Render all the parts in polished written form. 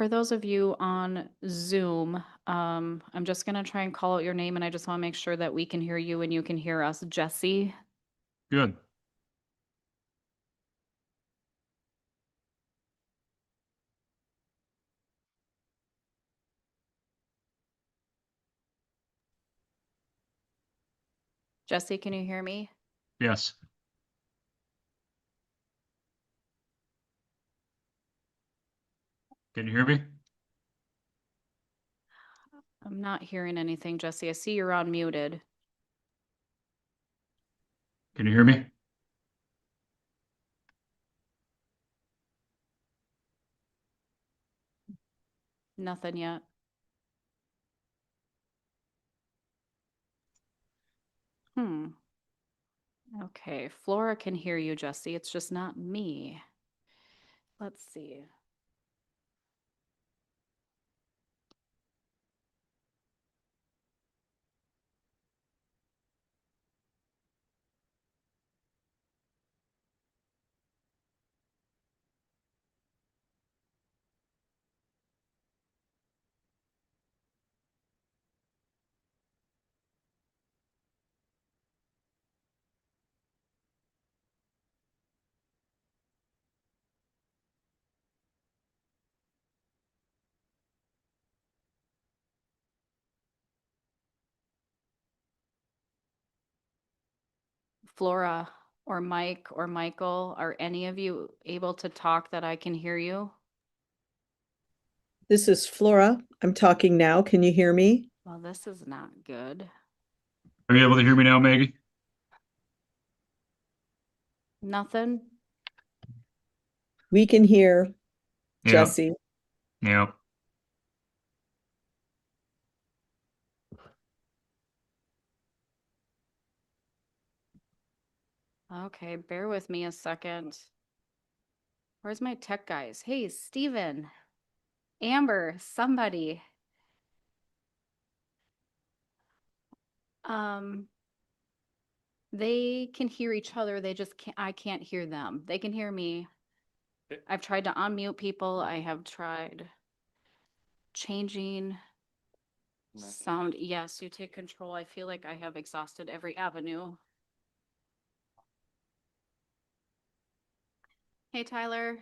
For those of you on Zoom, I'm just gonna try and call out your name, and I just wanna make sure that we can hear you and you can hear us. Jesse? Good. Jesse, can you hear me? Yes. Can you hear me? I'm not hearing anything, Jesse. I see you're on muted. Can you hear me? Nothing yet. Okay, Flora can hear you, Jesse. It's just not me. Let's see. Flora or Mike or Michael, are any of you able to talk that I can hear you? This is Flora. I'm talking now. Can you hear me? Well, this is not good. Are you able to hear me now, Maggie? Nothing? We can hear Yeah. Jesse. Yeah. Okay, bear with me a second. Where's my tech guys? Hey, Steven, Amber, somebody. They can hear each other. They just can't, I can't hear them. They can hear me. I've tried to unmute people. I have tried changing sound. Yes, you take control. I feel like I have exhausted every avenue. Hey, Tyler.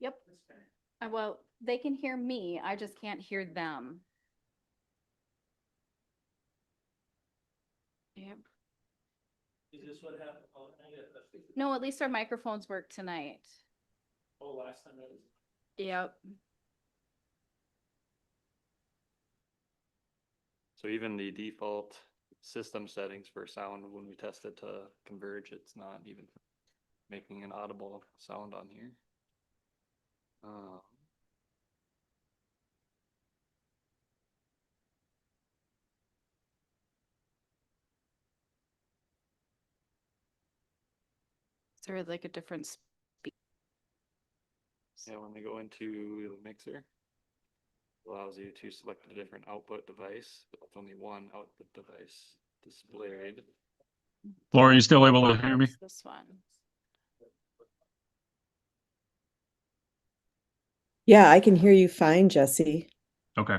Yep. Well, they can hear me. I just can't hear them. Yep. Is this what happened? No, at least our microphones work tonight. Oh, last time it was. Yep. So even the default system settings for sound, when we test it to converge, it's not even making an audible sound on here. Is there like a different speed? Yeah, when they go into the mixer, it allows you to select a different output device, but it's only one output device displayed. Laura, are you still able to hear me? This one. Yeah, I can hear you fine, Jesse. Okay.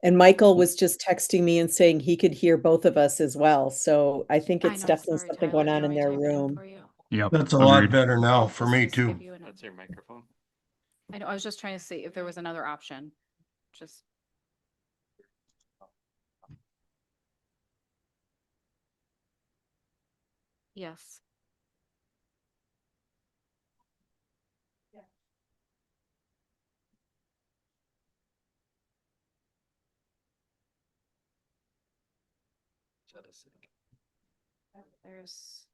And Michael was just texting me and saying he could hear both of us as well. So I think it's definitely Sorry, something Tyler. going on Do in you their want me to type it in room. for you? Yep. That's a lot Agreed. better now for Just me to give too. you an- That's your microphone. I know, I was just trying to see if there was another option. Just. Yes. There's.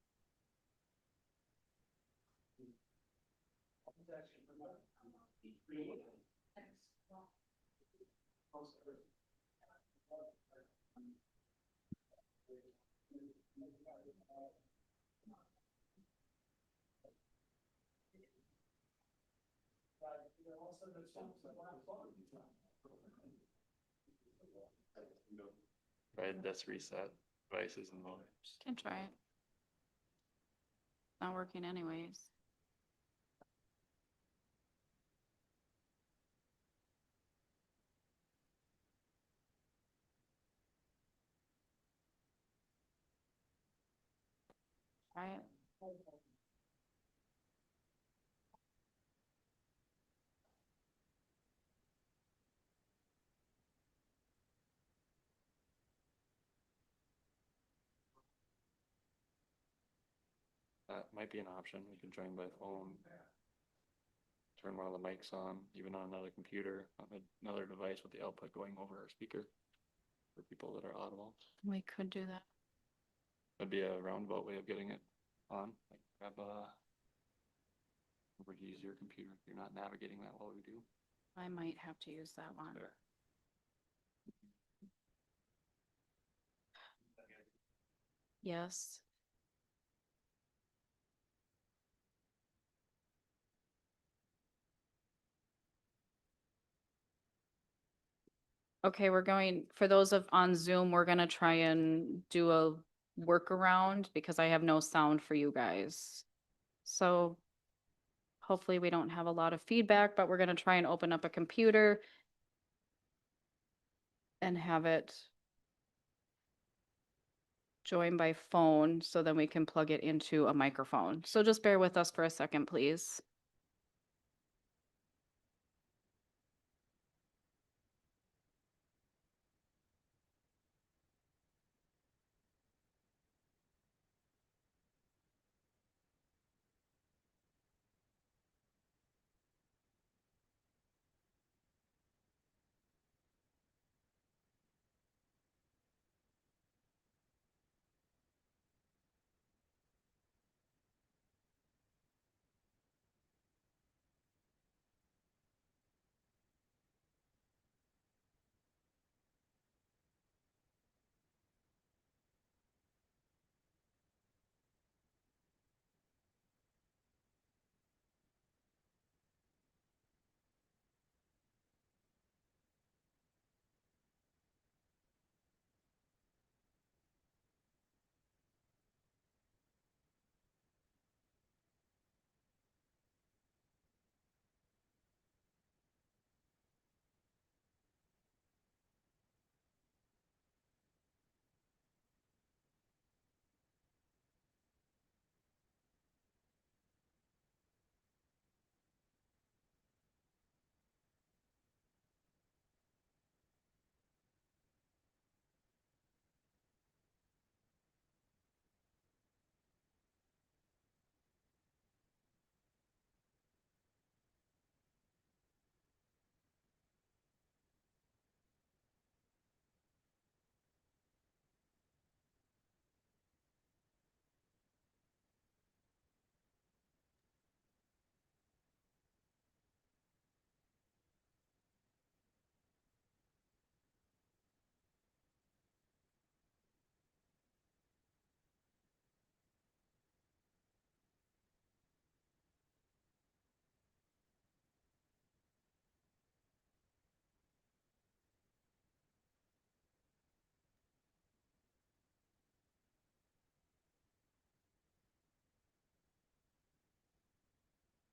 Right, that's reset devices and modems. Can try it. Not working anyways. Try it. That might be an option. We can join by phone. Turn one of the mics on, even on another computer, on another device with the output going over our speaker for people that are audible. We could do that. That'd be a roundabout way of getting it on. Like grab where you use your computer. You're not navigating that while we do. I might have to use that one. There. Yes. Okay, we're going, for those of on Zoom, we're gonna try and do a workaround because I have no sound for you guys. So hopefully we don't have a lot of feedback, but we're gonna try and open up a computer and have it join by phone, so then we can plug it into a microphone. So just bear with us for a second, please.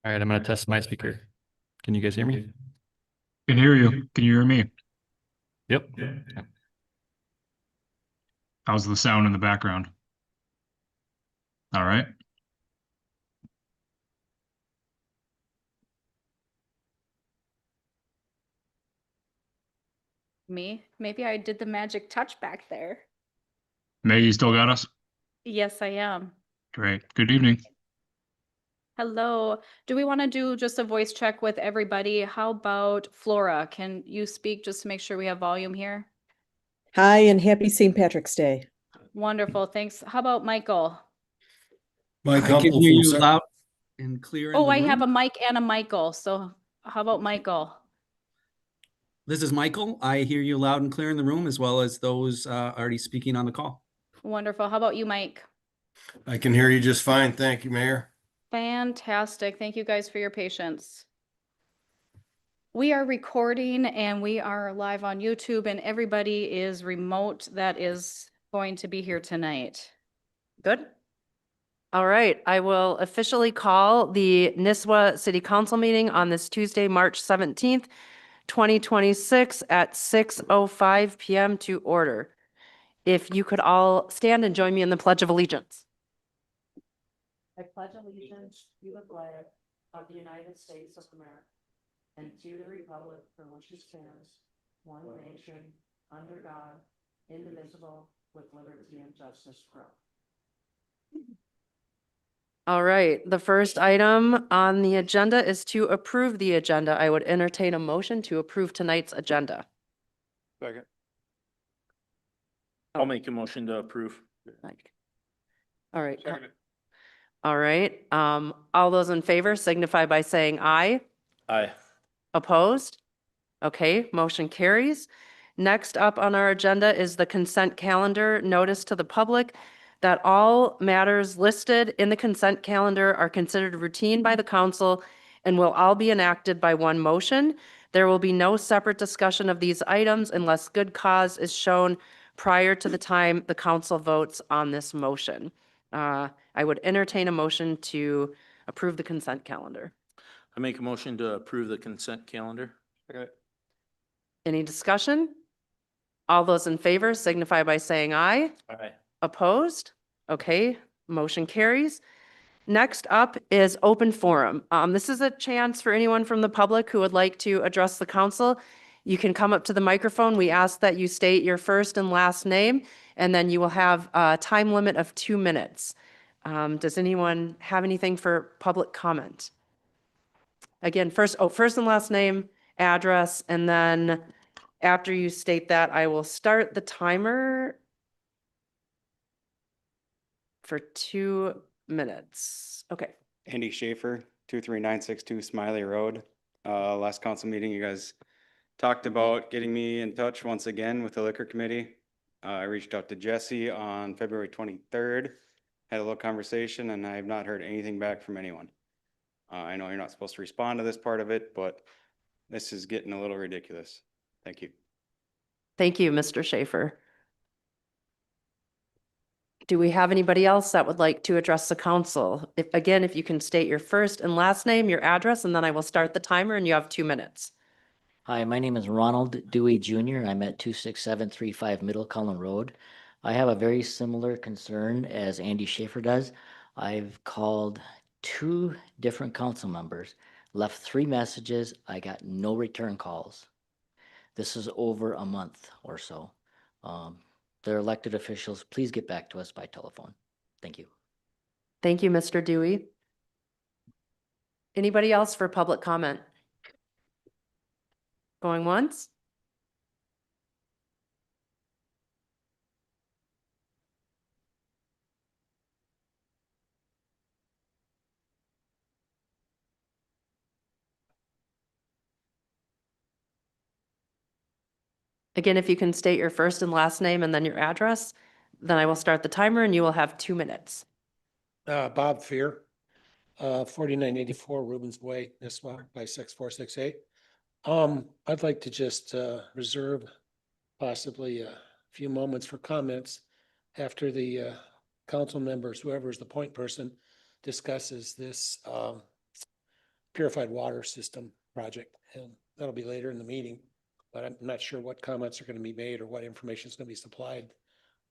All right, I'm gonna test my speaker. Can you guys hear me? Can hear you. Can you hear me? Yep. How's the sound in the background? All right. Me? Maybe I did the magic touch back there. Maggie, you still got us? Yes, I am. Great. Good evening. Hello. Do we want to do just a voice check with everybody? How about Flora? Can you speak just to make sure we have volume here? Hi, and happy St. Patrick's Day. Wonderful. Thanks. How about Michael? Mike I can Humpel hear from you Sa- loud and clear in Oh, the I have a room. Mike and a Michael. So how about Michael? This is Michael. I hear you loud and clear in the room, as well as those already speaking on the call. Wonderful. How about you, Mike? I can hear you just fine. Thank you, Mayor. Fantastic. Thank you guys for your patience. We are recording and we are live on YouTube and everybody is remote that is going to be here tonight. Good? All right, I will officially call the Nisswa City Council meeting on this Tuesday, March 17th, 2026 at 6:05 PM to order. If you could all stand and join me in the Pledge of Allegiance. I pledge allegiance to the flag of the United States of America and to the republic for which it stands, one nation, under God, indivisible, with liberty and justice for all. All right, the first item on the agenda is to approve the agenda. I would entertain a motion to approve tonight's agenda. Second. I'll make a motion to approve. All right. All right, all those in favor signify by saying aye. Aye. Opposed? Okay, motion carries. Next up on our agenda is the consent calendar notice to the public that all matters listed in the consent calendar are considered routine by the council and will all be enacted by one motion. There will be no separate discussion of these items unless good cause is shown prior to the time the council votes on this motion. I would entertain a motion to approve the consent calendar. I make a motion to approve the consent calendar. Any discussion? All those in favor signify by saying aye. Aye. Opposed? Okay, motion carries. Next up is open forum. This is a chance for anyone from the public who would like to address the council. You can come up to the microphone. We ask that you state your first and last name, and then you will have a time limit of 2 minutes. Does anyone have anything for public comment? Again, first and last name, address, and then after you state that, I will start the timer for 2 minutes. Okay. Andy Schaefer, 23962 Smiley Road. Last council meeting, you guys talked about getting me in touch once again with the liquor committee. I reached out to Jesse on February 23rd, had a little conversation, and I have not heard anything back from anyone. I know you're not supposed to respond to this part of it, but this is getting a little ridiculous. Thank you. Thank you, Mr. Schaefer. Do we have anybody else that would like to address the council? If you can state your first and last name, your address, and then I will start the timer and you have 2 minutes. Hi, my name is Ronald Dewey Jr. I'm at 26735 Middle Cullen Road. I have a very similar concern as Andy Schaefer does. I've called 2 different council members, left 3 messages. I got no return calls. This is over a month or so. They're elected officials. Please get back to us by telephone. Thank you. Thank you, Mr. Dewey. Anybody else for public comment? Going once? Again, if you can state your first and last name and then your address, then I will start the timer and you will have 2 minutes. Bob Fear, 4984 Rubens Way, Nisswa, by 6468. I'd like to just reserve possibly a few moments for comments after the council members, whoever is the point person, discusses this purified water system project. And that'll be later in the meeting, but I'm not sure what comments are going to be made or what information is going to be supplied.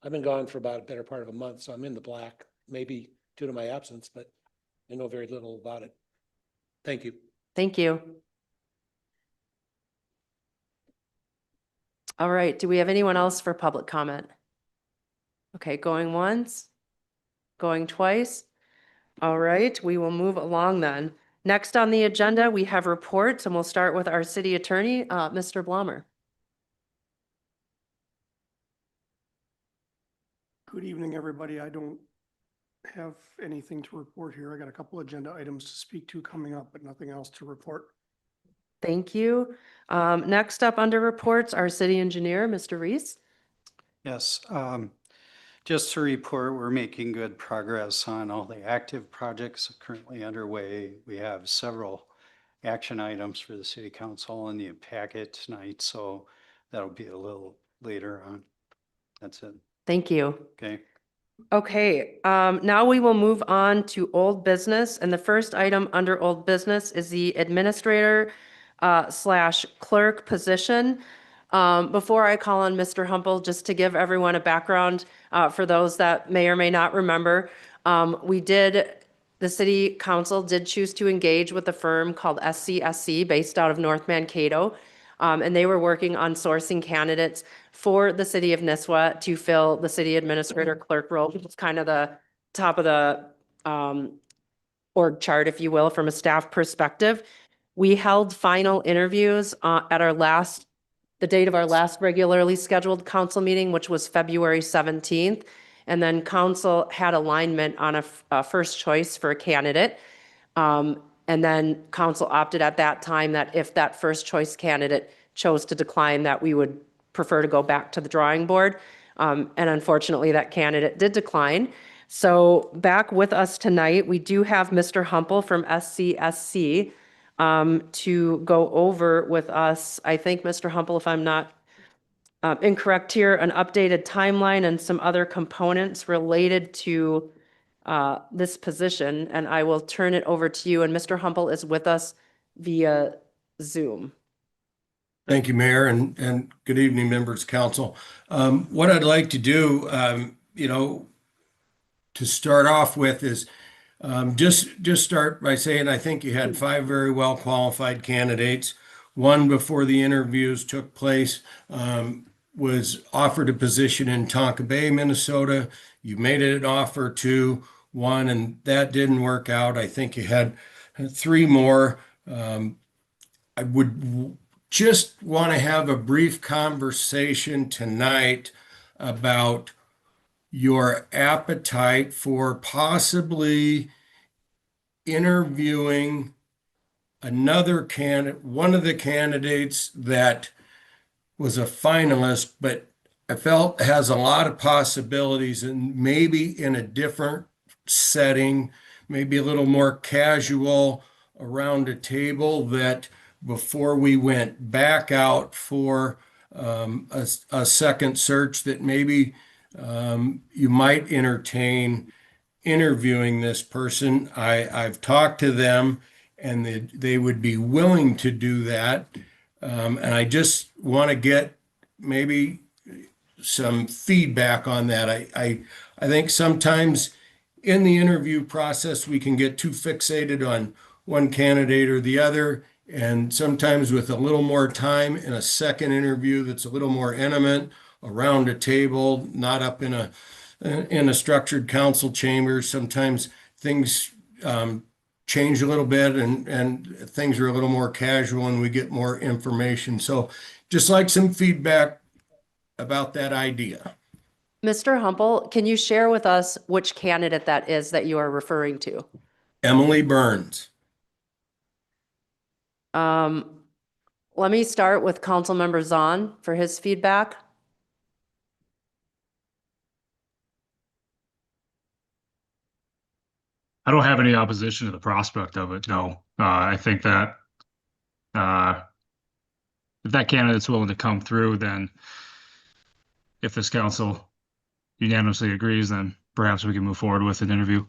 I've been gone for about a better part of a month, so I'm in the black, maybe due to my absence, but I know very little about it. Thank you. Thank you. All right, do we have anyone else for public comment? Okay, going once, going twice. All right, we will move along then. Next on the agenda, we have reports, and we'll start with our city attorney, Mr. Blommer. Good evening, everybody. I don't have anything to report here. I got a couple agenda items to speak to coming up, but nothing else to report. Thank you. Next up under reports, our city engineer, Mr. Reese. Yes, just to report, we're making good progress on all the active projects currently underway. We have several action items for the city council in the packet tonight, so that'll be a little later on. That's it. Thank you. Okay. Okay, now we will move on to old business, and the first item under old business is the administrator slash clerk position. Before I call on Mr. Humple, just to give everyone a background, for those that may or may not remember, the city council did choose to engage with a firm called SCSC based out of North Mankato. And they were working on sourcing candidates for the city of Nisswa to fill the city administrator clerk role, which is kind of the top of the org chart, if you will, from a staff perspective. We held final interviews at the date of our last regularly scheduled council meeting, which was February 17th. And then council had alignment on a first choice for a candidate. And then council opted at that time that if that first choice candidate chose to decline, that we would prefer to go back to the drawing board. And unfortunately, that candidate did decline. So back with us tonight, we do have Mr. Humple from SCSC to go over with us. I think, Mr. Humple, if I'm not incorrect here, an updated timeline and some other components related to this position, and I will turn it over to you. And Mr. Humble is with us via Zoom. Thank you, Mayor, and good evening, members of council. What I'd like to do, to start off with is just start by saying I think you had 5 very well qualified candidates. One, before the interviews took place, was offered a position in Tonka Bay, Minnesota. You made it an offer to one, and that didn't work out. I think you had 3 more. I would just want to have a brief conversation tonight about your appetite for possibly interviewing one of the candidates that was a finalist, but I felt has a lot of possibilities, and maybe in a different setting, maybe a little more casual around a table, that before we went back out for a second search, that maybe you might entertain interviewing this person. I've talked to them, and they would be willing to do that. And I just want to get maybe some feedback on that. I think sometimes in the interview process, we can get too fixated on one candidate or the other. And sometimes with a little more time in a second interview that's a little more intimate around a table, not up in a structured council chamber, sometimes things change a little bit, and things are a little more casual and we get more information. So just like some feedback about that idea. Mr. Humple, can you share with us which candidate that is that you are referring to? Emily Burns. Let me start with Councilmember Zahn for his feedback. I don't have any opposition to the prospect of it. No, I think that if that candidate's willing to come through, then if this council unanimously agrees, then perhaps we can move forward with an interview.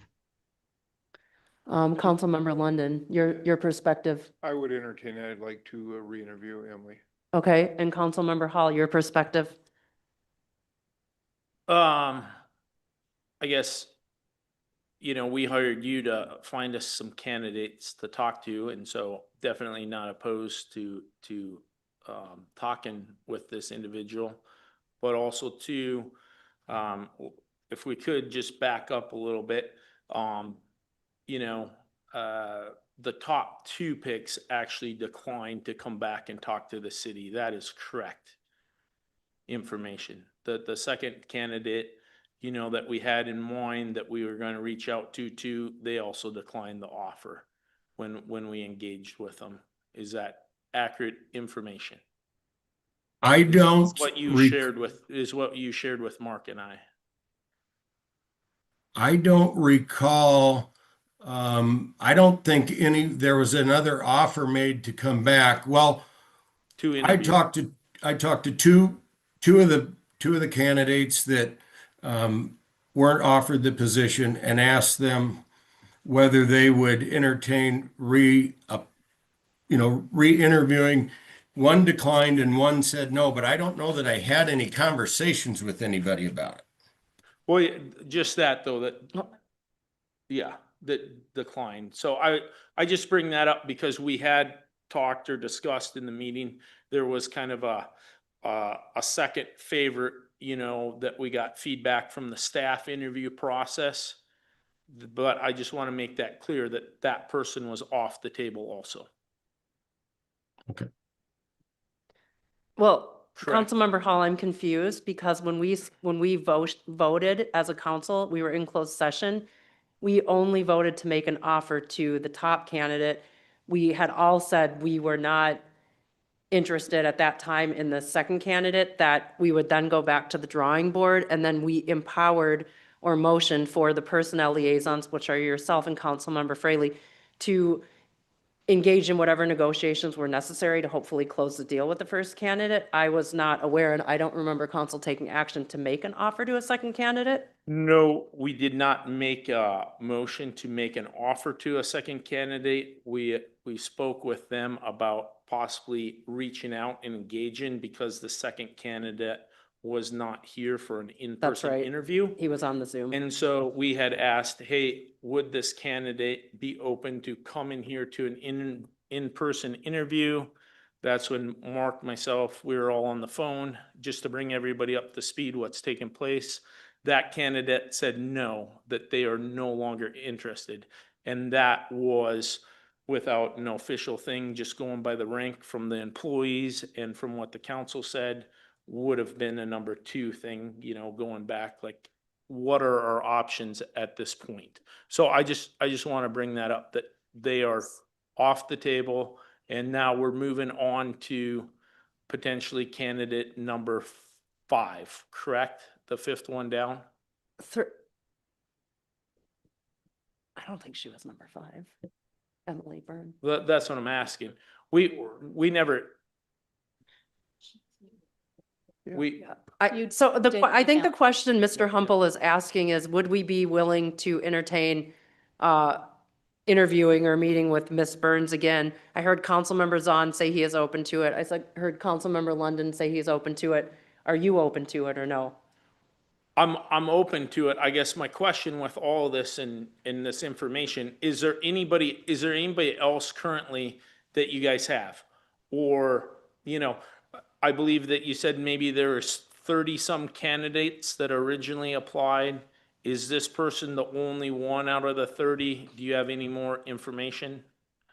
Councilmember London, your perspective. I would entertain it. I'd like to re-interview Emily. Okay, and Councilmember Hall, your perspective. I guess, we hired you to find us some candidates to talk to, and so definitely not opposed to talking with this individual. But also too, if we could just back up a little bit, the top 2 picks actually declined to come back and talk to the city. That is correct information. The second candidate, that we had in mind that we were going to reach out to, they also declined the offer when we engaged with them. Is that accurate information? I don't. Is what you shared with Mark and I. I don't recall I don't think there was another offer made to come back. Well, To I interview. talked to two of the candidates that weren't offered the position and asked them whether they would entertain re-interviewing. One declined and one said no, but I don't know that I had any conversations with anybody about it. Well, yeah, just that though, yeah, that declined. So I just bring that up because we had talked or discussed in the meeting, there was kind of a second favorite, that we got feedback from the staff interview process. But I just want to make that clear that that person was off the table also. Okay. Well, Correct. Councilmember Hall, I'm confused because when we voted as a council, we were in closed session. We only voted to make an offer to the top candidate. We had all said we were not interested at that time in the second candidate, that we would then go back to the drawing board, and then we empowered or motioned for the personnel liaisons, which are yourself and Councilmember Fraley, to engage in whatever negotiations were necessary to hopefully close the deal with the first candidate. I was not aware, and I don't remember council taking action to make an offer to a second candidate. No, we did not make a motion to make an offer to a second candidate. We spoke with them about possibly reaching out and engaging because the second candidate was not here for an in-person right. interview. He was on the Zoom. And so we had asked, hey, would this candidate be open to coming here to an in-person interview? That's when Mark, myself, we were all on the phone just to bring everybody up to speed what's taking place. That candidate said no, that they are no longer interested. And that was without an official thing, just going by the rank from the employees and from what the council said, would have been a number two thing, going back, like, what are our options at this point? So I just want to bring that up, that they are off the table, and now we're moving on to potentially candidate number 5, correct? The 5th one down? I don't think she was number 5. Emily Byrne. That's what I'm asking. We never. I think the question Mr. Humple is asking is, would we be willing to entertain interviewing or meeting with Ms. Burns again? I heard Councilmember Zahn say he is open to it. Heard Councilmember London say he's open to it. Are you open to it or no? I'm open to it. I guess my question with all this and this information, is there anybody else currently that you guys have? Or, I believe that you said maybe there's 30 some candidates that originally applied. Is this person the only one out of the 30? Do you have any more information?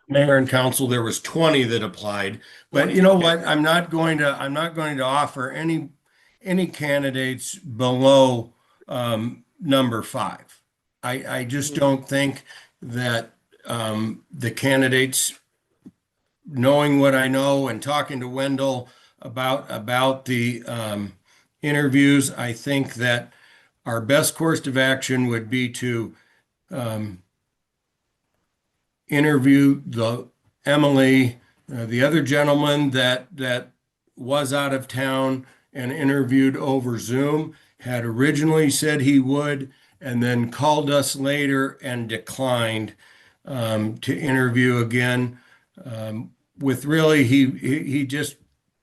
Mayor and council, there was 20 that applied, but you know what? I'm not going to offer any candidates below number 5. I just don't think that the candidates, knowing what I know and talking to Wendell about the interviews, I think that our best course of action would be to interview Emily, the other gentleman that was out of town and interviewed over Zoom, had originally said he would, and then called us later and declined to interview again. With really, he just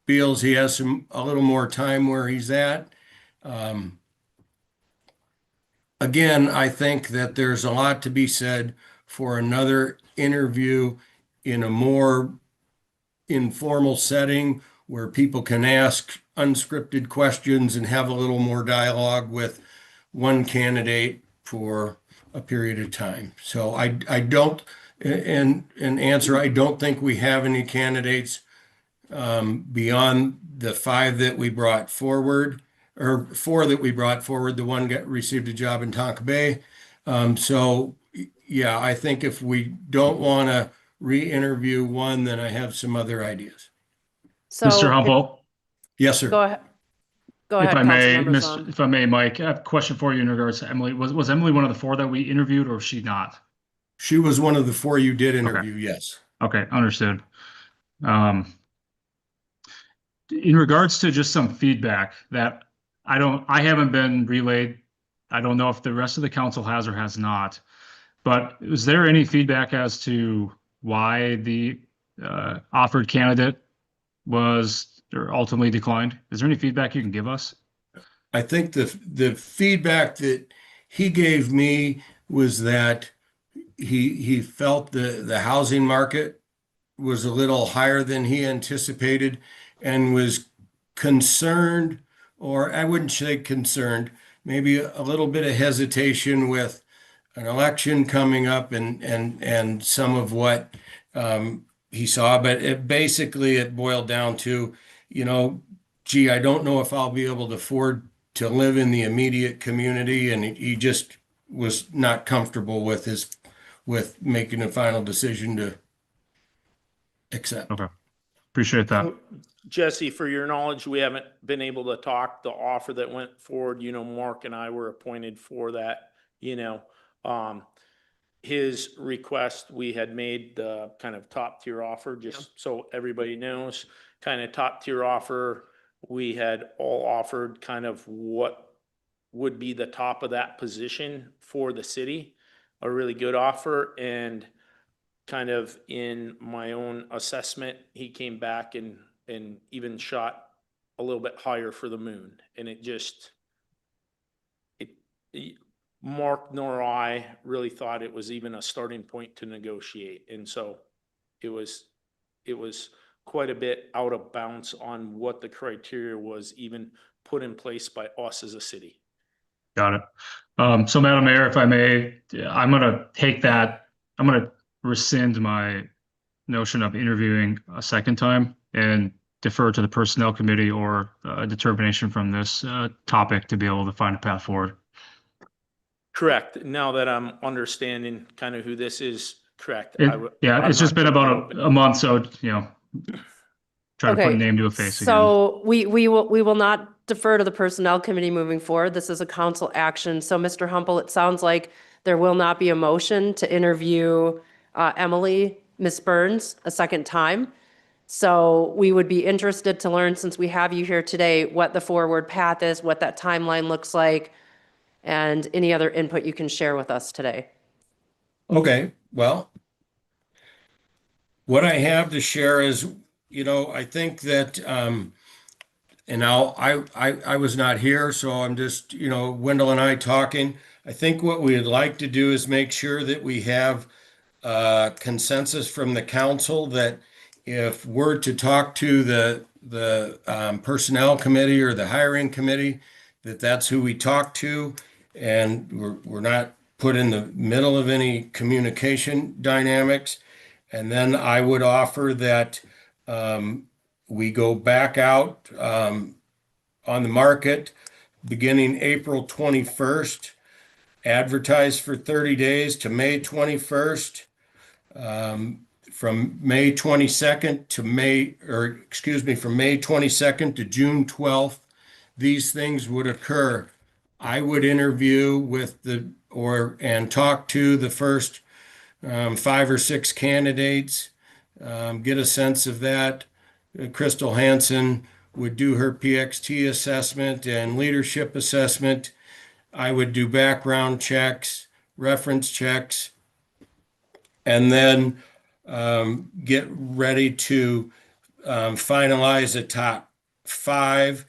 feels he has a little more time where he's at. Again, I think that there's a lot to be said for another interview in a more informal setting where people can ask unscripted questions and have a little more dialogue with one candidate for a period of time. So I don't, and answer, I don't think we have any candidates beyond the 5 that we brought forward, or 4 that we brought forward. The one received a job in Tonka Bay. So yeah, I think if we don't want to re-interview one, then I have some other ideas. So Mr. Humble, Yes, sir. Go ahead. Go ahead, if I may, Councilmember Zahn. if I may, Mike, I have a question for you in regards to Emily. Was Emily one of the 4 that we interviewed, or was she not? She was one of the 4 you did interview, yes. Okay, understood. In regards to just some feedback that I haven't been relayed. I don't know if the rest of the council has or has not. But is there any feedback as to why the offered candidate was or ultimately declined? Is there any feedback you can give us? I think the feedback that he gave me was that he felt the housing market was a little higher than he anticipated and was concerned, or I wouldn't say concerned, maybe a little bit of hesitation with an election coming up and some of what he saw. But it boiled down to, gee, I don't know if I'll be able to afford to live in the immediate community. And he just was not comfortable with making a final decision to accept. Okay, appreciate that. Jesse, for your knowledge, we haven't been able to talk the offer that went forward. Mark and I were appointed for that, his request, we had made the kind of top tier offer, just so everybody knows, kind of top tier offer. We had all offered kind of what would be the top of that position for the city, a really good offer. And kind of in my own assessment, he came back and even shot a little bit higher for the moon. And Mark nor I really thought it was even a starting point to negotiate. And so it was quite a bit out of bounds on what the criteria was even put in place by us as a city. Got it. So Madam Mayor, if I may, I'm gonna rescind my notion of interviewing a second time and defer to the Personnel Committee or a determination from this topic to be able to find a path forward. Correct. Now that I'm understanding kind of who this is, correct. It's just been about a month, so try to put a Okay, name to a face again. So we will not defer to the Personnel Committee moving forward. This is a council action. So Mr. Humple, it sounds like there will not be a motion to interview Miss Burns, a second time. So we would be interested to learn, since we have you here today, what the forward path is, what that timeline looks like, and any other input you can share with us today. Okay, well, what I have to share is, I think that, and I was not here, so I'm just, Wendell and I talking. I think what we'd like to do is make sure that we have consensus from the council that if we're to talk to the Personnel Committee or the Hiring Committee, that's who we talk to, and we're not put in the middle of any communication dynamics. And then I would offer that we go back out on the market beginning April 21st, advertise for 30 days to May 21st. From May 22nd to from May 22nd to June 12th, these things would occur. I would interview and talk to the first 5 or 6 candidates, get a sense of that. Crystal Hansen would do her PXT assessment and leadership assessment. I would do background checks, reference checks, and then get ready to finalize a top 5,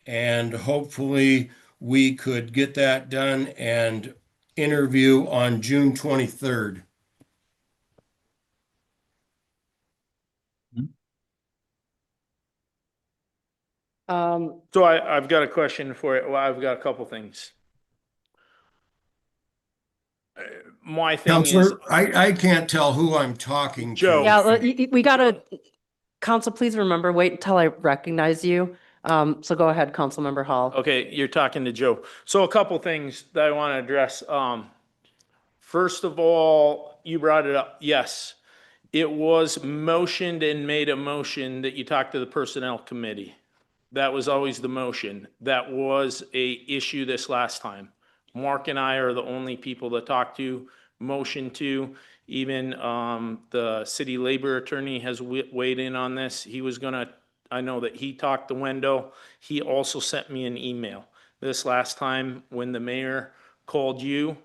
and hopefully we could get that done and interview on June 23rd. So I've got a question for you. Well, I've got a couple things. My thing Counselor, is, I can't tell who I'm talking Joe. to. Yeah, we gotta, Council, please remember, wait until I recognize you. So go ahead, Councilmember Hall. Okay, you're talking to Joe. So a couple things that I want to address. First of all, you brought it up. Yes, it was motioned and made a motion that you talk to the Personnel Committee. That was always the motion. That was a issue this last time. Mark and I are the only people to talk to, motion to, Even the city labor attorney has weighed in on this. He was gonna, I know that he talked to Wendell. He also sent me an email. This last time when the mayor called you,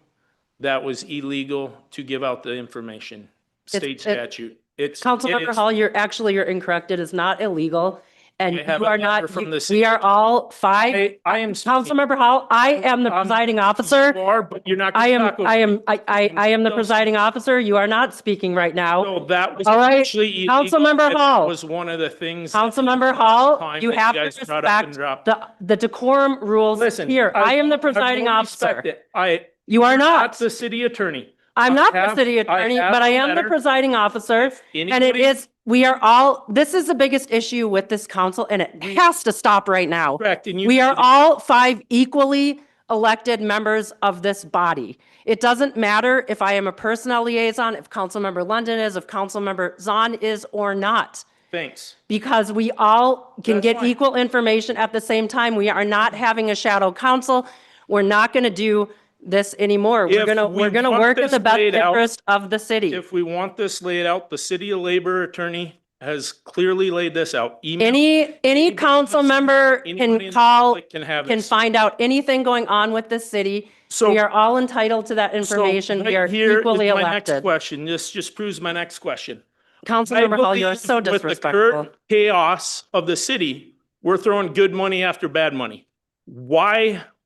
that was illegal to give out the information. State statute. Councilmember Hall, you're incorrect. It is not illegal. And I have you a are letter not, from the we city. are all five. I am. Councilmember Hall, I am the presiding officer. You are, but you're not. I gonna am, talk over I me. am, I am the presiding officer. You are not speaking right now. So that was All right, actually illegal. Councilmember That Hall. was one of the things. Councilmember Hall, time you that have to guys brought up and respect dropped. the decorum rules Listen, here. I am the presiding will officer. respect it. You are You're not. the city attorney. I'm I not the have- city I attorney, have but I a am the letter. presiding officer. And it Anybody- is, we are all, this is the biggest issue with this council and it has to stop right now. Correct, and you. We are all five equally elected members of this body. It doesn't matter if I am a personnel liaison, if Councilmember London is, if Councilmember Zahn is or not. Thanks. Because we all can That's get fine. equal information at the same time. We are not having a shadow council. We're not going to do this anymore. We're If going to, we we're going to want work in this the best laid out- interest of the city. If we want this laid out, the city labor attorney has clearly laid this out. Email Any council member anybody in can the call, public can have can this. find out anything going on with the city. So- We are all entitled to that So information. We right are here is equally my next elected. question. This just proves my next question. Councilmember Hall, you are so With the disrespectful. current chaos of the city, we're throwing good money after bad money.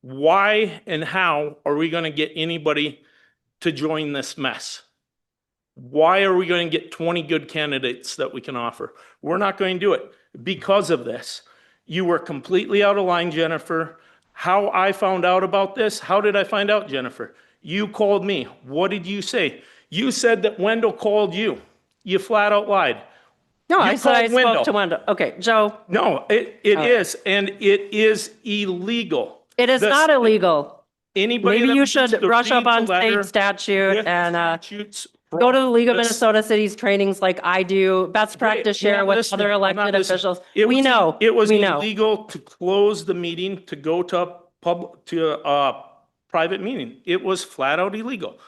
Why and how are we gonna get anybody to join this mess? Why are we going to get 20 good candidates that we can offer? We're not going to do it because of this. You were completely out of line, Jennifer. How I found out about this, how did I find out, Jennifer? You called me. What did you say? You said that Wendell called you. You flat out lied. No, You I said I called Wendell. spoke to Wendell. Okay, Joe, No, it is, and it is illegal. it is The not state- brutal. Anybody Maybe that you wants should to brush up read the on letter state statute with and statutes go to the League of this- Minnesota Cities trainings like I do, best practice You're share not with listening. other I'm not elected listening. officials. It We was- know, It was we know. illegal to close the meeting to go to a private meeting. It was flat out illegal.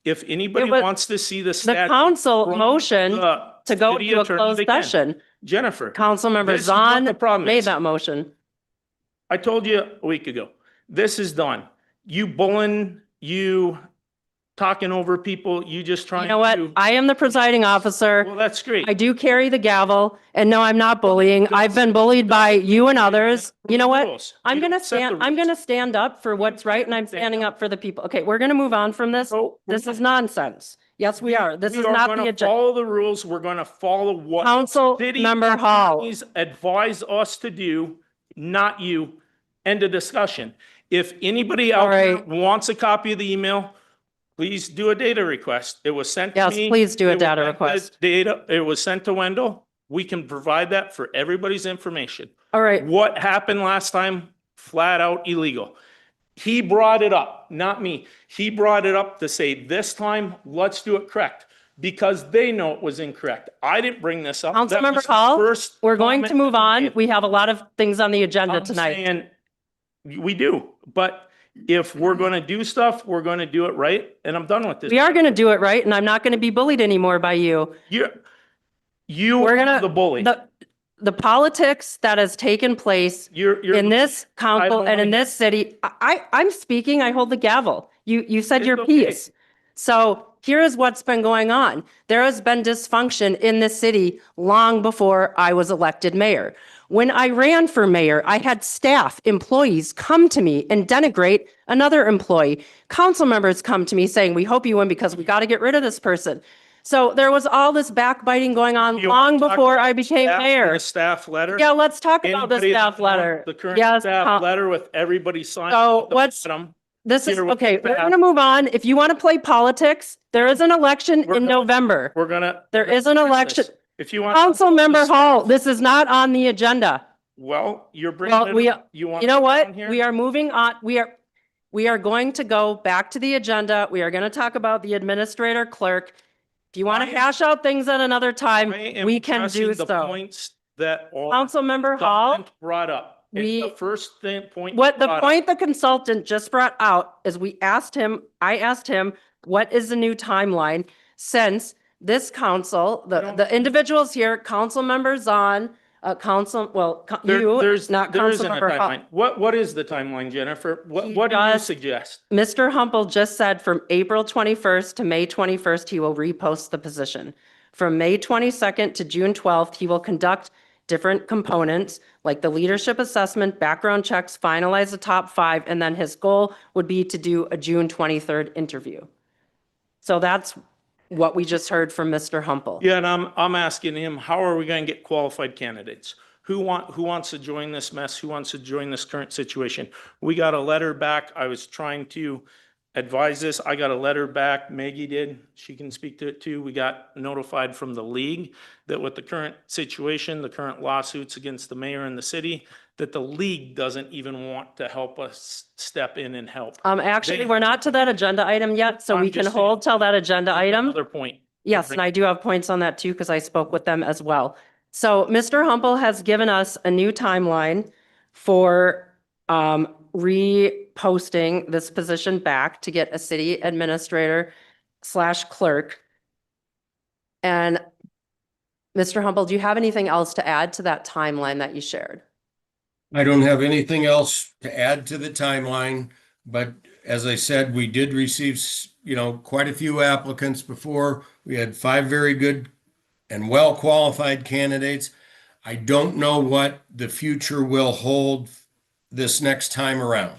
If anybody was- wants to see the The statute. council from motion the to go city to a attorney, closed they can. session. Jennifer, Councilmember this is what Zahn the problem made is. that motion. I told you a week ago, this is done. You bullying, you talking over people, you just trying You to. know what? I am the presiding officer. Well, that's great. I do carry the gavel, and no, I'm not bullying. I've been bullied by you and others. You know what? Rules. I'm You gonna don't set the stand, I'm rules. gonna stand up for what's right, and I'm standing up for the people. Okay, we're gonna move on from this. So, This is nonsense. Yes, we are. This We is are not gonna the agenda. follow the rules. We're gonna follow what Council city Member Hall. attorneys advise us to do, not you. End of discussion. If anybody All out there right. wants a copy of the email, please do a data request. It was sent to Yes, me. please do a It was data sent to request. Data, it was sent to Wendell. We can provide that for everybody's information. All right, What happened last time? Flat out illegal. He brought it up, not me. He brought it up to say, this time, let's do it correct, because they know it was incorrect. I didn't bring this up. That Councilmember was the Hall, first we're going to comment move that on. made. We have a lot of things on the agenda I'm tonight. saying, we do, but if we're gonna do stuff, we're gonna do it right, and I'm done with this. We are gonna do it right, and I'm not gonna be bullied anymore by you. You We're are gonna, the bully. the politics that has taken place You're. in this council don't and in like this city, I'm speaking, I hold the gavel. You said It's your okay. piece. So here is what's been going on. There has been dysfunction in this city long before I was elected mayor. When I ran for mayor, I had staff, employees come to me and denigrate another employee. Council members come to me saying, we hope you win because we got to get rid of this person. So there was all this backbiting going on You long wanna talk before about I became staff and mayor. The staff letter? Yeah, let's talk about the Anybody staff that wants letter. The current Yes, staff letter with everybody signed. So at the what's- bottom. This is, Here with okay, the we're staff. gonna move on. If you want to play politics, there is an election We're in gonna- November. We're gonna. There is an election. If you want. Council Member Hall, this is not on the agenda. Well, you're bringing Well, it up. You want. You know it what? on here? We are moving on. We are going to go back to the agenda. We are going to talk about the administrator clerk. If you want to hash out things at another time, I am we can addressing do the so. Points that are. Council Member Hall, Brought up. And we- The first thing, point. what the brought up- point the consultant just brought out is I asked him, what is the new timeline? since this council, don't- the individuals here, council members on, There's not there council isn't a member. timeline. What is the timeline, Jennifer? He What do you just- suggest? Mr. Humple just said from April 21st to May 21st, he will repost the position. From May 22nd to June 12th, he will conduct different components like the leadership assessment, background checks, finalize the top 5, and then his goal would be to do a June 23rd interview. So that's what we just heard from Mr. Humple. Yeah, and I'm asking him, how are we going to get qualified candidates? Who wants to join this mess? Who wants to join this current situation? We got a letter back. I was trying to advise this. I got a letter back. Maggie did. She can speak to it too. We got notified from the league that with the current situation, the current lawsuits against the mayor and the city, that the league doesn't even want to help us step in and help. Actually, we're not to that agenda item yet, so I'm we can just saying. hold till that agenda item. Another point. Yes, and I do have points on that too, because I spoke with them as well. So Mr. Humple has given us a new timeline for reposting this position back to get a city administrator / clerk. And Mr. Humble, do you have anything else to add to that timeline that you shared? I don't have anything else to add to the timeline, but as I said, we did receive, quite a few applicants before. We had 5 very good and well-qualified candidates. I don't know what the future will hold this next time around.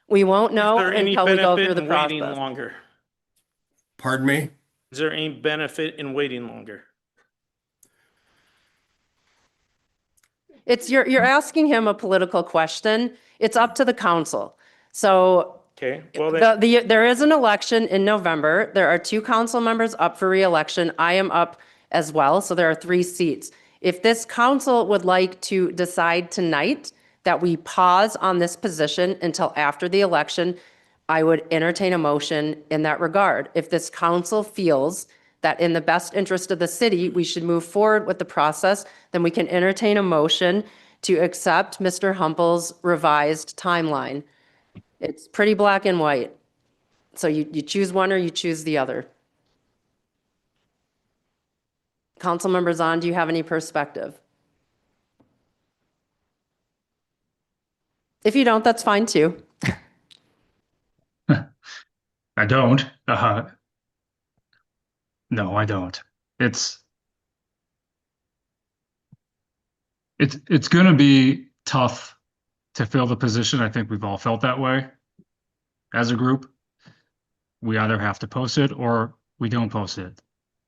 We won't Is know there any until we go benefit through the in waiting process. longer? Pardon me? Is there any benefit in waiting longer? You're asking him a political question. It's up to the council. So Okay, well, then, there is an election in November. There are 2 council members up for reelection. I am up as well, so there are 3 seats. If this council would like to decide tonight that we pause on this position until after the election, I would entertain a motion in that regard. If this council feels that in the best interest of the city, we should move forward with the process, then we can entertain a motion to accept Mr. Humple's revised timeline. It's pretty black and white. So you choose one or you choose the other. Councilmember Zahn, do you have any perspective? If you don't, that's fine too. I don't. No, I don't. It's going to be tough to fill the position. I think we've all felt that way as a group. We either have to post it or we don't post it.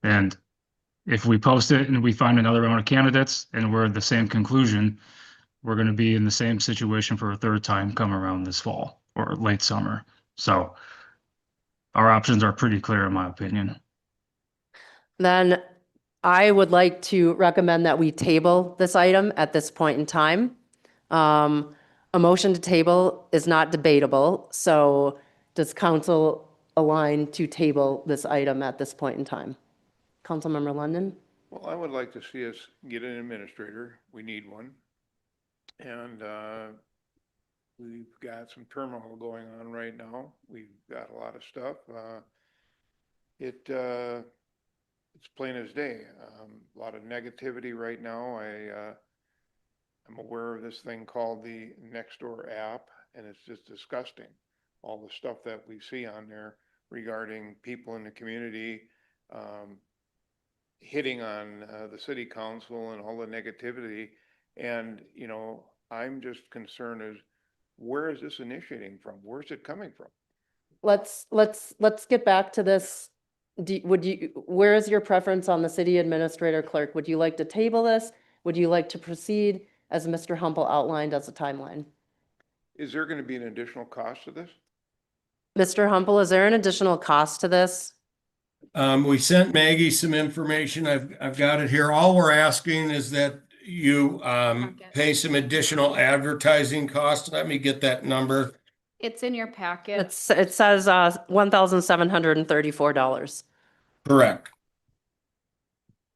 And if we post it and we find another round of candidates and we're at the same conclusion, we're going to be in the same situation for a third time come around this fall or late summer. So our options are pretty clear in my opinion. Then I would like to recommend that we table this item at this point in time. A motion to table is not debatable. So does council align to table this item at this point in time? Councilmember London? Well, I would like to see us get an administrator. We need one. And we've got some turmoil going on right now. We've got a lot of stuff. It's plain as day. A lot of negativity right now. I'm aware of this thing called the Nextdoor app, and it's just disgusting. All the stuff that we see on there regarding people in the community, hitting on the city council and all the negativity. And, I'm just concerned as where is this initiating from? Where's it coming from? Let's get back to this. Where is your preference on the city administrator clerk? Would you like to table this? Would you like to proceed as Mr. Humple outlined as a timeline? Is there going to be an additional cost to this? Mr. Humple, is there an additional cost to this? We sent Maggie some information. I've got it here. All we're asking is that you pay some additional advertising costs. Let me get that number. It's in your packet. It says $1,734. Correct.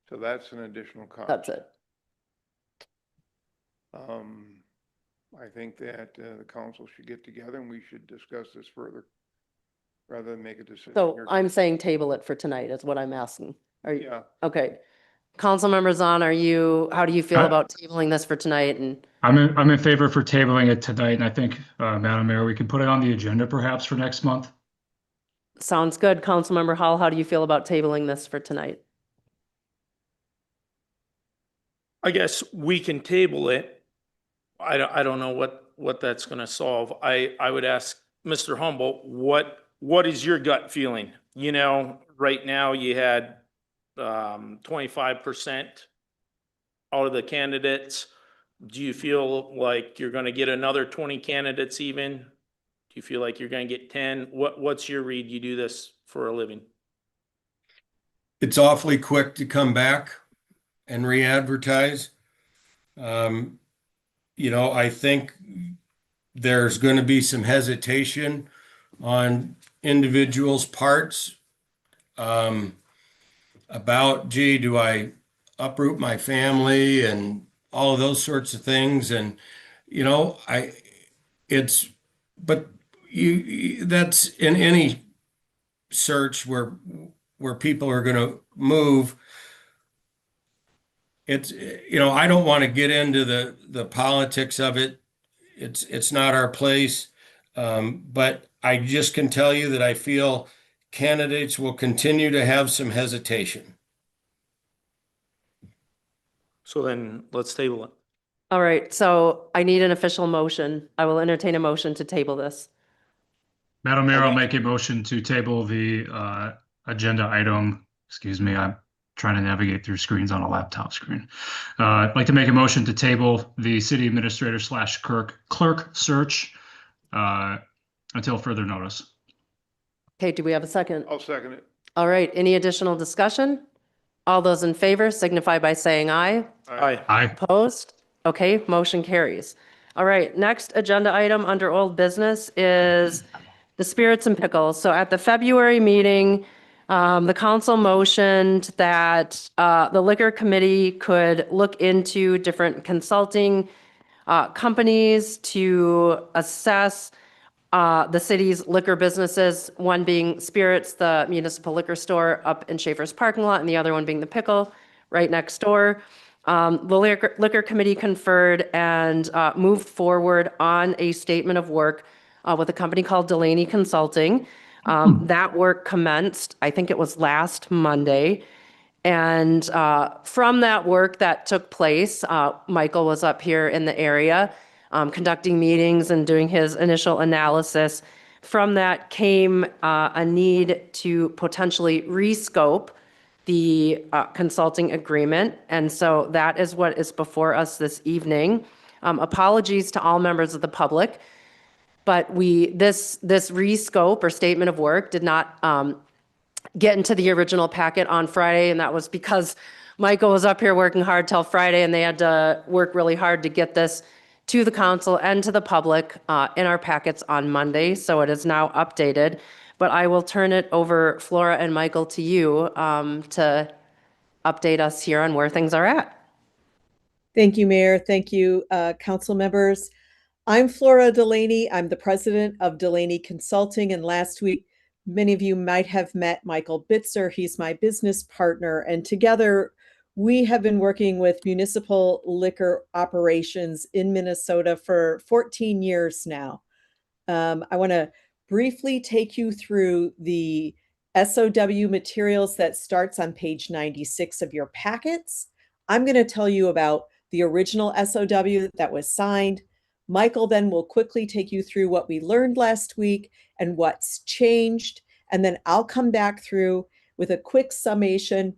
So that's an additional cost. That's it. I think that the council should get together and we should discuss this further. rather than make a decision. So here. I'm saying table it for tonight is what I'm asking. Are you, Yeah, okay. Councilmember Zahn, how do you feel I- about tabling this for tonight? And I'm in favor for tabling it tonight, and I think, Madam Mayor, we can put it on the agenda perhaps for next month. sounds good. Councilmember Hall, how do you feel about tabling this for tonight? I guess we can table it. I don't know what that's gonna solve. I would ask Mr. Humboldt, what is your gut feeling? You know, right now you had 25% out of the candidates. Do you feel like you're gonna get another 20 candidates even? Do you feel like you're gonna get 10? What's your read? You do this for a living. It's awfully quick to come back and re-advertise. I think there's going to be some hesitation on individuals' parts about, gee, do I uproot my family and all of those sorts of things? And, but that's in any search where people are going to move. I don't want to get into the politics of it. It's not our place. But I just can tell you that I feel candidates will continue to have some hesitation. So then let's table it. All right, so I need an official motion. I will entertain a motion to table this. Madam Mayor, I'll make a motion to table the agenda item. Excuse me, I'm trying to navigate through screens on a laptop screen. I'd like to make a motion to table the city administrator / clerk search until further notice. Okay, do we have a second? I'll second it. All right, any additional discussion? All those in favor signify by saying aye. Aye. Aye. Opposed? Okay, motion carries. All right, next agenda item under old business is the spirits and pickles. So at the February meeting, the council motioned that the liquor committee could look into different consulting companies to assess the city's liquor businesses, one being Spirits, the municipal liquor store up in Schaefer's parking lot, and the other one being the Pickle right next door. The liquor committee conferred and moved forward on a statement of work with a company called Delaney Consulting. That work commenced, I think it was last Monday. And from that work that took place, Michael was up here in the area conducting meetings and doing his initial analysis. From that came a need to potentially rescope the consulting agreement. And so that is what is before us this evening. Apologies to all members of the public, but this rescope or statement of work did not get into the original packet on Friday, and that was because Michael was up here working hard till Friday, and they had to work really hard to get this to the council and to the public in our packets on Monday, so it is now updated. But I will turn it over, Flora and Michael, to you to update us here on where things are at. Thank you, Mayor. Thank you, council members. I'm Flora Delaney. I'm the president of Delaney Consulting, and last week, many of you might have met Michael Bitzer. He's my business partner, and together we have been working with municipal liquor operations in Minnesota for 14 years now. I want to briefly take you through the SOW materials that starts on page 96 of your packets. I'm going to tell you about the original SOW that was signed. Michael then will quickly take you through what we learned last week and what's changed. And then I'll come back through with a quick summation.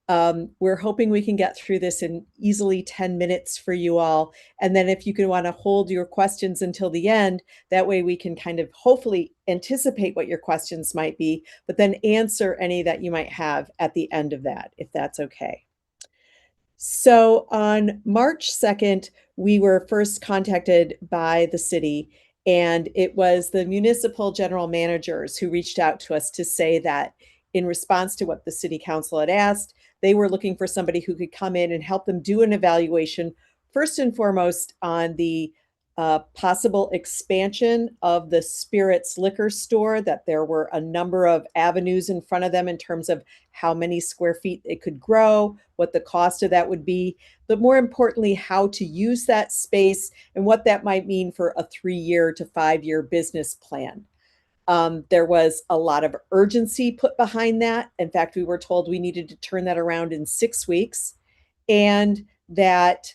We're hoping we can get through this in easily 10 minutes for you all. And then if you can want to hold your questions until the end, that way we can kind of hopefully anticipate what your questions might be, but then answer any that you might have at the end of that, if that's okay. So on March 2nd, we were first contacted by the city, and it was the municipal general managers who reached out to us to say that in response to what the city council had asked, they were looking for somebody who could come in and help them do an evaluation, first and foremost on the possible expansion of the Spirits liquor store, that there were a number of avenues in front of them in terms of how many square feet it could grow, what the cost of that would be, but more importantly, how to use that space and what that might mean for a 3-year to 5-year business plan. There was a lot of urgency put behind that. In fact, we were told we needed to turn that around in 6 weeks, and that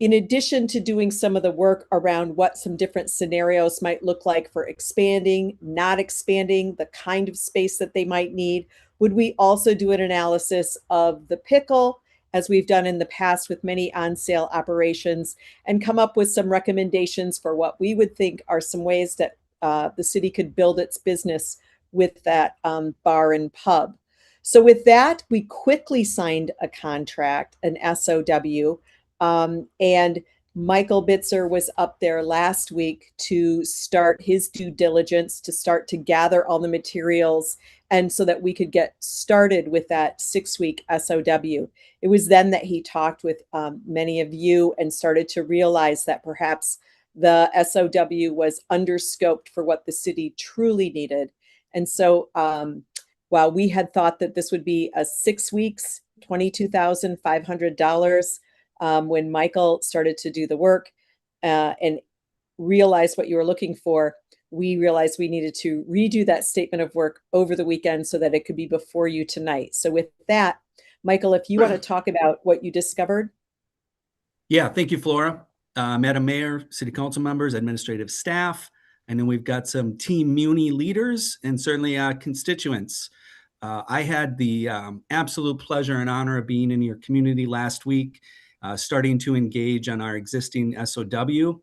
in addition to doing some of the work around what some different scenarios might look like for expanding, not expanding, the kind of space that they might need, would we also do an analysis of the pickle, as we've done in the past with many on-sale operations, and come up with some recommendations for what we would think are some ways that the city could build its business with that bar and pub. So with that, we quickly signed a contract, an SOW, and Michael Bitzer was up there last week to start his due diligence, to start to gather all the materials, and so that we could get started with that 6-week SOW. It was then that he talked with many of you and started to realize that perhaps the SOW was underscoped for what the city truly needed. And so while we had thought that this would be a 6 weeks, $22,500, when Michael started to do the work and realized what you were looking for, we realized we needed to redo that statement of work over the weekend so that it could be before you tonight. So with that, Michael, if you want to talk about what you discovered. Yeah, thank you, Flora. Madam Mayor, City Council members, administrative staff, and then we've got some Team Muni leaders and certainly constituents. I had the absolute pleasure and honor of being in your community last week, starting to engage on our existing SOW.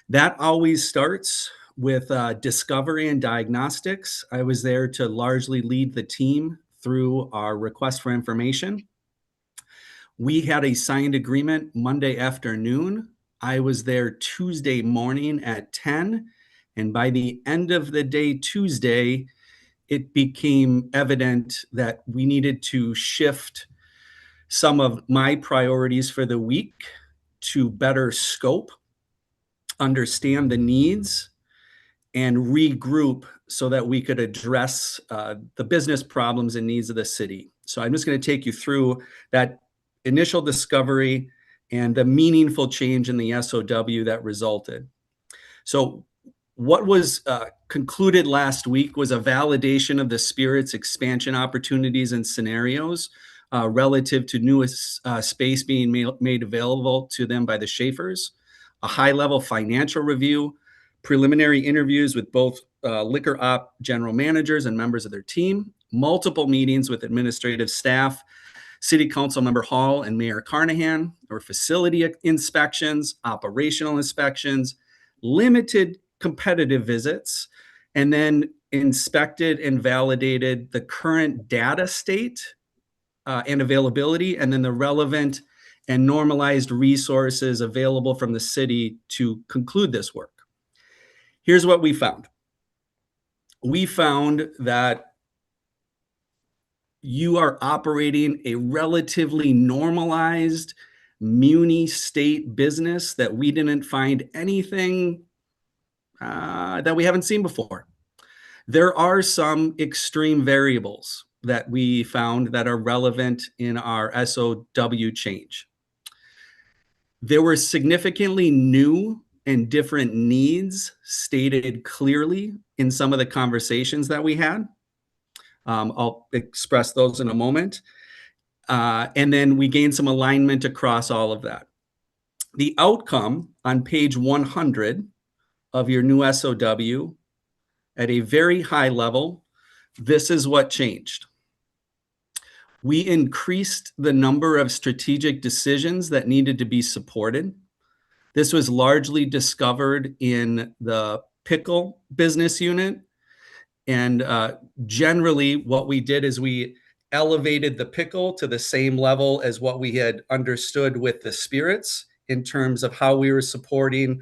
That always starts with discovery and diagnostics. I was there to largely lead the team through our request for information. We had a signed agreement Monday afternoon. I was there Tuesday morning at 10, and by the end of the day Tuesday, it became evident that we needed to shift some of my priorities for the week to better scope, understand the needs, and regroup so that we could address the business problems and needs of the city. So I'm just going to take you through that initial discovery and the meaningful change in the SOW that resulted. So what was concluded last week was a validation of the Spirit's expansion opportunities and scenarios relative to newest space being made available to them by the Schaefers, a high-level financial review, preliminary interviews with both liquor op general managers and members of their team, multiple meetings with administrative staff, City Council Member Hall and Mayor Carnahan, or facility inspections, operational inspections, limited competitive visits, and then inspected and validated the current data state and availability, and then the relevant and normalized resources available from the city to conclude this work. Here's what we found. We found that you are operating a relatively normalized muni state business that we didn't find anything that we haven't seen before. There are some extreme variables that we found that are relevant in our SOW change. There were significantly new and different needs stated clearly in some of the conversations that we had. I'll express those in a moment. And then we gained some alignment across all of that. The outcome on page 100 of your new SOW, at a very high level, this is what changed. We increased the number of strategic decisions that needed to be supported. This was largely discovered in the pickle business unit. And generally what we did is we elevated the pickle to the same level as what we had understood with the spirits in terms of how we were supporting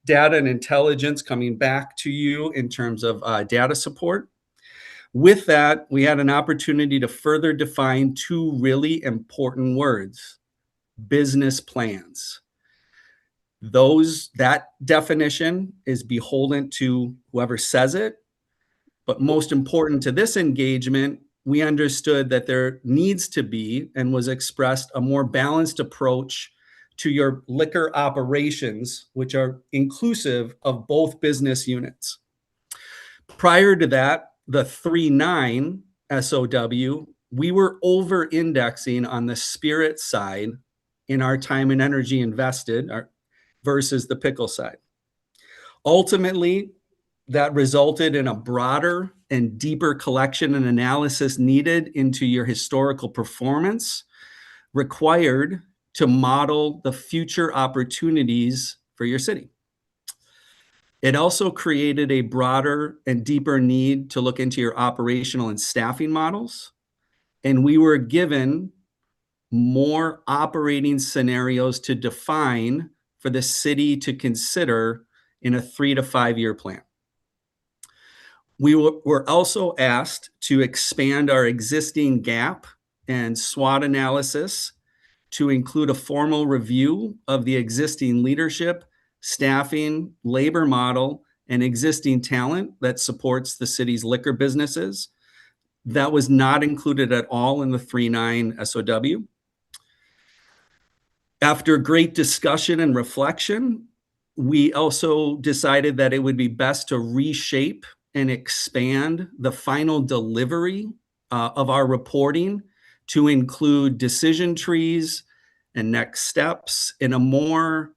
data and intelligence coming back to you in terms of data support. With that, we had an opportunity to further define two really important words: business plans. That definition is beholden to whoever says it. But most important to this engagement, we understood that there needs to be and was expressed a more balanced approach to your liquor operations, which are inclusive of both business units. Prior to that, the 3-9 SOW, we were over indexing on the spirit side in our time and energy invested versus the pickle side. Ultimately, that resulted in a broader and deeper collection and analysis needed into your historical performance required to model the future opportunities for your city. It also created a broader and deeper need to look into your operational and staffing models. And we were given more operating scenarios to define for the city to consider in a 3 to 5 year plan. We were also asked to expand our existing gap and SWOT analysis to include a formal review of the existing leadership, staffing, labor model, and existing talent that supports the city's liquor businesses. That was not included at all in the 3-9 SOW. After great discussion and reflection, we also decided that it would be best to reshape and expand the final delivery of our reporting to include decision trees and next steps in a more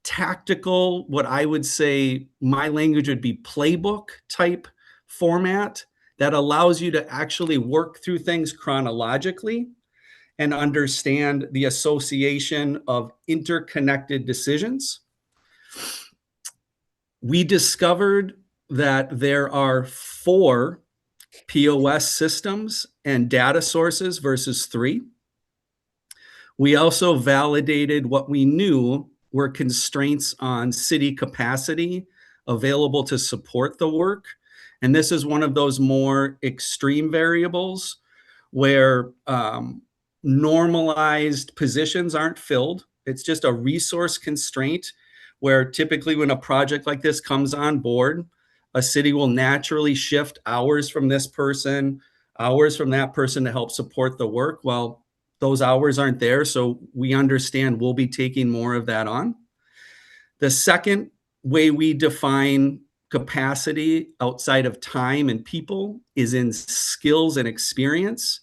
tactical, what I would say my language would be playbook type format that allows you to actually work through things chronologically and understand the association of interconnected decisions. We discovered that there are 4 POS systems and data sources versus 3. We also validated what we knew were constraints on city capacity available to support the work. And this is one of those more extreme variables where normalized positions aren't filled. It's just a resource constraint where typically when a project like this comes on board, a city will naturally shift hours from this person, hours from that person to help support the work. Well, those hours aren't there, so we understand we'll be taking more of that on. The second way we define capacity outside of time and people is in skills and experience.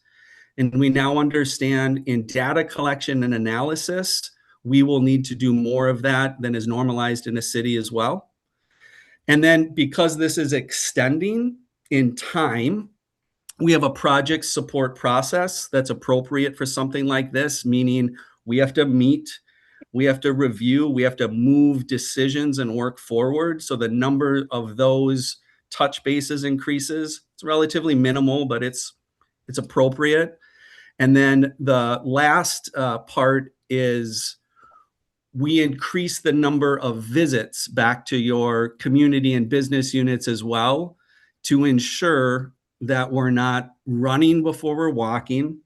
And we now understand in data collection and analysis, we will need to do more of that than is normalized in a city as well. And then because this is extending in time, we have a project support process that's appropriate for something like this, meaning we have to meet, we have to review, we have to move decisions and work forward. So the number of those touch bases increases. It's relatively minimal, but it's appropriate. And then the last part is we increase the number of visits back to your community and business units as well to ensure that we're not running before we're walking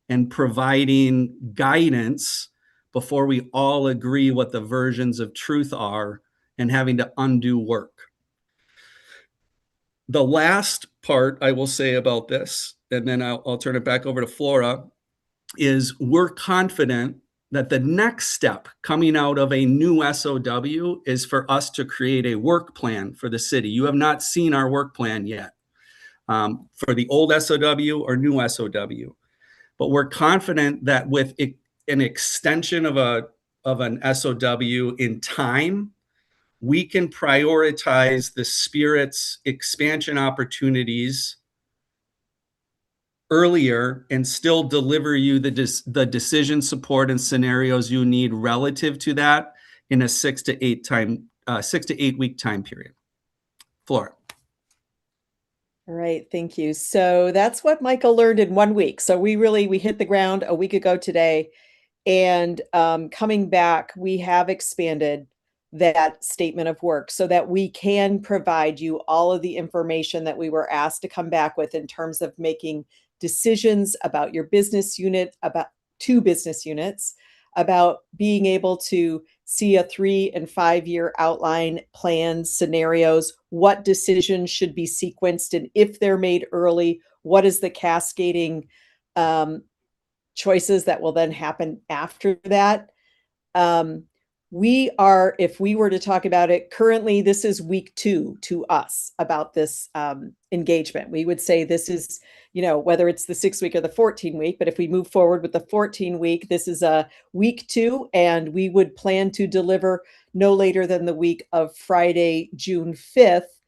and providing guidance before we all agree what the versions of truth are and having to undo work. The last part I will say about this, and then I'll turn it back over to Flora, is we're confident that the next step coming out of a new SOW is for us to create a work plan for the city. You have not seen our work plan yet for the old SOW or new SOW, but we're confident that with an extension of an SOW in time, we can prioritize the Spirit's expansion opportunities earlier and still deliver you the decision support and scenarios you need relative to that in a 6 to 8 week time period. Flora. All right, thank you. So that's what Michael learned in 1 week. So we hit the ground a week ago today. And coming back, we have expanded that statement of work so that we can provide you all of the information that we were asked to come back with in terms of making decisions about your business unit, about 2 business units, about being able to see a 3 and 5 year outline, plans, scenarios, what decisions should be sequenced, and if they're made early, what is the cascading choices that will then happen after that. If we were to talk about it, currently, this is week 2 to us about this engagement. We would say this is, whether it's the 6 week or the 14 week, but if we move forward with the 14 week, this is a week 2, and we would plan to deliver no later than the week of Friday, June 5th,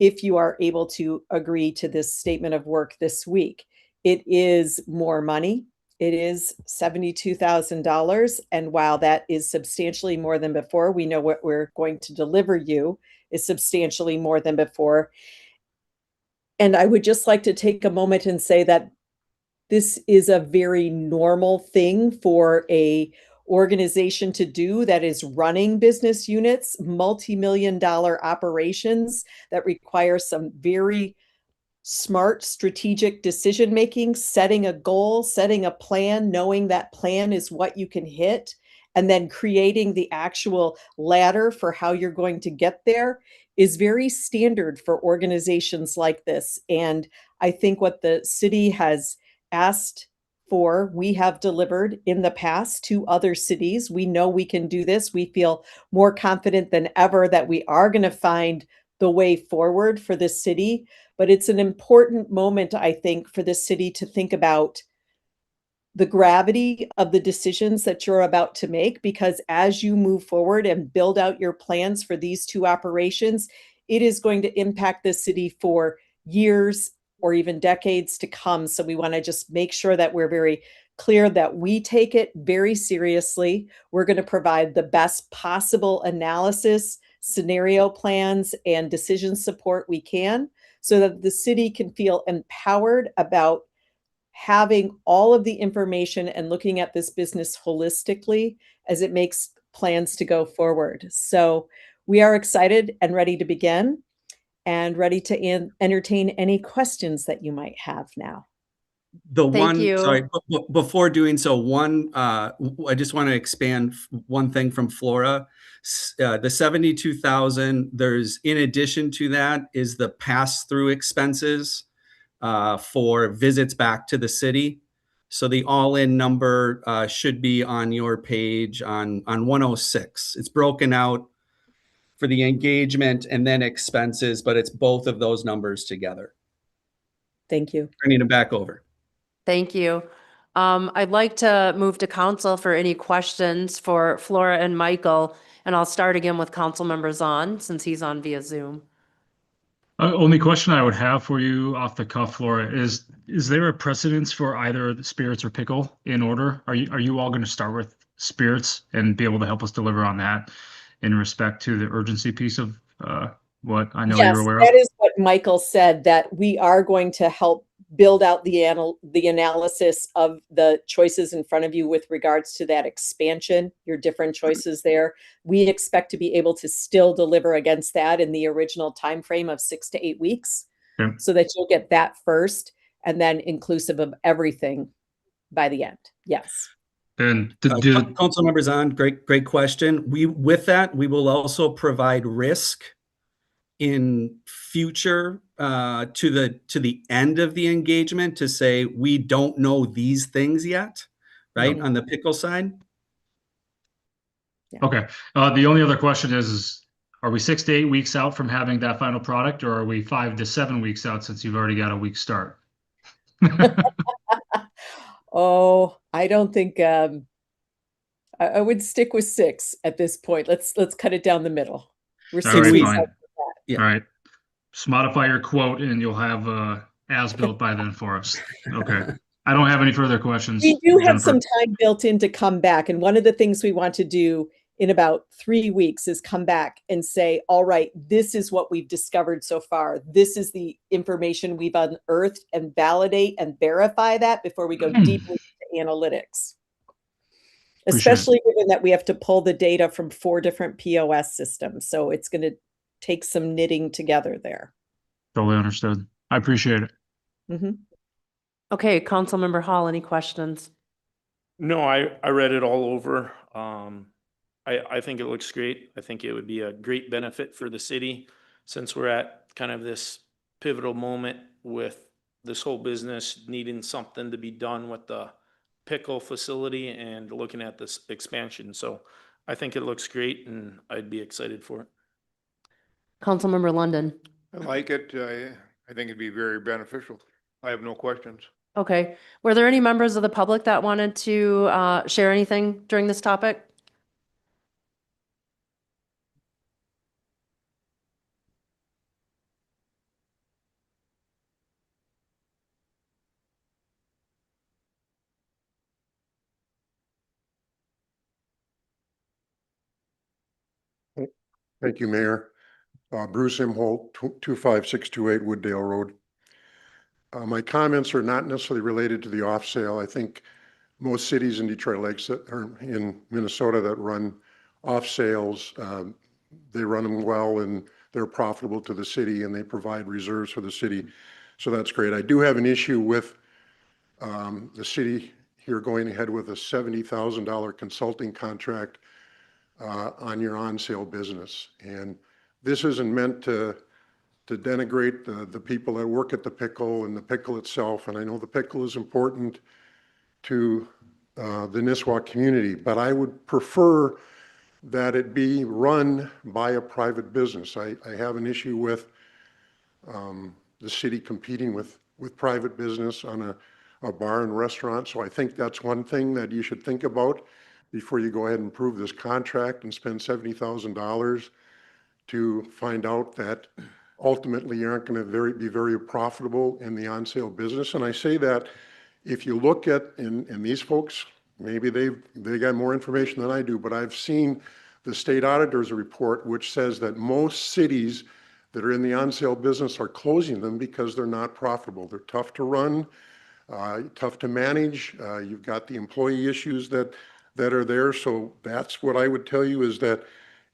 if you are able to agree to this statement of work this week. It is more money. It is $72,000. And while that is substantially more than before, we know what we're going to deliver you is substantially more than before. And I would just like to take a moment and say that this is a very normal thing for a organization to do that is running business units, multi-million-dollar operations that require some very smart strategic decision making, setting a goal, setting a plan, knowing that plan is what you can hit, and then creating the actual ladder for how you're going to get there is very standard for organizations like this. And I think what the city has asked for, we have delivered in the past to other cities. We know we can do this. We feel more confident than ever that we are going to find the way forward for the city. But it's an important moment, I think, for the city to think about the gravity of the decisions that you're about to make, because as you move forward and build out your plans for these 2 operations, it is going to impact the city for years or even decades to come. So we want to just make sure that we're very clear that we take it very seriously. We're going to provide the best possible analysis, scenario plans, and decision support we can, so that the city can feel empowered about having all of the information and looking at this business holistically as it makes plans to go forward. So we are excited and ready to begin, and ready to entertain any questions that you might have now. Thank you. Sorry, before doing so, I just want to expand one thing from Flora. The 72,000, in addition to that is the pass-through expenses for visits back to the city. So the all-in number should be on your page on 106. It's broken out for the engagement and then expenses, but it's both of those numbers together. Thank you. Turning it back over. Thank you. I'd like to move to council for any questions for Flora and Michael, and I'll start again with Councilmember Zahn since he's on via Zoom. Only question I would have for you off the cuff, Flora, is there a precedence for either the spirits or pickle in order? Are you all going to start with spirits and be able to help us deliver on that in respect to the urgency piece of what I know you're aware of? That is what Michael said, that we are going to help build out the analysis of the choices in front of you with regards to that expansion, your different choices there. We expect to be able to still deliver against that in the original time frame of 6 to 8 weeks, so that you'll get that first, and then inclusive of everything by the end. Yes. And Council members on, great question. With that, we will also provide risk in future to the end of the engagement to say we don't know these things yet, right? On the pickle side. Yeah. Okay. The only other question is, are we 6 to 8 weeks out from having that final product, or are we 5 to 7 weeks out since you've already got a week start? Oh, I don't think I would stick with 6 at this point. Let's cut it down the middle. We're 6 weeks out. All right. Just modify your quote and you'll have as-built by then for us. Okay. I don't have any further questions. We do have Jennifer. some time built in to come back. And one of the things we want to do in about 3 weeks is come back and say, all right, this is what we've discovered so far. This is the information we've unearthed, and validate and verify that before we go deeply into analytics. Especially given that we have to pull the data from 4 different POS systems. So it's going to take some knitting together there. Totally understood. I appreciate it. Mm-hmm. Okay, Councilmember Hall, any questions? No, I read it all over. I think it looks great. I think it would be a great benefit for the city since we're at kind of this pivotal moment with this whole business needing something to be done with the pickle facility and looking at this expansion. So I think it looks great and I'd be excited for it. Councilmember London. I like it. I think it'd be very beneficial. I have no questions. Okay. Were there any members of the public that wanted to share anything during this topic? Thank you, Mayor. Bruce Imholt, 25628 Wooddale Road. My comments are not necessarily related to the off sale. I think most cities in Detroit Lakes or in Minnesota that run off sales, they run them well and they're profitable to the city and they provide reserves for the city. So that's great. I do have an issue with the city here going ahead with a $70,000 consulting contract on your on sale business. And this isn't meant to denigrate the people that work at the pickle and the pickle itself. And I know the pickle is important to the Nisswa community, but I would prefer that it be run by a private business. I have an issue with the city competing with private business on a bar and restaurant. So I think that's one thing that you should think about before you go ahead and approve this contract and spend $70,000 to find out that ultimately you aren't going to be very profitable in the on-sale business. And I say that if you look at, and these folks, maybe they got more information than I do, but I've seen the state auditor's report, which says that most cities that are in the on-sale business are closing them because they're not profitable. They're tough to run, tough to manage. You've got the employee issues that are there. So that's what I would tell you is that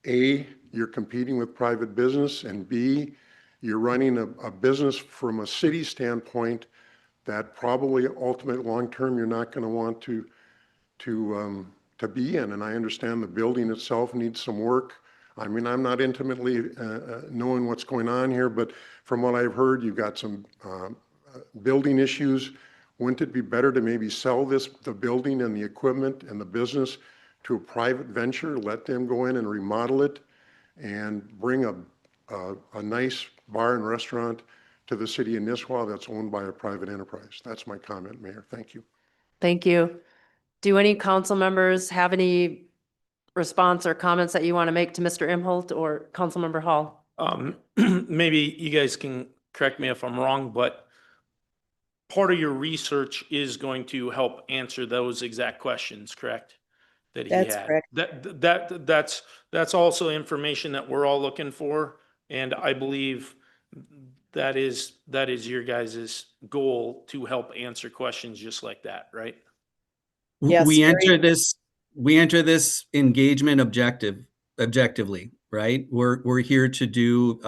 A, you're competing with private business, and B, you're running a business from a city standpoint that probably ultimate long-term you're not going to want to be in. And I understand the building itself needs some work. I mean, I'm not intimately knowing what's going on here, but from what I've heard, you've got some building issues. Wouldn't it be better to maybe sell the building and the equipment and the business to a private venture, let them go in and remodel it and bring a nice bar and restaurant to the city of Nisswa that's owned by a private enterprise? That's my comment, Mayor. Thank you. Thank you. Do any council members have any response or comments that you want to make to Mr. Imholt or Councilmember Hall? Maybe you guys can correct me if I'm wrong, but part of your research is going to help answer those exact questions, correct? That he That's had. correct. That's also information that we're all looking for. And I believe that is your guys' goal to help answer questions just like that, right? Yes, We very- enter this engagement objectively, right? We're here to do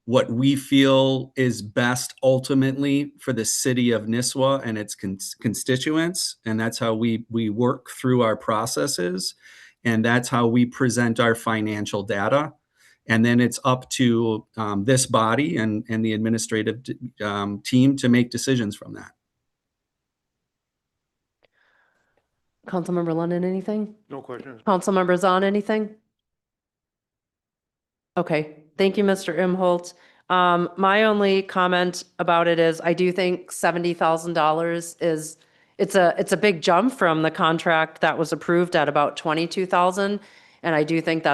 what we feel is best ultimately for the city of Nisswa and its constituents. And that's how we work through our processes. And that's how we present our financial data. And then it's up to this body and the administrative team to make decisions from that. Councilmember London, anything? No questions. Councilmember Zahn, anything? Okay, thank you, Mr. Imholt. My only comment about it is I do think $70,000 it's a big jump from the contract that was approved at about 22,000. And I do think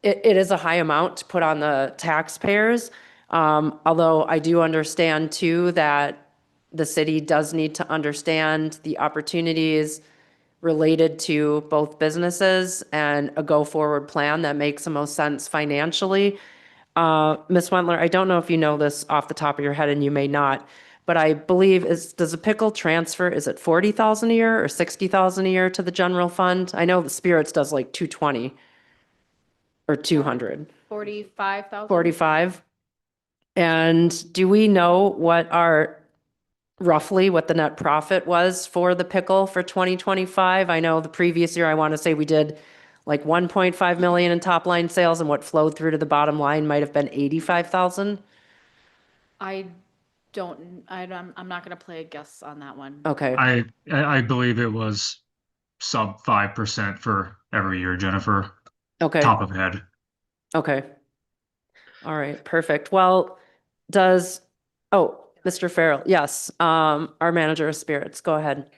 it is a high amount to put on the taxpayers. Although I do understand too that the city does need to understand the opportunities related to both businesses and a go-forward plan that makes the most sense financially. Ms. Wentler, I don't know if you know this off the top of your head, and you may not, but I believe does a pickle transfer, is it 40,000 a year or 60,000 a year to the general fund? I know the Spirits does like 220 or 200. 45,000. 45. And do we know what our roughly what the net profit was for the pickle for 2025? I know the previous year, I want to say we did like 1.5 million in top line sales, and what flowed through to the bottom line might have been 85,000. I'm not gonna play a guess on that one. Okay, I believe it was sub 5% for every year, Jennifer, okay, top of head. okay. All right, perfect. Well, Mr. Farrell, yes, our manager of spirits, go ahead.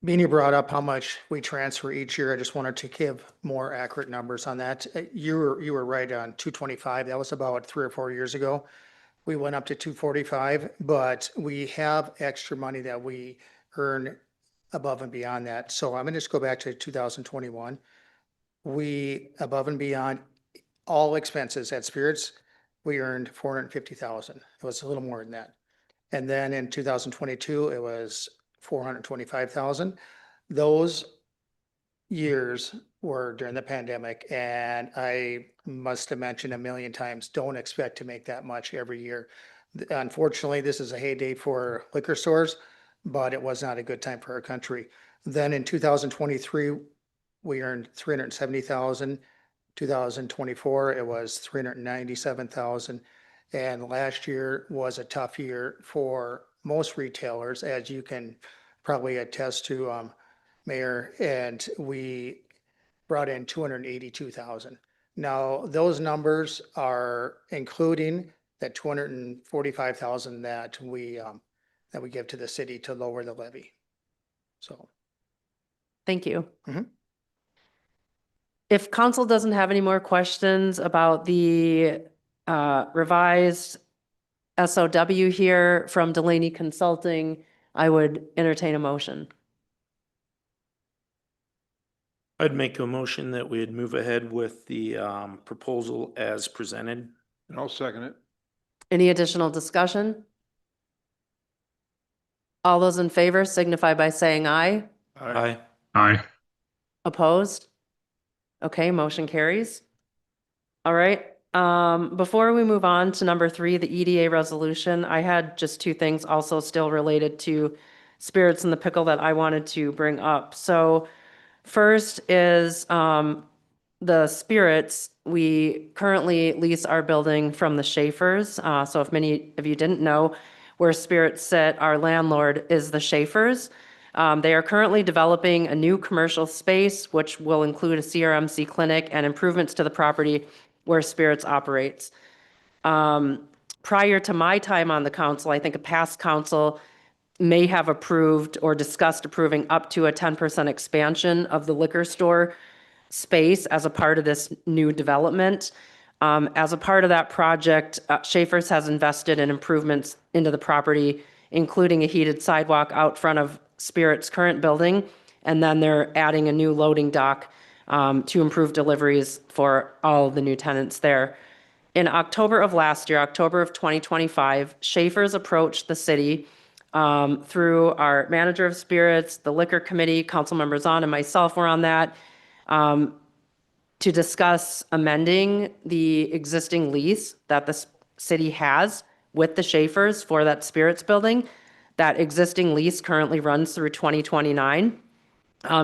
Being you brought up how much we transfer each year, I just wanted to give more accurate numbers on that. You were right on 225. That was about 3 or 4 years ago. We went up to 245, but we have extra money that we earn above and beyond that. So I'm gonna just go back to 2021. We, above and beyond all expenses at Spirits, we earned 450,000. It was a little more than that. And then in 2022, it was 425,000. Those years were during the pandemic, and I must have mentioned a million times, don't expect to make that much every year. Unfortunately, this is a heyday for liquor stores, but it was not a good time for our country. Then in 2023, we earned 370,000. 2024, it was 397,000. And last year was a tough year for most retailers, as you can probably attest to, Mayor, and we brought in 282,000. Now, those numbers are including that 245,000 that we give to the city to lower the levy. So. Thank you. Mhm. If council doesn't have any more questions about the revised SOW here from Delaney Consulting, I would entertain a motion. I'd make a motion that we'd move ahead with the proposal as presented. And I'll second it. Any additional discussion? All those in favor signify by saying aye. Aye. Aye. Opposed? Okay, motion carries. All right, before we move on to number 3, the EDA resolution, I had just 2 things also still related to Spirits in the Pickle that I wanted to bring up. So first is the Spirits. We currently lease our building from the Schaefers. So if many of you didn't know, where Spirits sit, our landlord is the Schaefers. They are currently developing a new commercial space, which will include a CRMC clinic and improvements to the property where Spirits operates. Prior to my time on the council, I think a past council may have approved or discussed approving up to a 10% expansion of the liquor store space as a part of this new development. As a part of that project, Schaefer's has invested in improvements into the property, including a heated sidewalk out front of Spirit's current building, and then they're adding a new loading dock to improve deliveries for all of the new tenants there. In October of last year, October of 2025, Schaefer's approached the city through our manager of Spirits, the liquor committee, council members on, and myself were on that, to discuss amending the existing lease that the city has with the Schaefers for that Spirits building. That existing lease currently runs through 2029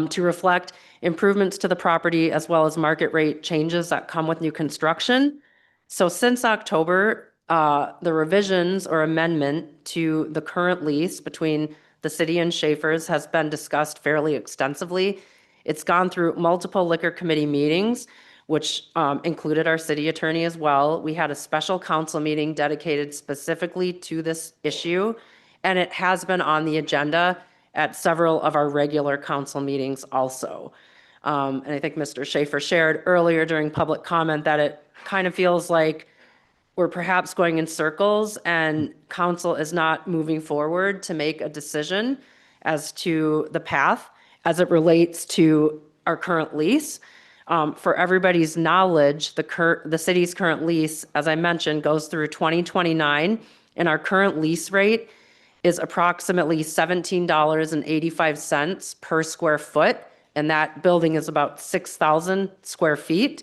to reflect improvements to the property as well as market rate changes that come with new construction. So since October, the revisions or amendment to the current lease between the city and Schaefer's has been discussed fairly extensively. It's gone through multiple liquor committee meetings, which included our city attorney as well. We had a special council meeting dedicated specifically to this issue, and it has been on the agenda at several of our regular council meetings also. And I think Mr. Schaefer shared earlier during public comment that it kind of feels like we're perhaps going in circles and council is not moving forward to make a decision as to the path as it relates to our current lease. For everybody's knowledge, the city's current lease, as I mentioned, goes through 2029, and our current lease rate is approximately $17.85 per square foot, and that building is about 6,000 square feet.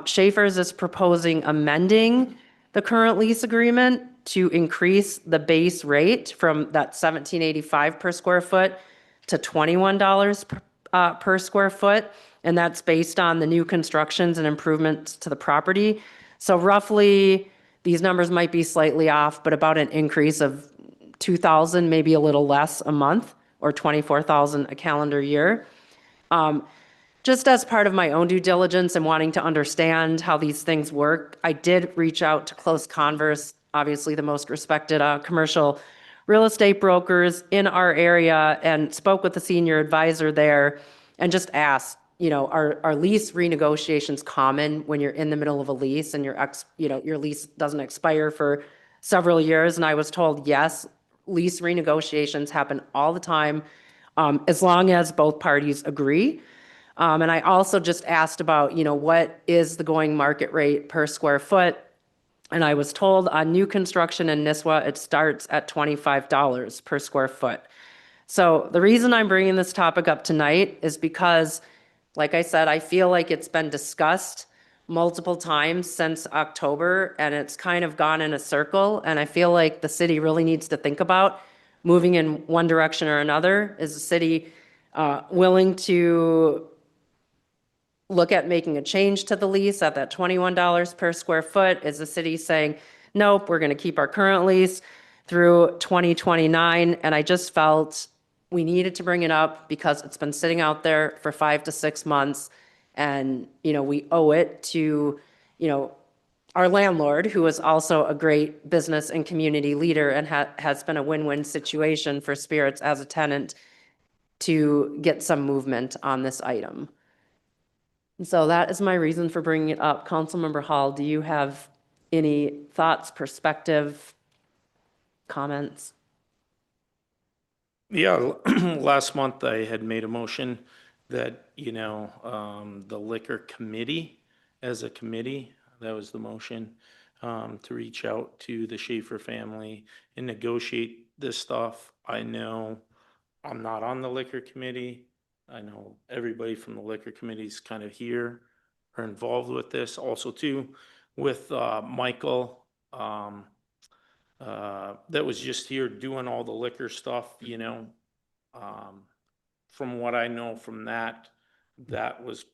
Schaefer's is proposing amending the current lease agreement to increase the base rate from that $17.85 per square foot to $21 per square foot. And that's based on the new constructions and improvements to the property. So roughly, these numbers might be slightly off, but about an increase of 2,000, maybe a little less a month, or 24,000 a calendar year. Just as part of my own due diligence and wanting to understand how these things work, I did reach out to Close Converse, obviously the most respected commercial real estate brokers in our area, and spoke with the senior advisor there and just asked, are lease renegotiations common when you're in the middle of a lease and your lease doesn't expire for several years? And I was told, yes, lease renegotiations happen all the time, as long as both parties agree. And I also just asked about, what is the going market rate per square foot? And I was told on new construction in Nisswa, it starts at $25 per square foot. So the reason I'm bringing this topic up tonight is because, like I said, I feel like it's been discussed multiple times since October, and it's kind of gone in a circle. And I feel like the city really needs to think about moving in one direction or another. Is the city willing to look at making a change to the lease at that $21 per square foot? Is the city saying, nope, we're going to keep our current lease through 2029? And I just felt we needed to bring it up because it's been sitting out there for 5 to 6 months. And, we owe it to, our landlord, who is also a great business and community leader and has been a win-win situation for Spirits as a tenant, to get some movement on this item. And so that is my reason for bringing it up. Councilmember Hall, do you have any thoughts, perspective, comments? Yeah, last month I had made a motion that, the liquor committee, as a committee, that was the motion, to reach out to the Schaefer family and negotiate this stuff. I know I'm not on the liquor committee. I know everybody from the liquor committee is kind of here or involved with this. Also too, with Michael, that was just here doing all the liquor stuff, from what I know from that was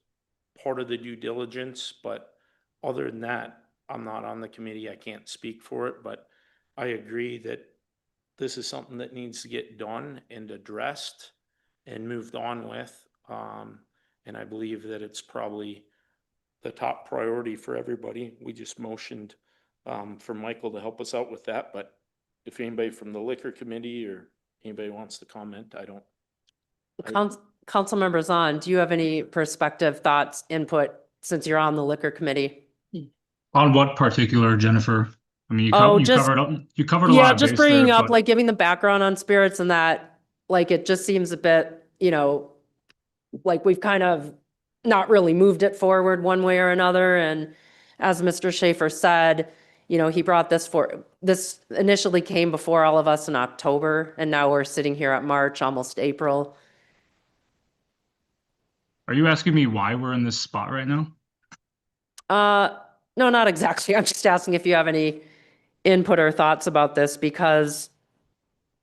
part of the due diligence. But other than that, I'm not on the committee. I can't speak for it, but I agree that this is something that needs to get done and addressed and moved on with. And I believe that it's probably the top priority for everybody. We just motioned for Michael to help us out with that. But if anybody from the liquor committee or anybody wants to comment, I don't. Council members on, do you have any perspective, thoughts, input, since you're on the liquor committee? On what particular, Jennifer? I mean, you covered a lot Yeah, of just base bringing there, up, but like, giving the background on Spirits, and that, like, it just seems a bit, like we've kind of not really moved it forward one way or another. And as Mr. Schaefer said, he brought this initially came before all of us in October, and now we're sitting here at March, almost April. are you asking me why we're in this spot right now? No, not exactly. I'm just asking if you have any input or thoughts about this, because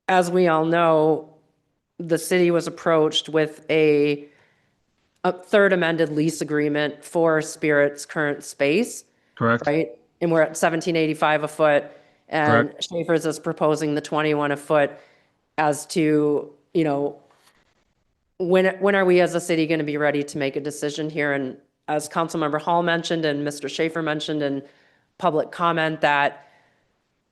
as we all know, the city was approached with a third amended lease agreement for Spirit's current space. Correct. Right? And we're at $17.85 a foot, and Correct. Schaefer's is proposing the 21 a foot. As to, when are we as a city going to be ready to make a decision here? And as Councilmember Hall mentioned and Mr. Schaefer mentioned in public comment, that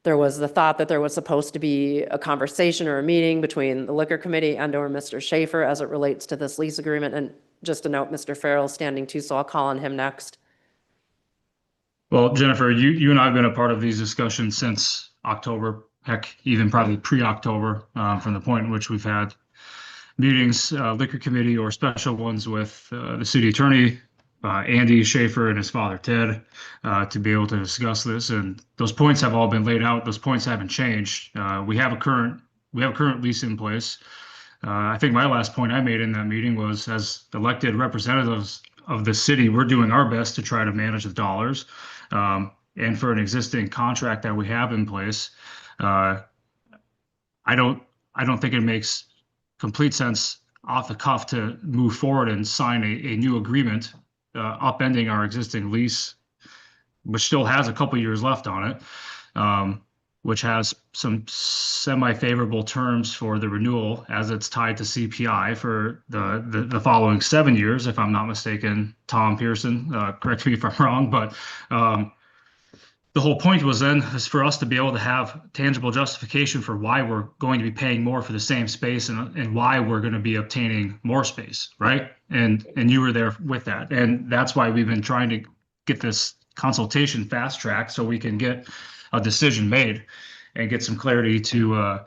there was the thought that there was supposed to be a conversation or a meeting between the liquor committee and or Mr. Schaefer as it relates to this lease agreement. And just a note, Mr. Farrell's standing too, so I'll call on him next. Well, Jennifer, you and I have been a part of these discussions since October, heck, even probably pre-October, from the point in which we've had meetings, liquor committee or special ones with the city attorney, Andy Schaefer and his father, Ted, to be able to discuss this. And those points have all been laid out. Those points haven't changed. We have a current lease in place. I think my last point I made in that meeting was, as elected representatives of the city, we're doing our best to try to manage the dollars. and for an existing contract that we have in place, uh, I don't think it makes complete sense off the cuff to move forward and sign a new agreement, upending our existing lease, which still has a couple years left on it, which has some semi-favorable terms for the renewal as it's tied to CPI for the following 7 years, if I'm not mistaken. Tom Pearson, correct me if I'm wrong, but the whole point was then is for us to be able to have tangible justification for why we're going to be paying more for the same space and why we're going to be obtaining more space, right? And you were there with that. And that's why we've been trying to get this consultation fast tracked so we can get a decision made and get some clarity to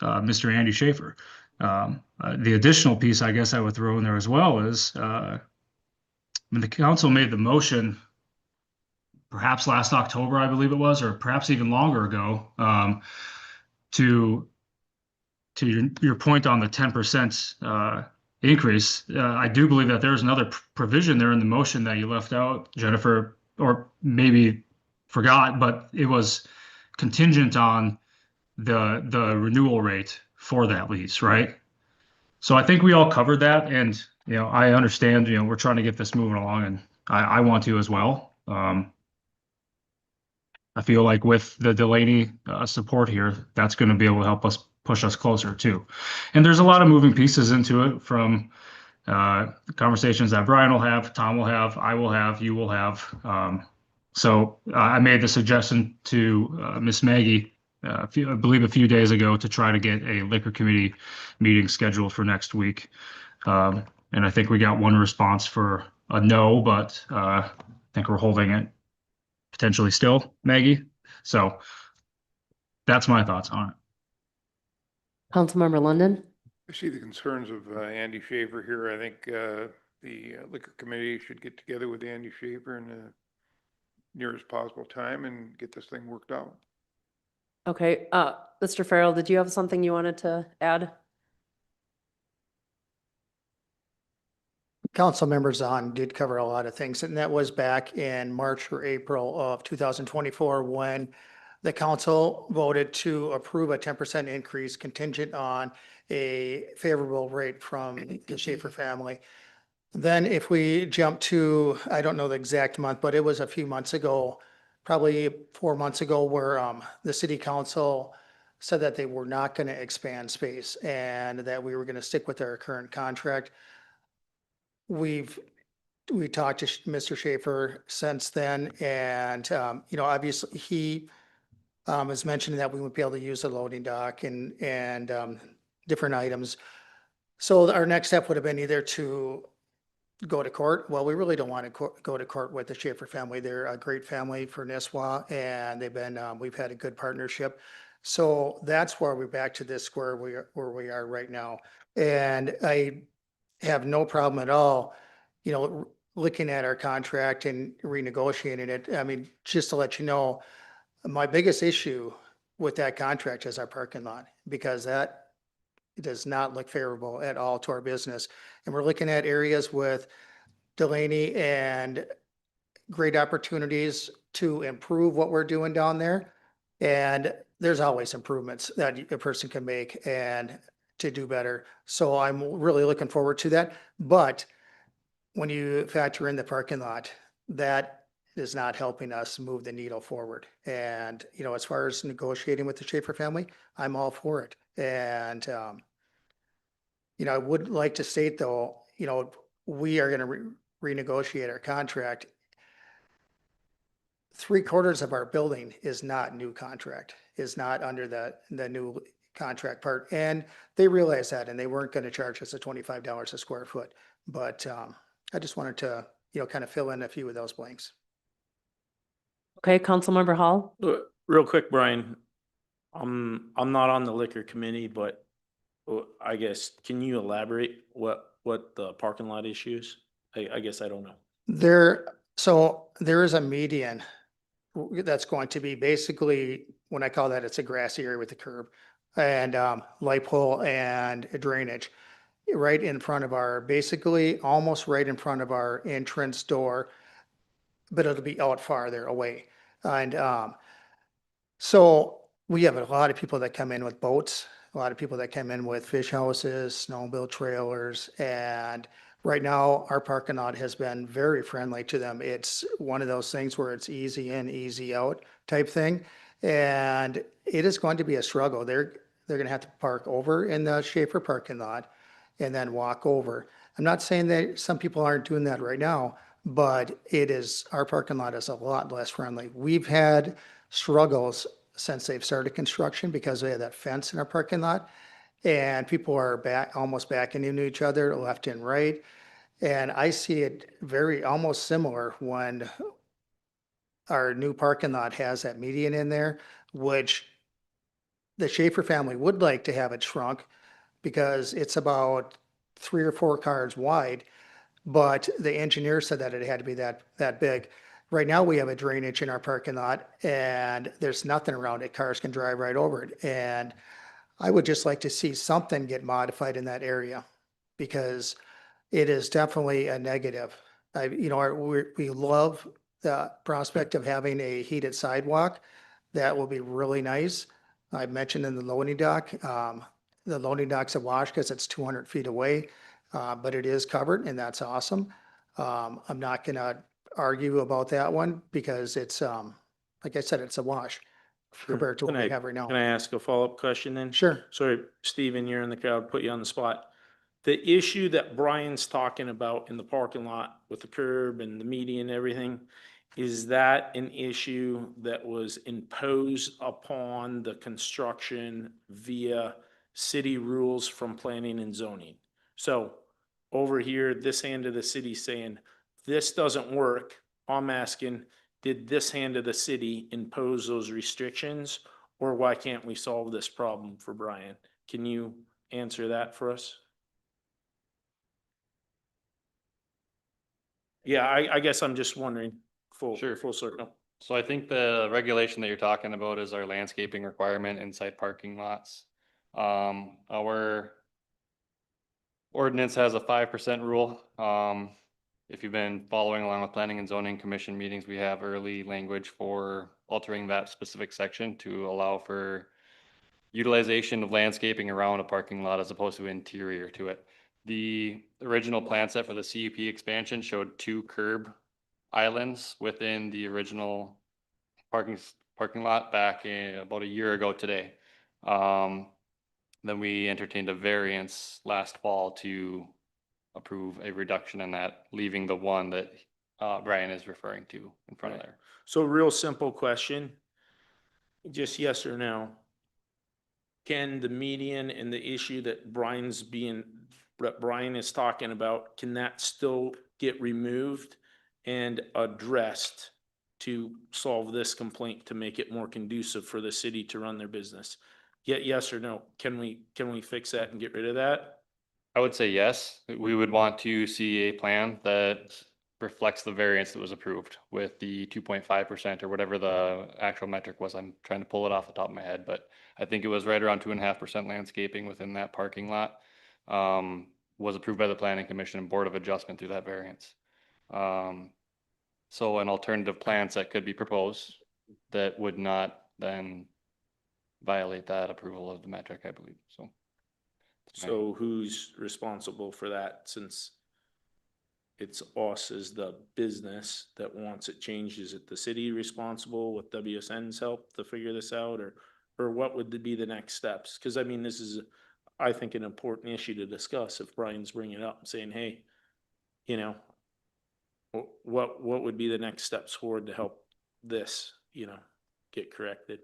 Mr. Andy Schaefer. The additional piece I guess I would throw in there as well is when the council made the motion perhaps last October, I believe it was, or perhaps even longer ago, to your point on the 10% increase. I do believe that there's another provision there in the motion that you left out, Jennifer, or maybe forgot, but it was contingent on the renewal rate for that lease, right? So I think we all covered that, and I understand, we're trying to get this moving along, and I want to as well. I feel like with the Delaney support here, that's going to be able to help us push us closer too. And there's a lot of moving pieces into it, from conversations that Brian will have, Tom will have, I will have, you will have. So I made the suggestion to Miss Maggie, I believe a few days ago, to try to get a liquor committee meeting scheduled for next week. And I think we got one response for a no, but I think we're holding it potentially still, Maggie. So that's my thoughts on it. Councilmember London? I see the concerns of Andy Schaefer here. I think the liquor committee should get together with Andy Schaefer in the nearest possible time and get this thing worked out. Okay, Mr. Farrell, did you have something you wanted to add? Council members on did cover a lot of things, and that was back in March or April of 2024 when the council voted to approve a 10% increase contingent on a favorable rate from the Schaefer family. Then if we jump to, I don't know the exact month, but it was a few months ago, probably 4 months ago, where the city council said that they were not going to expand space and that we were going to stick with our current contract. We talked to Mr. Schaefer since then, and obviously he has mentioned that we would be able to use the loading dock and different items. So our next step would have been either to go to court. Well, we really don't want to go to court with the Schaefer family. They're a great family for Nisswa, and we've had a good partnership. So that's where we're back to this square where we are right now. And I have no problem at all, looking at our contract and renegotiating it. I mean, just to let you know, my biggest issue with that contract is our parking lot, because that does not look favorable at all to our business. And we're looking at areas with Delaney and great opportunities to improve what we're doing down there. And there's always improvements that a person can make and to do better. So I'm really looking forward to that. But when you factor in the parking lot, that is not helping us move the needle forward. And, as far as negotiating with the Schaefer family, I'm all for it. And, I would like to state though, we are going to renegotiate our contract. 3/4 of our building is not new contract, is not under the new contract part. And they realized that, and they weren't going to charge us $25 a square foot. But I just wanted to, kind of fill in a few of those blanks. Okay, Councilmember Hall? Real quick, Brian, I'm not on the liquor committee, but I guess, can you elaborate what the parking lot issues? I guess I don't know. So there is a median that's going to be basically, when I call that, it's a grassy area with a curb and light pole and drainage right in front of basically almost right in front of our entrance door, but it'll be out farther away. And so we have a lot of people that come in with boats, a lot of people that come in with fish houses, snowmobile trailers. And right now, our parking lot has been very friendly to them. It's one of those things where it's easy in, easy out type thing. And it is going to be a struggle. They're going to have to park over in the Schaefer parking lot and then walk over. I'm not saying that some people aren't doing that right now, but our parking lot is a lot less friendly. We've had struggles since they've started construction because we have that fence in our parking lot. And people are almost backing into each other left and right. And I see it almost similar when our new parking lot has that median in there, which the Schaefer family would like to have it shrunk because it's about 3 or 4 cars wide. But the engineer said that it had to be that big. Right now, we have a drainage in our parking lot and there's nothing around it. Cars can drive right over it. And I would just like to see something get modified in that area because it is definitely a negative. We love the prospect of having a heated sidewalk. That will be really nice. I mentioned in the loading dock, the loading dock's a wash because it's 200 feet away, but it is covered and that's awesome. I'm not gonna argue about that one because it's, like I said, it's a wash compared to what we have right now. Can I ask a follow-up question then? Sure. Sorry, Steven, you're in the crowd, put you on the spot. The issue that Brian's talking about in the parking lot with the curb and the median and everything, is that an issue that was imposed upon the construction via city rules from planning and zoning? So over here, this hand of the city saying, this doesn't work. I'm asking, did this hand of the city impose those restrictions? Or why can't we solve this problem for Brian? Can you answer that for us? Yeah, I guess I'm just wondering, full circle. So I think the regulation that you're talking about is our landscaping requirement inside parking lots. Our ordinance has a 5% rule. If you've been following along with planning and zoning commission meetings, we have early language for altering that specific section to allow for utilization of landscaping around a parking lot as opposed to interior to it. The original plan set for the CUP expansion showed 2 curb islands within the original parking lot back in about a year ago today. Then we entertained a variance last fall to approve a reduction in that, leaving the one that Brian is referring to in front of there. So real simple question, just yes or no. Can the median and the issue that Brian is talking about, can that still get removed and addressed to solve this complaint to make it more conducive for the city to run their business? Yes or no? Can we fix that and get rid of that? I would say yes. We would want to see a plan that reflects the variance that was approved with the 2.5% or whatever the actual metric was. I'm trying to pull it off the top of my head, but I think it was right around 2.5% landscaping within that parking lot. Was approved by the Planning Commission and Board of Adjustment through that variance. So an alternative plan set could be proposed that would not then violate that approval of the metric, I believe, so. So who's responsible for that, since it's us as the business that wants it changed? Is it the city responsible with WSN's help to figure this out, or what would be the next steps? Because I mean, this is, I think, an important issue to discuss if Brian's bringing it up and saying, hey, you know, what would be the next steps forward to help this, get corrected?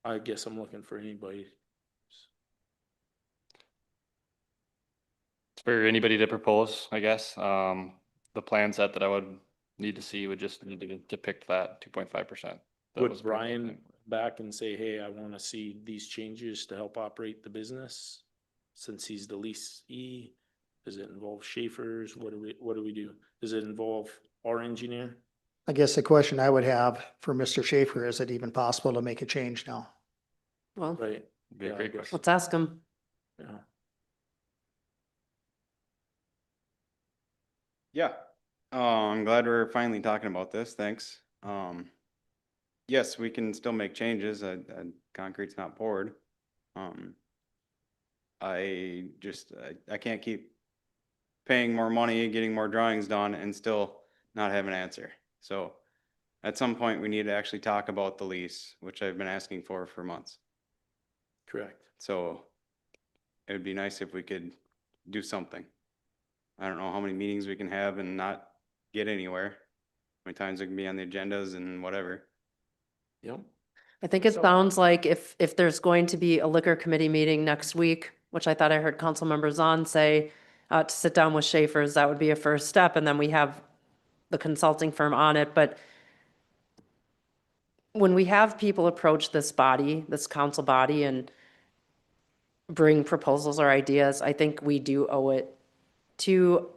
I guess I'm looking for anybody. For anybody to propose, I guess, the plan set that I would need to see would just need to depict that 2.5%. Would Brian back and say, hey, I want to see these changes to help operate the business? Since he's the leasee, does it involve Schaefer's? What do we do? Does it involve our engineer? I guess the question I would have for Mr. Schaefer, is it even possible to make a change now? Well, Right. Be a great question. let's ask him. Yeah. Yeah. I'm glad we're finally talking about this. Thanks. Yes, we can still make changes. Concrete's not poured. I can't keep paying more money, getting more drawings done and still not have an answer. So at some point we need to actually talk about the lease, which I've been asking for months. Correct. So it would be nice if we could do something. I don't know how many meetings we can have and not get anywhere. How many times it can be on the agendas and whatever. Yep. I think it sounds like if there's going to be a liquor committee meeting next week, which I thought I heard council members on say, to sit down with Schaefer's, that would be a first step, and then we have the consulting firm on it, but when we have people approach this body, this council body, and bring proposals or ideas, I think we do owe it to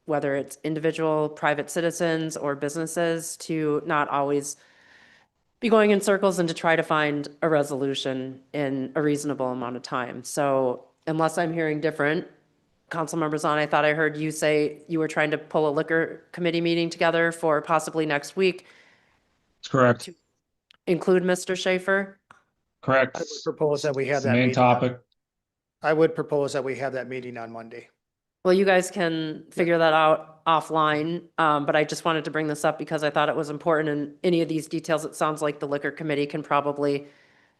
whether it's individual, private citizens, or businesses to not always be going in circles and to try to find a resolution in a reasonable amount of time. So unless I'm hearing different, council members on, I thought I heard you say you were trying to pull a liquor committee meeting together for possibly next week, That's correct. include Mr. Schaefer. Correct. I would propose that we have It's the that main meeting. topic. I would propose that we have that meeting on Monday. Well, you guys can figure that out offline, but I just wanted to bring this up because I thought it was important, and any of these details, it sounds like the liquor committee can probably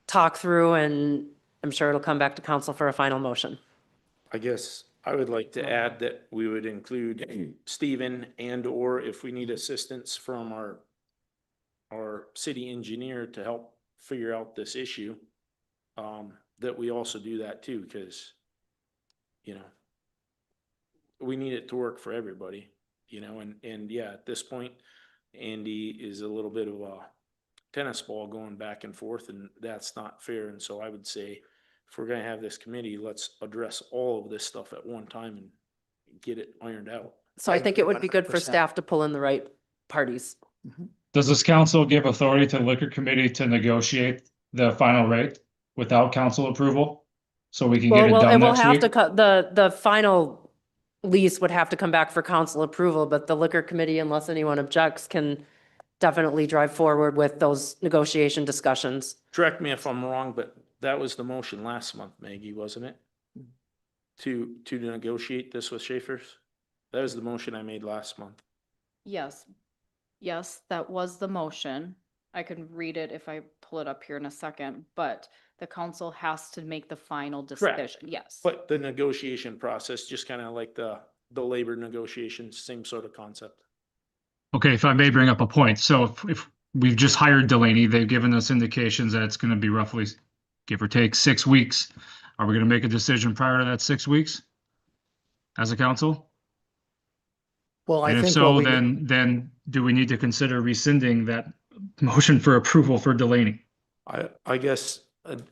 talk through, and I'm sure it'll come back to council for a final motion. I guess I would like to add that we would include Stephen and or if we need assistance from our city engineer to help figure out this issue, that we also do that too, because, you know, we need it to work for everybody, you know, and yeah, at this point, Andy is a little bit of a tennis ball going back and forth, and that's not fair. And so I would say, if we're gonna have this committee, let's address all of this stuff at one time and get it ironed out. So I think it would be good for 100%. staff to pull in the right parties. Does this council give authority to the liquor committee to negotiate the final rate without council approval? So we can get it Well, done it will next have to week? cut, the final lease would have to come back for council approval, but the liquor committee, unless anyone objects, can definitely drive forward with those negotiation discussions. Correct me if I'm wrong, but that was the motion last month, Maggie, wasn't it? To negotiate this with Schaefer's? That was the motion I made last month. Yes. Yes, that was the motion. I can read it if I pull it up here in a second, but the council has to make the final Correct. decision. Yes. But the negotiation process, just kind of like the labor negotiations, same sort of concept. Okay, if I may bring up a point. So if we've just hired Delaney, they've given us indications that it's going to be roughly, give or take, 6 weeks. Are we going to make a decision prior to that 6 weeks as a council? Well, I And if think so, then do we need to consider rescinding that motion for approval for Delaney? I guess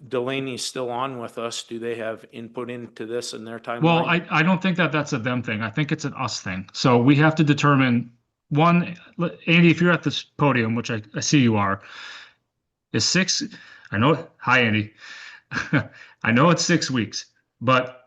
Delaney's still on with us. Do they have input into this in their timeline? Well, I don't think that that's a them thing. I think it's an us thing. So we have to determine, one, Andy, if you're at this podium, which I see you are, is 6, I know, hi, Andy. I know it's 6 weeks, but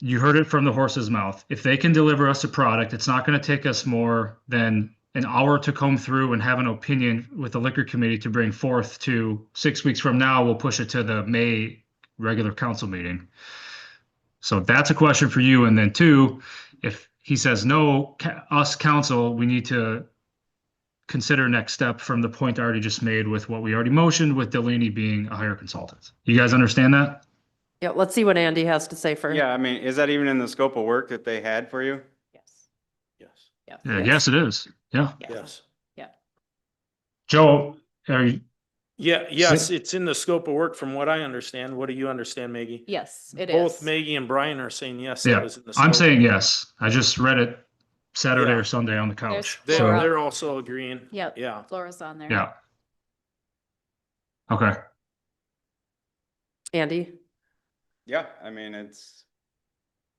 you heard it from the horse's mouth. If they can deliver us a product, it's not going to take us more than an hour to comb through and have an opinion with the liquor committee to bring forth to 6 weeks from now. We'll push it to the May regular council meeting. So that's a question for you. And then 2, if he says no, us council, we need to consider next step from the point I already just made with what we already motioned with Delaney being a higher consultant. You guys understand that? Yeah, let's see what Andy has to say first. Yeah, I mean, is that even in the scope of work that they had for you? Yes. Yes. Yes. Yeah, yes, it is. Yeah. Yes. Yeah. Joe, are you, Yes, it's in the scope of work from what I understand. What do you understand, Maggie? Yes, it is. Both Maggie and Brian are saying yes, that yeah, was in the I'm scope. saying yes. I just read it Saturday Yeah. or Sunday on the couch. There's So, They're also agreeing. Yep. Yeah. Flora's on there. yeah. Okay. Andy? Yeah, I mean,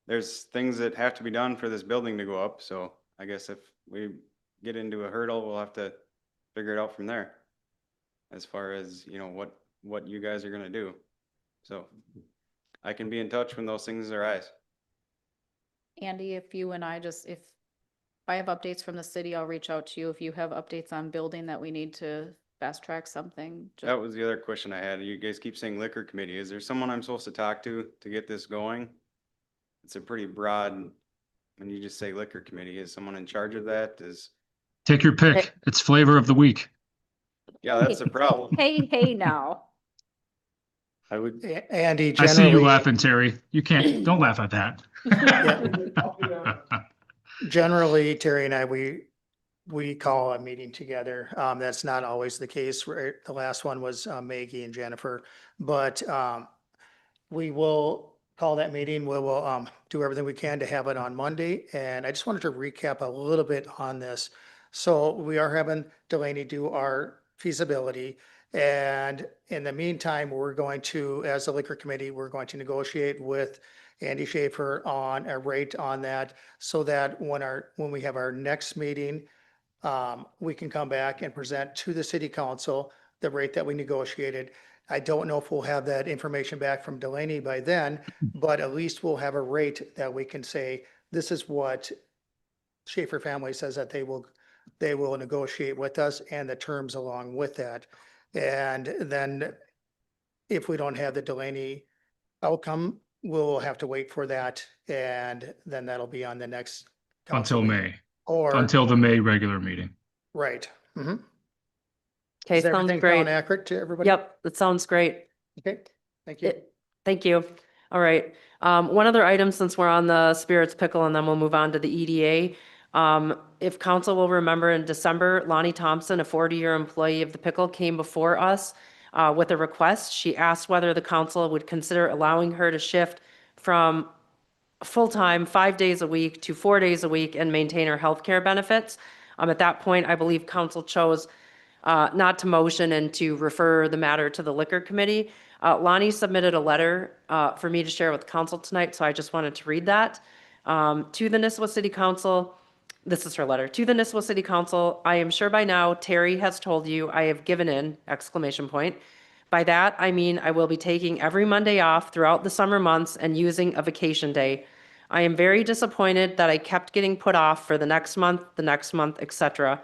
there's things that have to be done for this building to go up, so I guess if we get into a hurdle, we'll have to figure it out from there. As far as, you know, what you guys are gonna do. So I can be in touch when those things arise. Andy, if you and I if I have updates from the city, I'll reach out to you. If you have updates on building that we need to fast track something. just- That was the other question I had. You guys keep saying liquor committee. Is there someone I'm supposed to talk to get this going? It's a pretty broad, when you just say liquor committee, is someone in charge of that? Take your pick. It's flavor of the week. Yeah, that's the problem. Hey, now. I would, Andy, I see you generally, laughing, Terry. You can't, don't laugh at that. generally, Terry and I, we call a meeting together. That's not always the case. Right? The last one was Maggie and Jennifer, but we will call that meeting. We will do everything we can to have it on Monday. And I just wanted to recap a little bit on this. So we are having Delaney do our feasibility. And in the meantime, we're going to, as a liquor committee, we're going to negotiate with Andy Schaefer on a rate on that so that when we have our next meeting, we can come back and present to the city council the rate that we negotiated. I don't know if we'll have that information back from Delaney by then, but at least we'll have a rate that we can say, this is what Schaefer family says that they will negotiate with us and the terms along with that. And then if we don't have the Delaney outcome, we'll have to wait for that. And then that'll be on the next council Until meeting. May, Or, until the May regular meeting. right. Mhm. Okay, Does sounds everything great. sound accurate to everybody? Yep, that sounds great. Okay, thank you. Thank you. All right. One other item, since we're on the Spirits Pickle, and then we'll move on to the EDA. If council will remember, in December, Lonnie Thompson, a 40-year employee of the Pickle, came before us with a request. She asked whether the council would consider allowing her to shift from full-time 5 days a week to 4 days a week and maintain her health care benefits. At that point, I believe council chose not to motion and to refer the matter to the liquor committee. Lonnie submitted a letter for me to share with council tonight, so I just wanted to read that. To the Nisswa City Council, this is her letter. To the Nisswa City Council, I am sure by now Terry has told you I have given in, exclamation point. By that, I mean I will be taking every Monday off throughout the summer months and using a vacation day. I am very disappointed that I kept getting put off for the next month, etc.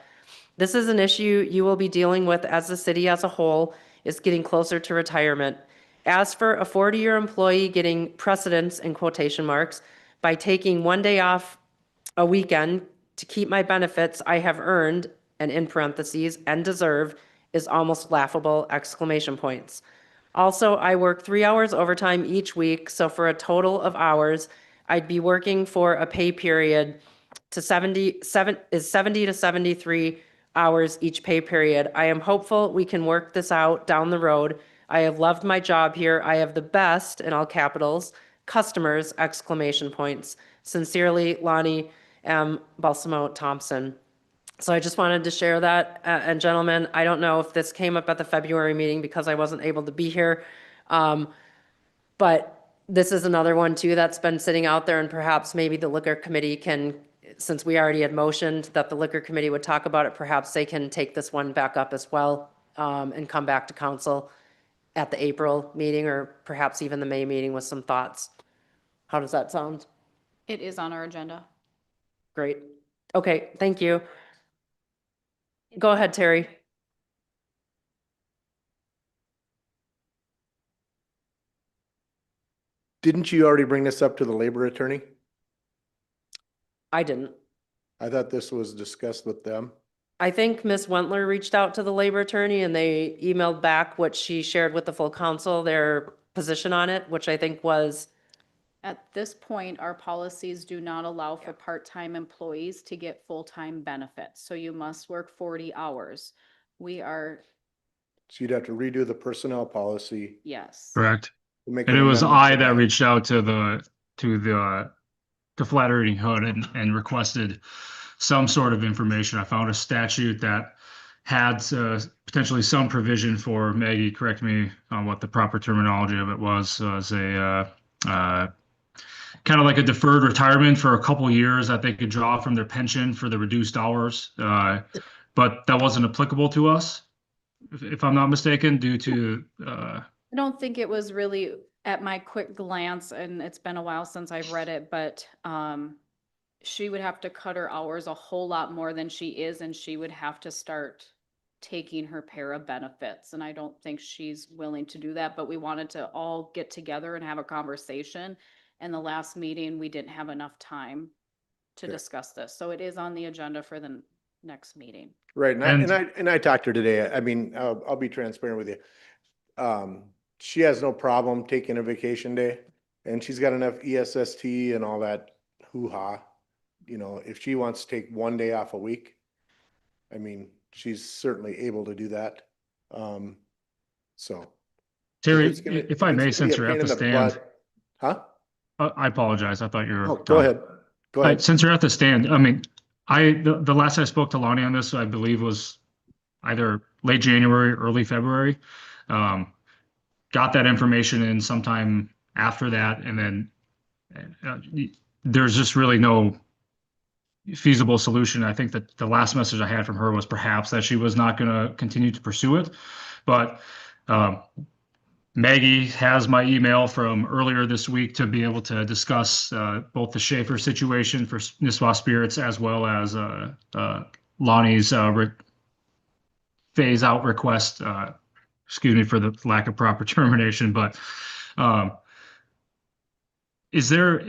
This is an issue you will be dealing with as the city as a whole is getting closer to retirement. As for a 40-year employee getting precedence in quotation marks by taking 1 day off a weekend to keep my benefits I have earned, and in parentheses, and deserve, is almost laughable, exclamation points. Also, I work 3 hours overtime each week, so for a total of hours, I'd be working for a pay period to 70 to 73 hours each pay period. I am hopeful we can work this out down the road. I have loved my job here. I have the best, in all capitals, customers, exclamation points. Sincerely, Lonnie M. Balsamo Thompson. So I just wanted to share that. And gentlemen, I don't know if this came up at the February meeting because I wasn't able to be here. But this is another one too that's been sitting out there, and perhaps maybe the liquor committee can, since we already had motioned that the liquor committee would talk about it, perhaps they can take this one back up as well and come back to council at the April meeting or perhaps even the May meeting with some thoughts. How does that sound? It is on our agenda. Great. Okay, thank you. Go ahead, Terry. Didn't you already bring this up to the labor attorney? I didn't. I thought this was discussed with them. I think Ms. Wentler reached out to the labor attorney and they emailed back what she shared with the full council, their position on it, which I think was, At this point, our policies do not allow for part-time employees to get full-time benefits, so you must work 40 hours. We are, So you'd have to redo the personnel policy. yes. Correct. to make And an it was amendment I to that reached out to Flat Eating Hood and requested some sort of information. I found a statute that had potentially some provision for, Maggie, correct me on what the proper terminology of it was a kind of like a deferred retirement for a couple years that they could draw from their pension for the reduced hours. But that wasn't applicable to us, if I'm not mistaken, due to I don't think it was really at my quick glance, and it's been a while since I've read it, but she would have to cut her hours a whole lot more than she is, and she would have to start taking her para benefits. And I don't think she's willing to do that, but we wanted to all get together and have a conversation. And the last meeting, we didn't have enough time to Okay. discuss this. So it is on the agenda for the next meeting. Right, And- and I talked to her today. I mean, I'll be transparent with you. She has no problem taking a vacation day, and she's got enough ESST and all that hoo-ha. You know, if she wants to take one day off a week, I mean, she's certainly able to do that. So. Terry, it's gonna- if I may, it's gonna be since a you're pain at in the stand, butt. Huh? I apologize. I thought you were Oh, go done. ahead. Go ahead. Since you're at the stand, I mean, the last I spoke to Lonnie on this, I believe was either late January, early February. Got that information in sometime after that, and then there's just really no feasible solution. I think that the last message I had from her was perhaps that she was not going to continue to pursue it, but Maggie has my email from earlier this week to be able to discuss both the Schaefer situation for Nisswa Spirits as well as Lonnie's phase out request. Excuse me for the lack of proper termination, but is there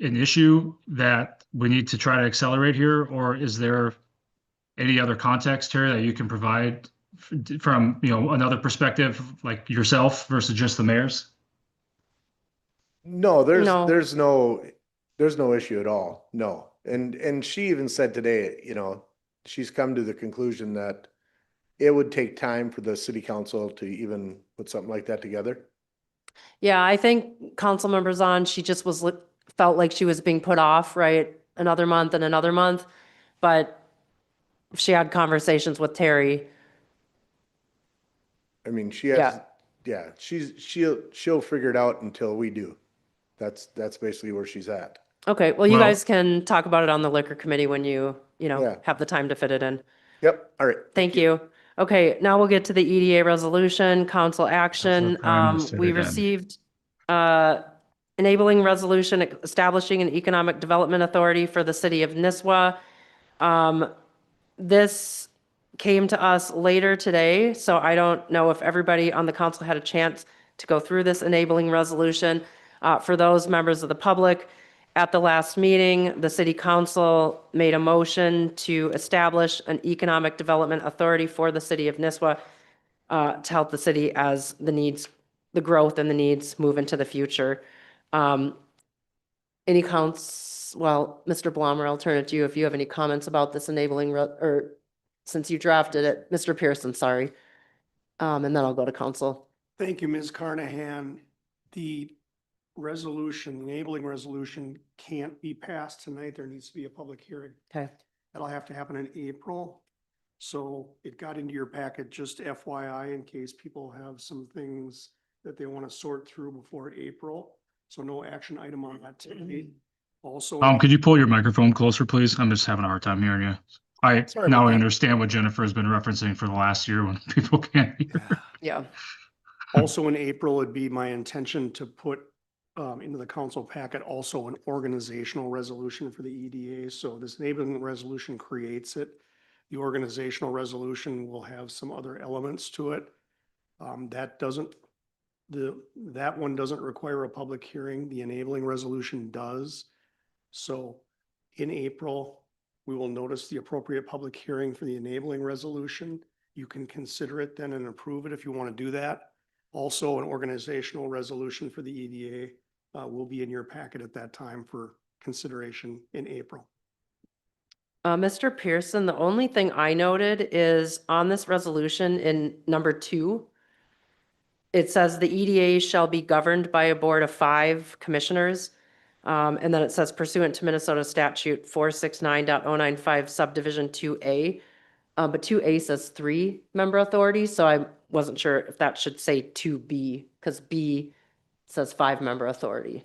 an issue that we need to try to accelerate here, or is there any other context, Terry, that you can provide from, you know, another perspective, like yourself versus just the mayor's? No, No. there's no issue at all. No. And she even said today, you know, she's come to the conclusion that it would take time for the city council to even put something like that together. Yeah, I think council members on, she just felt like she was being put off, right? Another month and another month. But she had conversations with Terry. I mean, she has, yeah, she'll figure it out until we do. That's basically where she's at. Okay, well, you Well- guys can talk about it on the liquor committee when you Yeah. have the time to fit it in. Yep. All right. Thank you. Okay, now we'll get to the EDA resolution, council action. Councilor Prime Minister We again. received enabling resolution establishing an economic development authority for the city of Nisswa. This came to us later today, so I don't know if everybody on the council had a chance to go through this enabling resolution. For those members of the public, at the last meeting, the city council made a motion to establish an economic development authority for the city of Nisswa to help the city as the growth and the needs move into the future. Any well, Mr. Blommer, I'll turn it to you if you have any comments about this enabling, or since you drafted it, Mr. Pearson, sorry. And then I'll go to council. Thank you, Ms. Carnahan. The resolution, enabling resolution can't be passed tonight. There needs to be a public hearing. Okay. That'll have to happen in April. So it got into your packet, just FYI, in case people have some things that they want to sort through before April. So no action item on that today. Also. Could you pull your microphone closer, please? I'm just having a hard time hearing you. Sorry Now about I that. understand what Jennifer has been referencing for the last year when people can't hear. Yeah. Also in April, it'd be my intention to put into the council packet also an organizational resolution for the EDA. So this enabling resolution creates it. The organizational resolution will have some other elements to it. That one doesn't require a public hearing. The enabling resolution does. So in April, we will notice the appropriate public hearing for the enabling resolution. You can consider it then and approve it if you want to do that. Also, an organizational resolution for the EDA will be in your packet at that time for consideration in April. Mr. Pearson, the only thing I noted is on this resolution in number 2, it says the EDA shall be governed by a board of 5 commissioners. And then it says pursuant to Minnesota statute 469.095 subdivision 2A. But 2A says 3-member authority, so I wasn't sure if that should say 2B, because B says 5-member authority.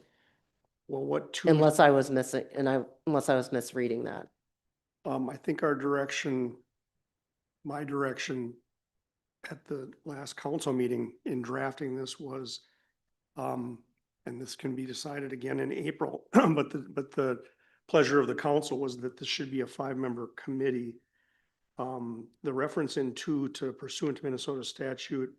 Well, what two? Unless I was missing, unless I was misreading that. I think my direction at the last council meeting in drafting this was, and this can be decided again in April, but the pleasure of the council was that this should be a 5-member committee. The reference in 2 to pursuant to Minnesota statute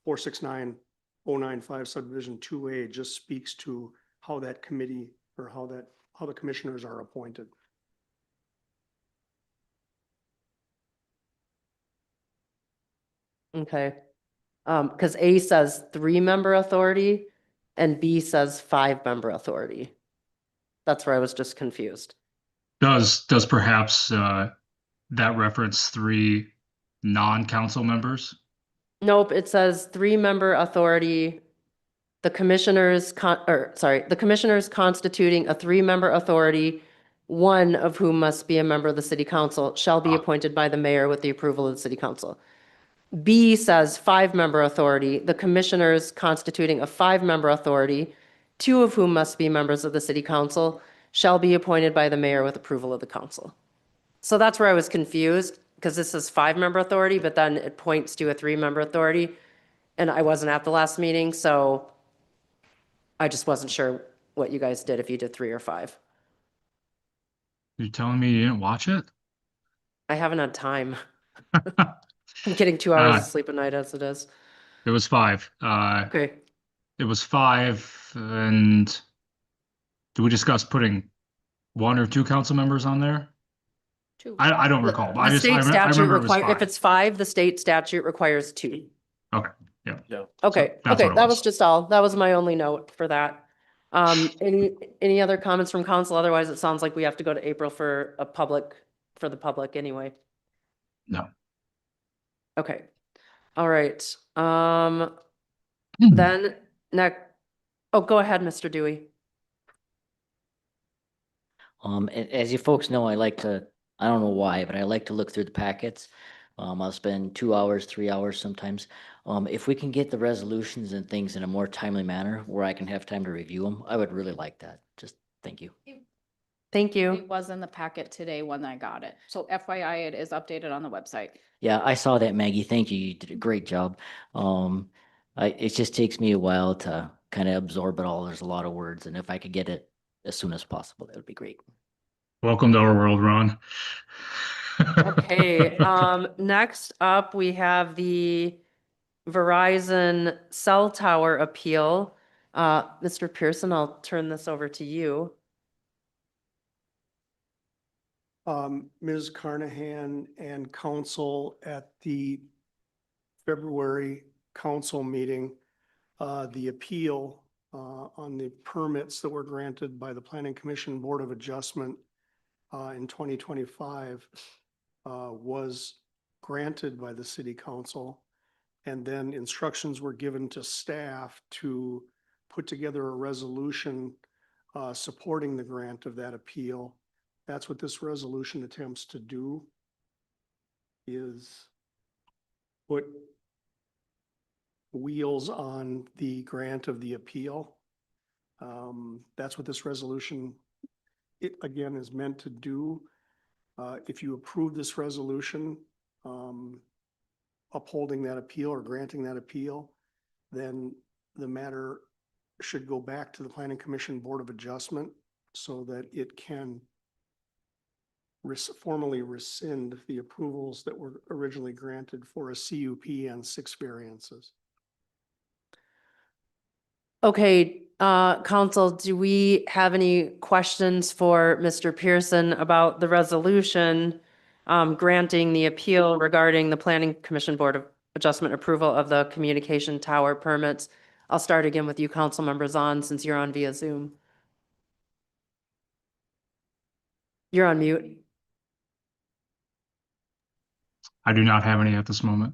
469095 subdivision 2A just speaks to how that committee or how the commissioners are appointed. Okay. Because A says 3-member authority and B says 5-member authority. That's where I was just confused. Does perhaps that reference 3 non-council members? Nope, it says 3-member authority. The commissioners the commissioners constituting a 3-member authority, one of whom must be a member of the city council, shall be appointed by the mayor with the approval of the city council. B says 5-member authority, the commissioners constituting a 5-member authority, 2 of whom must be members of the city council, shall be appointed by the mayor with approval of the council. So that's where I was confused, because this is 5-member authority, but then it points to a 3-member authority. And I wasn't at the last meeting, so I just wasn't sure what you guys did, if you did 3 or 5. You're telling me you didn't watch it? I haven't had time. I'm getting 2 hours of sleep a night as it is. It was 5. Okay. It was 5, and did we discuss putting 1 or 2 council members on there? 2. I don't recall. But The state I statute remember it was requires, if 5. it's 5, the state statute requires 2. Okay, yeah. Yeah. Okay, that's okay, what it that was. was just all. That was my only note for that. Any other comments from council? Otherwise, it sounds like we have to go to April for the public anyway. No. Okay, all right. Hmm. Then next, oh, go ahead, Mr. Dewey. As you folks know, I don't know why, but I like to look through the packets. I'll spend 2 hours, 3 hours sometimes. If we can get the resolutions and things in a more timely manner where I can have time to review them, I would really like that. Just thank you. Thank you. It was in the packet today when I got it. So FYI, it is updated on the website. Yeah, I saw that, Maggie. Thank you. You did a great job. It just takes me a while to kind of absorb it all. There's a lot of words, and if I could get it as soon as possible, that would be great. Welcome to our world, Ron. Okay, next up, we have the Verizon cell tower appeal. Mr. Pearson, I'll turn this over to you. Ms. Carnahan and council at the February council meeting, the appeal on the permits that were granted by the Planning Commission Board of Adjustment in 2025 was granted by the city council. And then instructions were given to staff to put together a resolution supporting the grant of that appeal. That's what this resolution attempts to do, is put wheels on the grant of the appeal. That's what this resolution, again, is meant to do. If you approve this resolution, upholding that appeal or granting that appeal, then the matter should go back to the Planning Commission Board of Adjustment so that it can formally rescind the approvals that were originally granted for a CUP and 6 variances. Okay, council, do we have any questions for Mr. Pearson about the resolution granting the appeal regarding the Planning Commission Board of Adjustment approval of the communication tower permits? I'll start again with you, council members on, since you're on via Zoom. You're on mute. I do not have any at this moment.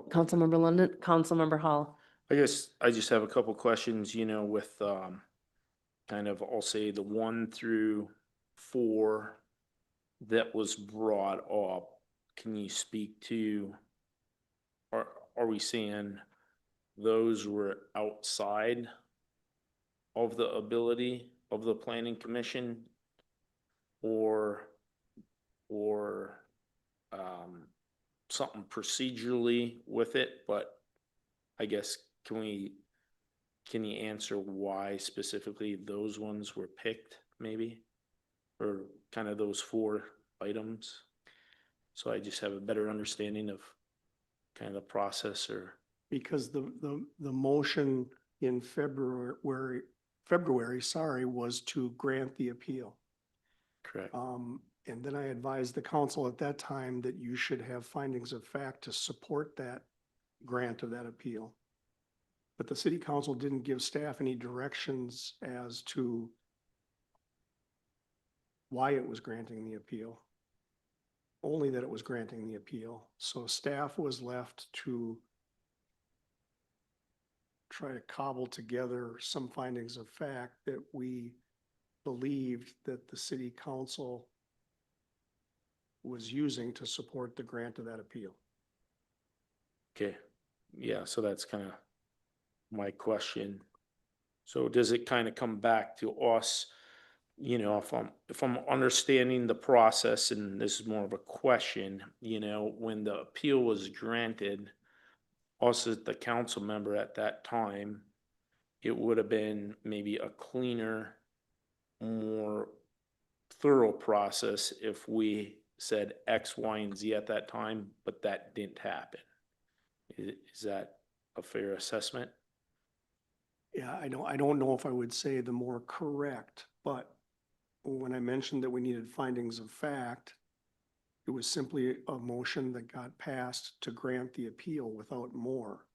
Councilmember London, Councilmember Hall. I just have a couple questions, with kind of, I'll say the 1 through 4 that was brought up. Can you speak to, are we saying those were outside of the ability of the Planning Commission, or something procedurally with it? But I guess, can you answer why specifically those ones were picked? maybe? Or kind of those 4 items? So I just have a better understanding of kind of the process or, Because the motion in February, sorry, was to grant the appeal. correct? And then I advised the council at that time that you should have findings of fact to support that grant of that appeal. But the city council didn't give staff any directions as to why it was granting the appeal. Only that it was granting the appeal. So staff was left to try to cobble together some findings of fact that we believed that the city council was using to support the grant of that appeal. Okay, yeah, so that's kind of my question. So does it kind of come back to us, if I'm understanding the process, and this is more of a question, when the appeal was granted, us as the council member at that time, it would have been maybe a cleaner, more thorough process if we said X, Y, and Z at that time, but that didn't happen. Is that a fair assessment? Yeah, I don't know if I would say the more correct, but when I mentioned that we needed findings of fact, it was simply a motion that got passed to grant the appeal without more.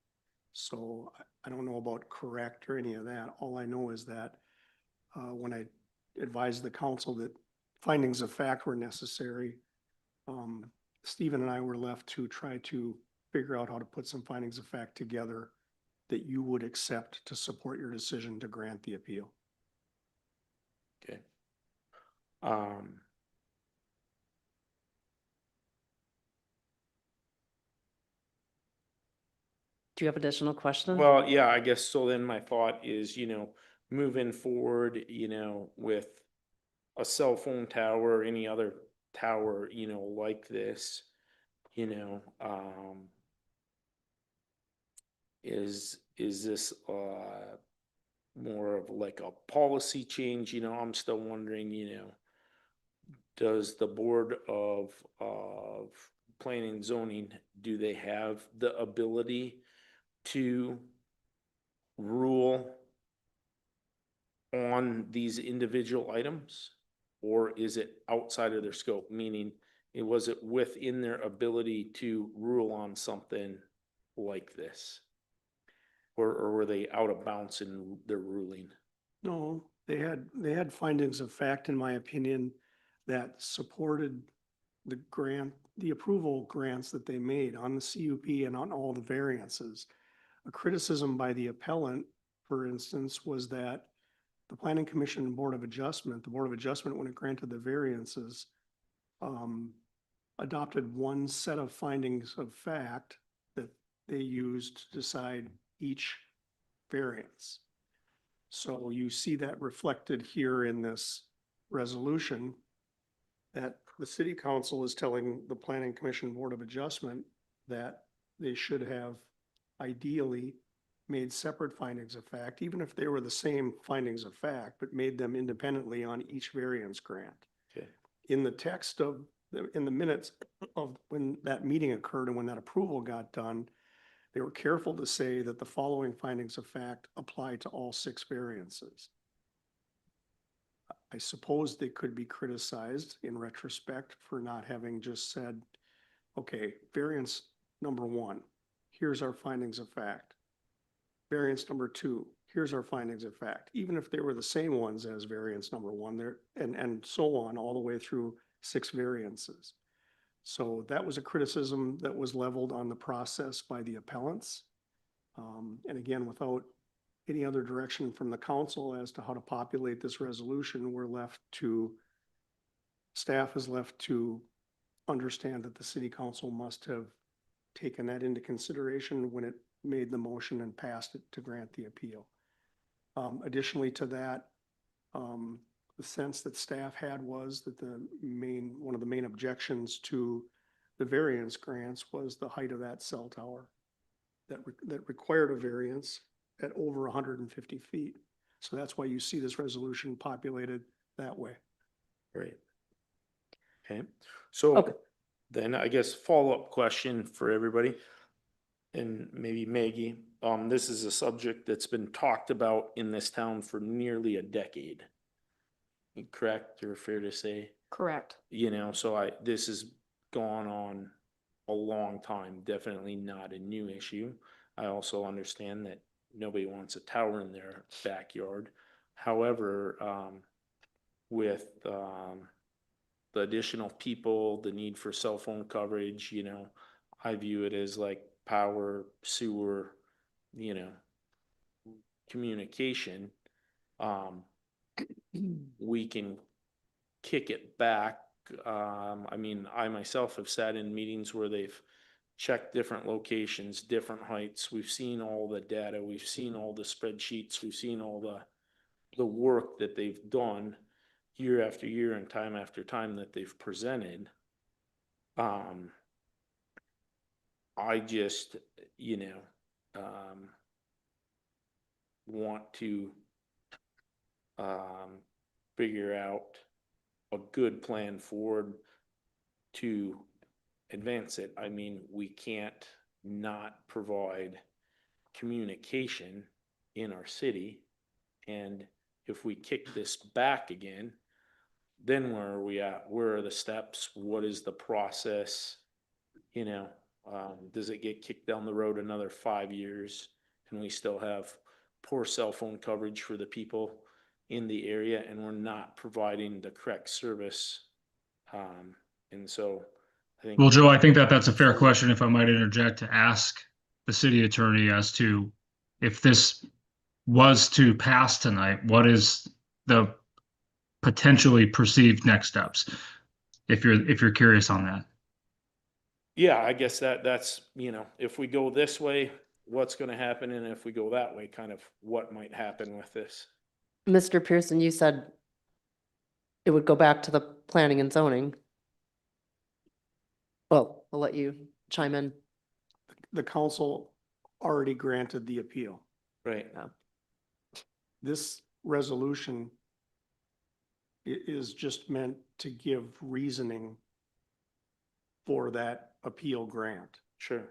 So I don't know about correct or any of that. All I know is that when I advised the council that findings of fact were necessary, Stephen and I were left to try to figure out how to put some findings of fact together that you would accept to support your decision to grant the appeal. Okay. Do you have additional questions? Well, yeah, I guess so then my thought is, moving forward, with a cell phone tower or any other tower, like this, is this more of like a policy change? I'm still wondering, does the Board of Planning and Zoning, do they have the ability to rule on these individual items? Or is it outside of their scope, meaning was it within their ability to rule on something like this? Or were they out of bounds in their ruling? No, they had findings of fact, in my opinion, that supported the grant, the approval grants that they made on the CUP and on all the variances. A criticism by the appellant, for instance, was that the Planning Commission and Board of Adjustment, when it granted the variances, adopted one set of findings of fact that they used to decide each variance. So you see that reflected here in this resolution, that the city council is telling the Planning Commission Board of Adjustment that they should have ideally made separate findings of fact, even if they were the same findings of fact, but made them independently on each variance grant. Okay. In the text of, in the minutes of when that meeting occurred and when that approval got done, they were careful to say that the following findings of fact apply to all 6 variances. I suppose they could be criticized in retrospect for not having just said, okay, variance number 1, here's our findings of fact. Variance number 2, here's our findings of fact. Even if they were the same ones as variance number 1, there and so on all the way through 6 variances. So that was a criticism that was leveled on the process by the appellants. And again, without any other direction from the council as to how to populate this resolution, staff is left to understand that the city council must have taken that into consideration when it made the motion and passed it to grant the appeal. Additionally to that, the sense that staff had was that one of the main objections to the variance grants was the height of that cell tower that required a variance at over 150 feet. So that's why you see this resolution populated that way. Right. Okay, so Okay. then I guess follow-up question for everybody. And maybe Maggie, this is a subject that's been talked about in this town for nearly a decade. Correct or fair to say? Correct. You know, so this has gone on a long time, definitely not a new issue. I also understand that nobody wants a tower in their backyard. However, with, the additional people, the need for cell phone coverage, you know, I view it as like power, sewer, you know, communication. We can kick it back. I mean, I myself have sat in meetings where they've checked different locations, different heights. We've seen all the data. We've seen all the spreadsheets. We've seen all the work that they've done year after year and time after time that they've presented. I just, you know, want to figure out a good plan forward to advance it. I mean, we can't not provide communication in our city. And if we kick this back again, then where are we at? Where are the steps? What is the process? You know, does it get kicked down the road another 5 years? And we still have poor cell phone coverage for the people in the area, and we're not providing the correct service. And so I think. Well, Joe, I think that that's a fair question, if I might interject, to ask the city attorney as to if this was to pass tonight, what is the potentially perceived next steps? If you're curious on that. Yeah, I guess that's, you know, if we go this way, what's gonna happen, and if we go that way, kind of what might happen with this. Mr. Pearson, you said it would go back to the planning and zoning. Well, I'll let you chime in. The council already granted the appeal. Right. This resolution is just meant to give reasoning for that appeal grant. Sure.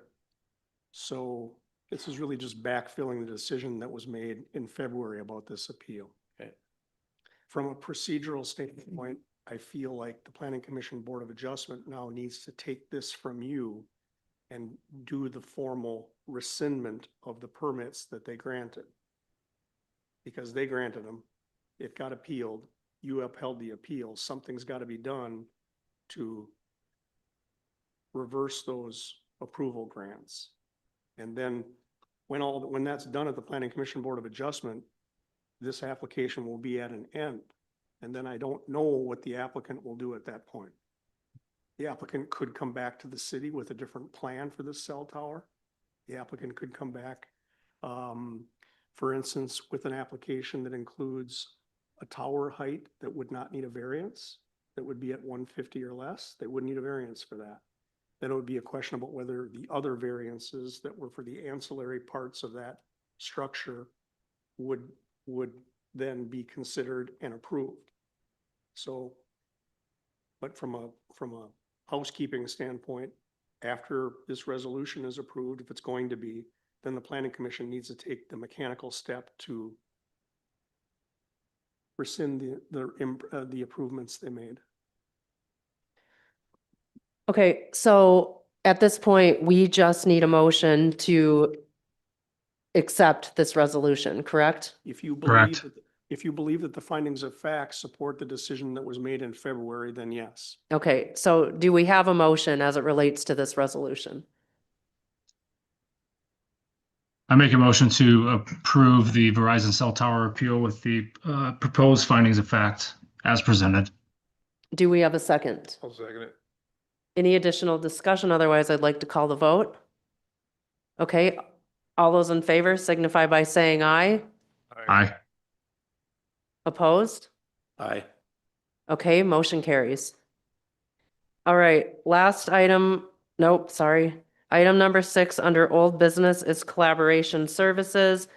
So this is really just backfilling the decision that was made in February about this appeal. Okay. From a procedural standpoint, I feel like the Planning Commission Board of Adjustment now needs to take this from you and do the formal rescindment of the permits that they granted. Because they granted them, it got appealed, you upheld the appeal, something's got to be done to reverse those approval grants. And then when that's done at the Planning Commission Board of Adjustment, this application will be at an end. And then I don't know what the applicant will do at that point. The applicant could come back to the city with a different plan for this cell tower. The applicant could come back, for instance, with an application that includes a tower height that would not need a variance, that would be at 150 or less. They wouldn't need a variance for that. Then it would be a question about whether the other variances that were for the ancillary parts of that structure would then be considered and approved. So, but from a housekeeping standpoint, after this resolution is approved, if it's going to be, then the Planning Commission needs to take the mechanical step to rescind the improvements they made. Okay, so at this point, we just need a motion to accept this resolution, correct? If you Correct. believe that the findings of fact support the decision that was made in February, then yes. Okay, so do we have a motion as it relates to this resolution? I make a motion to approve the Verizon cell tower appeal with the proposed findings of fact as presented. Do we have a second? I'll second it. Any additional discussion? Otherwise, I'd like to call the vote. Okay, all those in favor signify by saying aye. Aye. Opposed? Aye. Okay, motion carries. All right, last item, nope, sorry. Item number 6 under old business is collaboration services.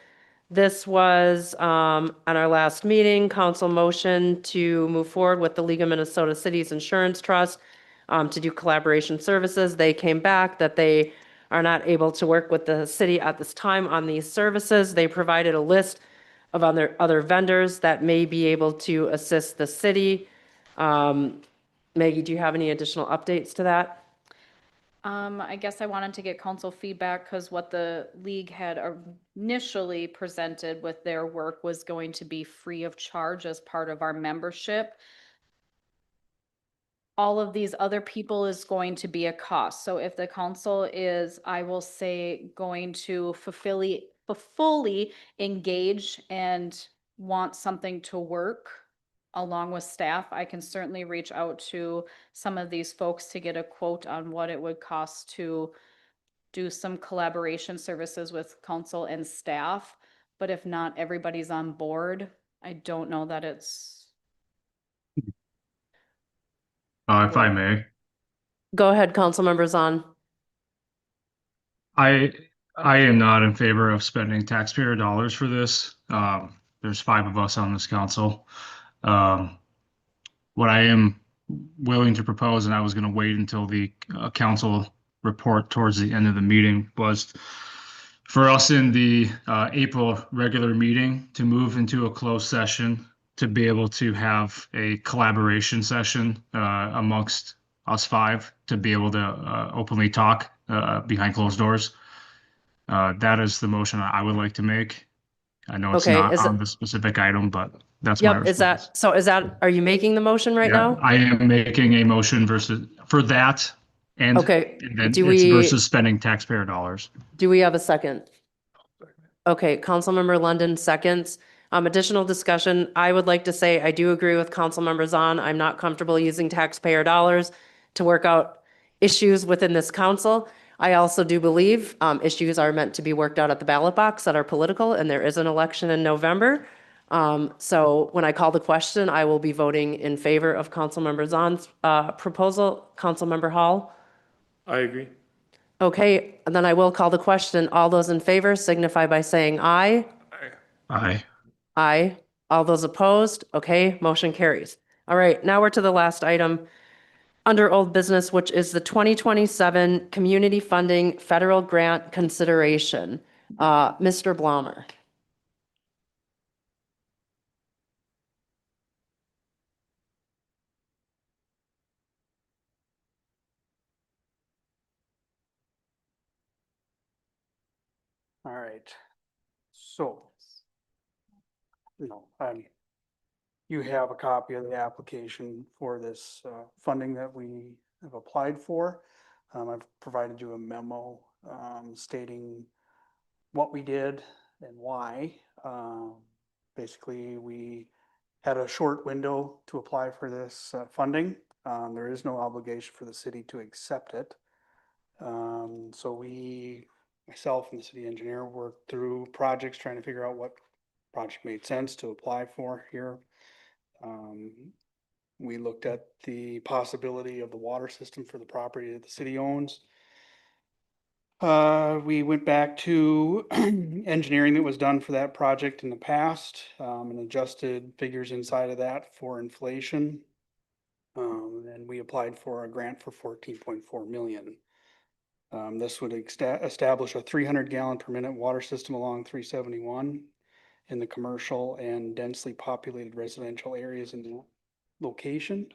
This was on our last meeting, council motion to move forward with the League of Minnesota Cities Insurance Trust to do collaboration services. They came back that they are not able to work with the city at this time on these services. They provided a list of other vendors that may be able to assist the city. Maggie, do you have any additional updates to that? I guess I wanted to get council feedback because what the league had initially presented with their work was going to be free of charge as part of our membership. All of these other people is going to be a cost. So if the council is, I will say, going to fully engage and want something to work along with staff, I can certainly reach out to some of these folks to get a quote on what it would cost to do some collaboration services with council and staff. But if not everybody's on board, I don't know that it's. If I may, Go ahead, Councilmember Zahn. I am not in favor of spending taxpayer dollars for this. There's 5 of us on this council. What I am willing to propose, and I was going to wait until the council report towards the end of the meeting, was for us in the April regular meeting to move into a closed session to be able to have a collaboration session amongst us 5 to be able to openly talk behind closed doors. That is the motion I would like to make. I know it's Okay, not on the specific item, but that's my Yep, response. are you making the motion right Yeah, now? I am making a motion for that, and Okay, then do it's we, versus spending taxpayer dollars. do we have a second? Okay, Councilmember London seconds. Additional discussion, I would like to say I do agree with Councilmember Zahn. I'm not comfortable using taxpayer dollars to work out issues within this council. I also do believe issues are meant to be worked out at the ballot box that are political, and there is an election in November. So when I call the question, I will be voting in favor of Councilmember Zahn's proposal. Councilmember Hall? I agree. Okay, and then I will call the question. All those in favor signify by saying aye. Aye. Aye. All those opposed? Okay, motion carries. All right, now we're to the last item under old business, which is the 2027 Community Funding Federal Grant Consideration. Mr. Blaumer. All right. So, you have a copy of the application for this funding that we have applied for. I've provided you a memo stating what we did and why. Basically, we had a short window to apply for this funding. There is no obligation for the city to accept it. So myself and the city engineer worked through projects trying to figure out what project made sense to apply for here. We looked at the possibility of the water system for the property that the city owns. We went back to engineering that was done for that project in the past, and adjusted figures inside of that for inflation. And we applied for a grant for 14.4 million. This would establish a 300 gallon per minute water system along 371 in the commercial and densely populated residential areas in the location.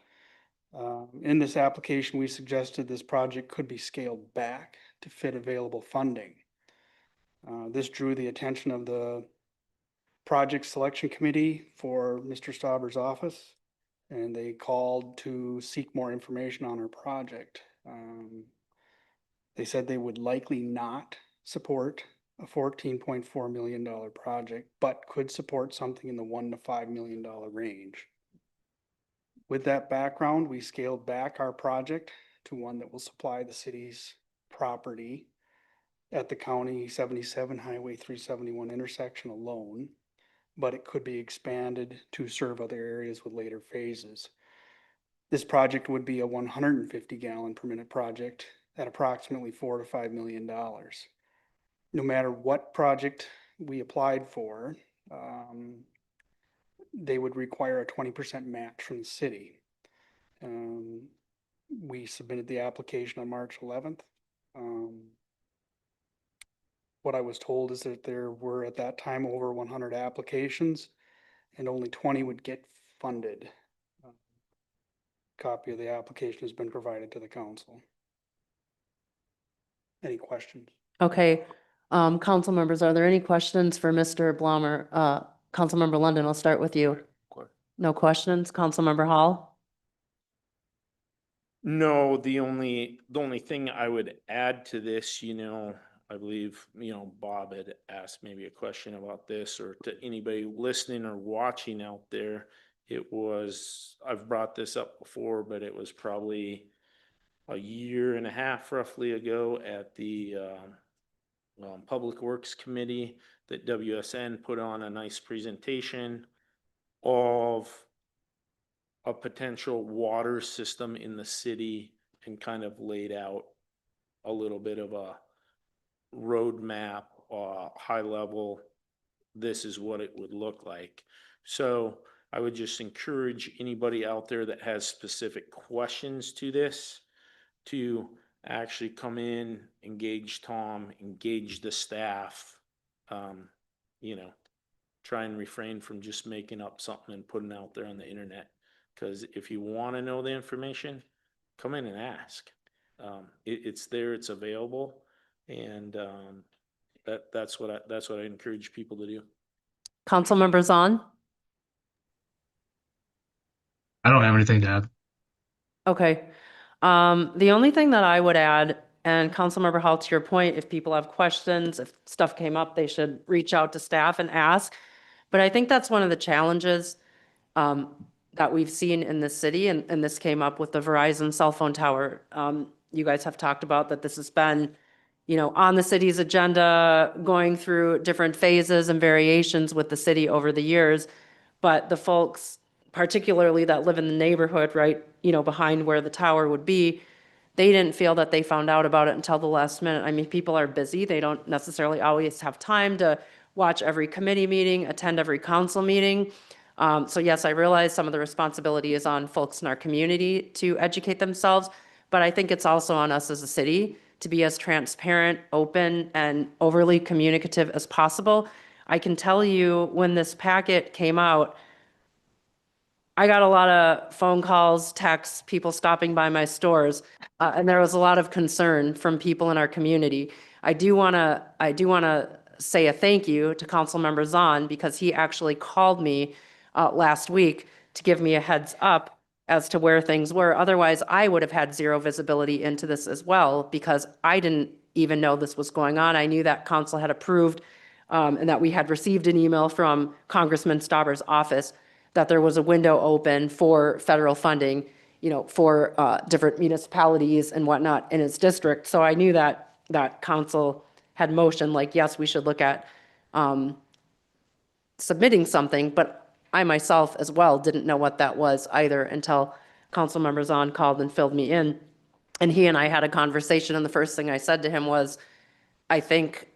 In this application, we suggested this project could be scaled back to fit available funding. This drew the attention of the project selection committee for Mr. Stauber's office, and they called to seek more information on our project. They said they would likely not support a $14.4 million project, but could support something in the $1 to $5 million range. With that background, we scaled back our project to one that will supply the city's property at the County 77 Highway 371 intersection alone, but it could be expanded to serve other areas with later phases. This project would be a 150 gallon per minute project at approximately $4 to $5 million. No matter what project we applied for, they would require a 20% match from the city. We submitted the application on March 11th. What I was told is that there were at that time over 100 applications and only 20 would get funded. Copy of the application has been provided to the council. Any questions? Okay, council members, are there any questions for Mr. Blommer? Councilmember London, I'll start with you. No questions? Councilmember Hall? No, the only thing I would add to this, I believe, Bob had asked maybe a question about this, or to anybody listening or watching out there, I've brought this up before, but it was probably a year and a half roughly ago at the Public Works Committee that WSN put on a nice presentation of a potential water system in the city and kind of laid out a little bit of a roadmap, high level, this is what it would look like. So I would just encourage anybody out there that has specific questions to this to actually come in, engage Tom, engage the staff, try and refrain from just making up something and putting it out there on the internet. Because if you want to know the information, come in and ask. It's there, it's available, and that's what I encourage people to do. Council members on? I don't have anything to add. Okay. The only thing that I would add, and Councilmember Hall, to your point, if people have questions, if stuff came up, they should reach out to staff and ask. But I think that's one of the challenges that we've seen in this city, and this came up with the Verizon cell phone tower. You guys have talked about that this has been, on the city's agenda, going through different phases and variations with the city over the years. But the folks, particularly that live in the neighborhood, right, behind where the tower would be, they didn't feel that they found out about it until the last minute. I mean, people are busy. They don't necessarily always have time to watch every committee meeting, attend every council meeting. So yes, I realize some of the responsibility is on folks in our community to educate themselves, but I think it's also on us as a city to be as transparent, open, and overly communicative as possible. I can tell you when this packet came out, I got a lot of phone calls, texts, people stopping by my stores, and there was a lot of concern from people in our community. I do want to say a thank you to Councilmember Zahn, because he actually called me last week to give me a heads up as to where things were. Otherwise, I would have had zero visibility into this as well, because I didn't even know this was going on. I knew that council had approved and that we had received an email from Congressman Stauber's office that there was a window open for federal funding, for different municipalities and whatnot in its district. So I knew that council had motion, like, yes, we should look at submitting something, but I myself as well didn't know what that was either until Councilmember Zahn called and filled me in. And he and I had a conversation, and the first thing I said to him was, I think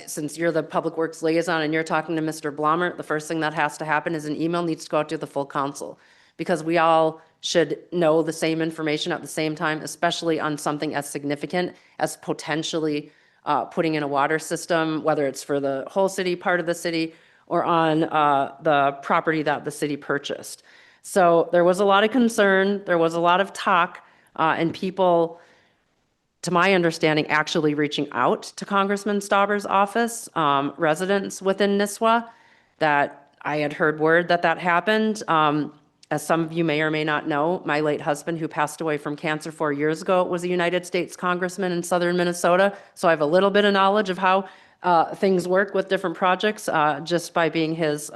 since you're the Public Works liaison and you're talking to Mr. Blommer, the first thing that has to happen is an email needs to go out to the full council, because we all should know the same information at the same time, especially on something as significant as potentially putting in a water system, whether it's for the whole city, part of the city, or on the property that the city purchased. So there was a lot of concern, there was a lot of talk, and people, to my understanding, actually reaching out to Congressman Stauber's office, residents within Nisswa, that I had heard word that happened. As some of you may or may not know, my late husband, who passed away from cancer 4 years ago, was a United States congressman in southern Minnesota. So I have a little bit of knowledge of how things work with different projects, just by being his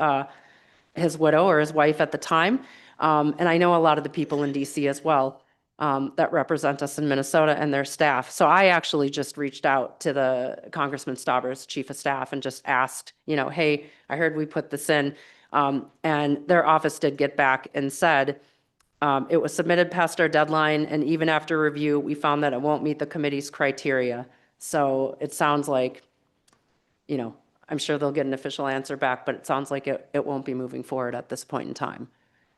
widow or his wife at the time. And I know a lot of the people in DC as well that represent us in Minnesota and their staff. So I actually just reached out to the Congressman Stauber's chief of staff and just asked, hey, I heard we put this in. And their office did get back and said, it was submitted past our deadline, and even after review, we found that it won't meet the committee's criteria. So it sounds like, I'm sure they'll get an official answer back, but it sounds like it won't be moving forward at this point in time.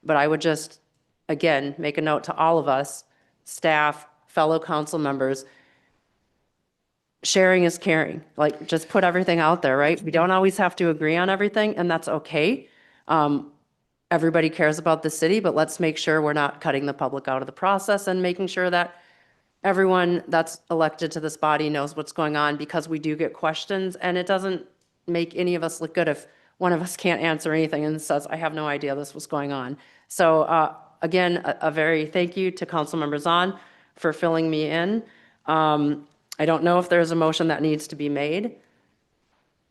But I would just, again, make a note to all of us, staff, fellow council members, sharing is caring. Like, just put everything out there, right? We don't always have to agree on everything, and that's okay. Everybody cares about the city, but let's make sure we're not cutting the public out of the process and making sure that everyone that's elected to this body knows what's going on, because we do get questions, and it doesn't make any of us look good if one of us can't answer anything and says, I have no idea this was going on. So again, a very thank you to Councilmember Zahn for filling me in. I don't know if there's a motion that needs to be made.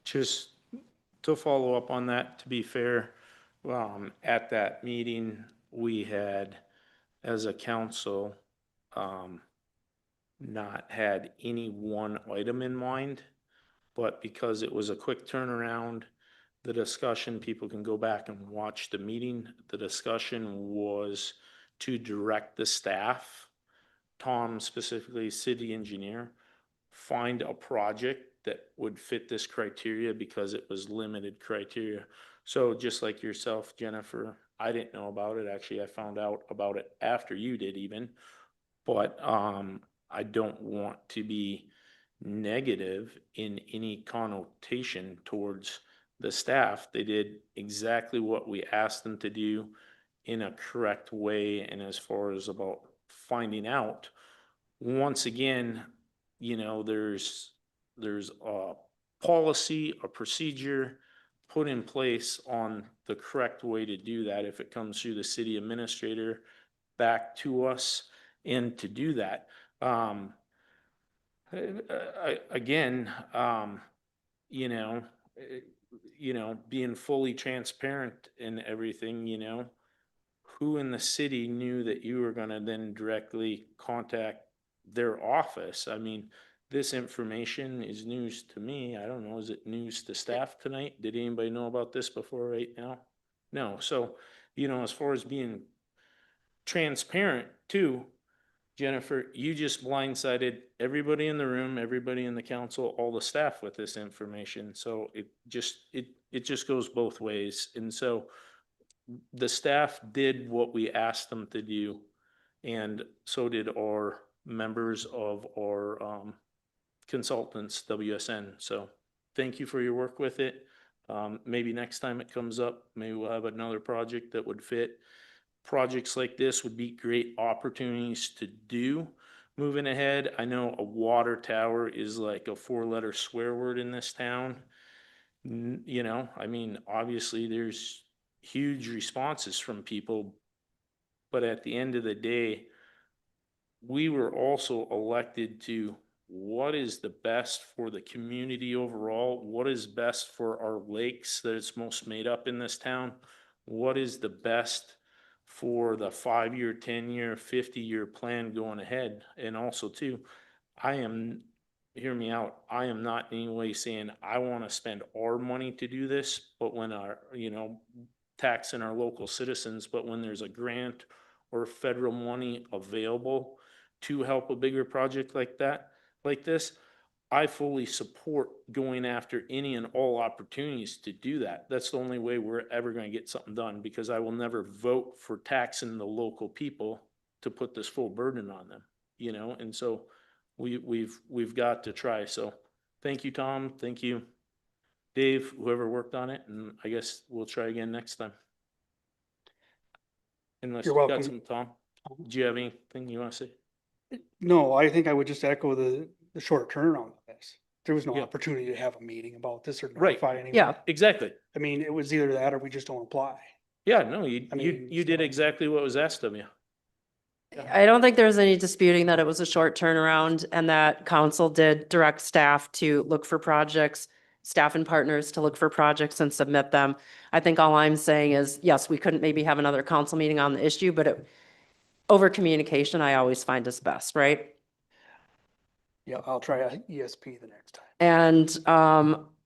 Just to follow up on that, to be fair, at that meeting, we had, as a council, not had any one item in mind, but because it was a quick turnaround, the discussion, people can go back and watch the meeting. The discussion was to direct the staff, Tom specifically, city engineer, find a project that would fit this criteria because it was limited criteria. So just like yourself, Jennifer, I didn't know about it. Actually, I found out about it after you did even. But I don't want to be negative in any connotation towards the staff. They did exactly what we asked them to do in a correct way. And as far as about finding out, once again, you know, there's a policy, a procedure put in place on the correct way to do that. If it comes through the city administrator back to us, and to do that, again, being fully transparent in everything, who in the city knew that you were gonna then directly contact their office? I mean, this information is news to me. I don't know, is it news to staff tonight? Did anybody know about this before right now? No. So, as far as being transparent too, Jennifer, you just blindsided everybody in the room, everybody in the council, all the staff with this information. So it just goes both ways. And so the staff did what we asked them to do, and so did our members of our consultants, WSN. So thank you for your work with it. Maybe next time it comes up, maybe we'll have another project that would fit. Projects like this would be great opportunities to do moving ahead. I know a water tower is like a 4-letter swear word in this town. I mean, obviously there's huge responses from people, but at the end of the day, we were also elected to what is the best for the community overall, what is best for our lakes that it's most made up in this town, what is the best for the 5-year, 10-year, 50-year plan going ahead. And also too, hear me out, I am not in any way saying I want to spend our money to do this, but when taxing our local citizens, but when there's a grant or federal money available to help a bigger project like this, I fully support going after any and all opportunities to do that. That's the only way we're ever going to get something done, because I will never vote for taxing the local people to put this full burden on them, and so we've got to try. So thank you, Tom. Thank you, Dave, whoever worked on it, and I guess we'll try again next time. Unless You're you got welcome. some, Tom, do you have anything you want to say? No, I think I would just echo the short turnaround on this. There was no Yeah. opportunity to have a meeting about this or Right. notify anyone. Yeah. Exactly. I mean, it was either that or we just don't apply. Yeah, no, you I mean, did so- exactly what was asked of you. I don't think there's any disputing that it was a short turnaround and that council did direct staff to look for projects, staff and partners to look for projects and submit them. I think all I'm saying is, yes, we couldn't maybe have another council meeting on the issue, but over communication, I always find is best, right? Yeah, I'll try a ESP the next time. And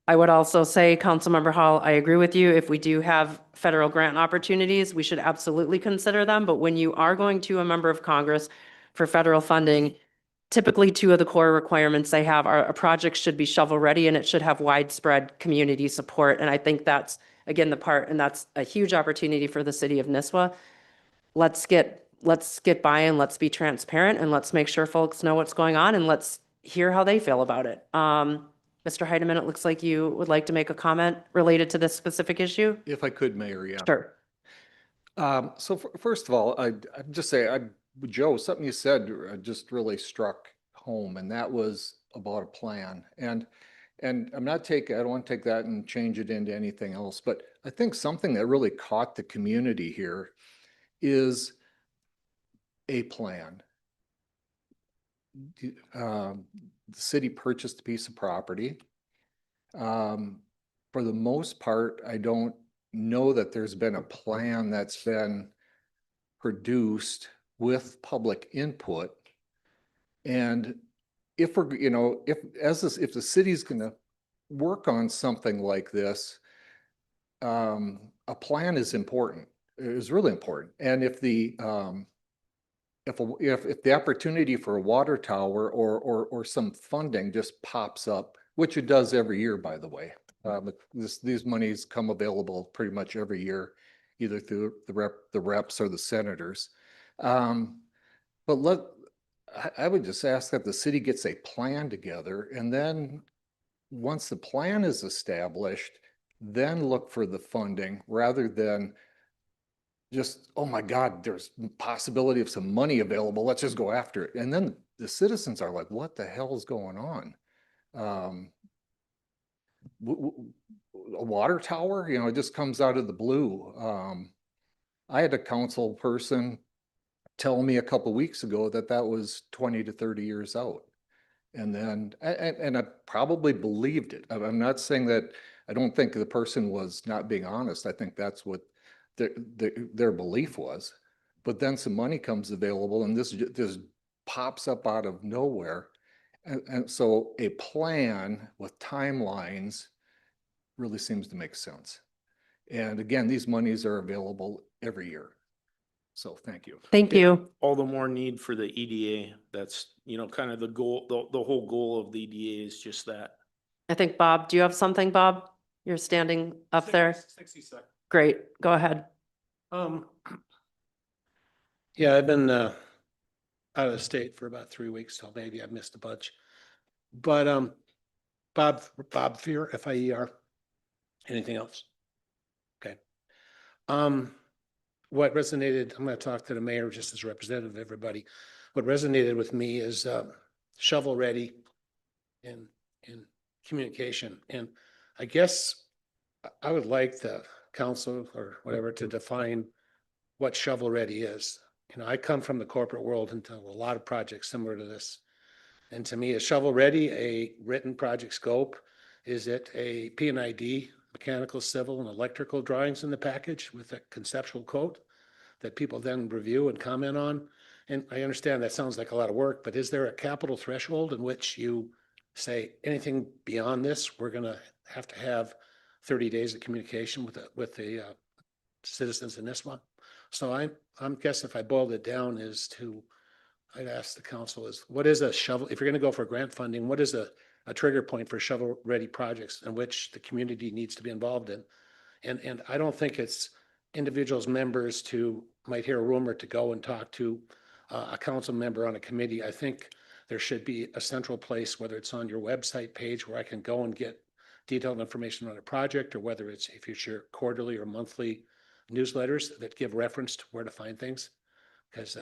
I would also say, Councilmember Hall, I agree with you. If we do have federal grant opportunities, we should absolutely consider them. But when you are going to a member of Congress for federal funding, typically two of the core requirements they have are a project should be shovel ready and it should have widespread community support. And I think that's, again, and that's a huge opportunity for the city of Nisswa. Let's get by and let's be transparent and let's make sure folks know what's going on and let's hear how they feel about it. Mr. Heidemann, it looks like you would like to make a comment related to this specific issue. If I could, Mayor, yeah. Sure. First of all, I'd just say, Joe, something you said just really struck home, and that was about a plan. And I don't want to take that and change it into anything else, but I think something that really caught the community here is a plan. The city purchased a piece of property. For the most part, I don't know that there's been a plan that's been produced with public input. And if we're, if the city's going to work on something like this, a plan is important. It is really important. And if the opportunity for a water tower or some funding just pops up, which it does every year, by the way, these monies come available pretty much every year, either through the reps or the senators. But I would just ask that the city gets a plan together, and then once the plan is established, then look for the funding rather than just, oh my God, there's possibility of some money available, let's just go after it. And then the citizens are like, what the hell is going on? A water tower, it just comes out of the blue. I had a council person tell me a couple weeks ago that was 20 to 30 years out. And then, and I probably believed it. I'm not saying that I don't think the person was not being honest. I think that's what their belief was. But then some money comes available and this pops up out of nowhere. And so a plan with timelines really seems to make sense. And again, these monies are available every year. So thank you. Thank you. All the more need for the EDA. That's, kind of the goal, the whole goal of the EDA is just that. I think, Bob, do you have something, Bob? You're standing up there. 60 seconds. Great. Go ahead. Yeah, I've been out of the state for about 3 weeks, so maybe I've missed a bunch. But Bob Fear, F-I-E-R. Anything else? Okay. What resonated, I'm going to talk to the mayor just as representative of everybody. What resonated with me is shovel ready in communication. And I guess I would like the council or whatever to define what shovel ready is. I come from the corporate world and done a lot of projects similar to this. And to me, is shovel ready a written project scope? Is it a P&ID, mechanical, civil, and electrical drawings in the package with a conceptual quote that people then review and comment on? And I understand that sounds like a lot of work, but is there a capital threshold in which you say anything beyond this, we're going to have 30 days of communication with the citizens in Nisswa? So I'm guessing if I boiled it down I'd ask the council what is a shovel, if you're going to go for grant funding, what is a trigger point for shovel ready projects in which the community needs to be involved in? And I don't think it's individuals, members might hear a rumor to go and talk to a council member on a committee. I think there should be a central place, whether it's on your website page where I can go and get detailed information on a project, or whether it's if you share quarterly or monthly newsletters that give reference to where to find things. Because,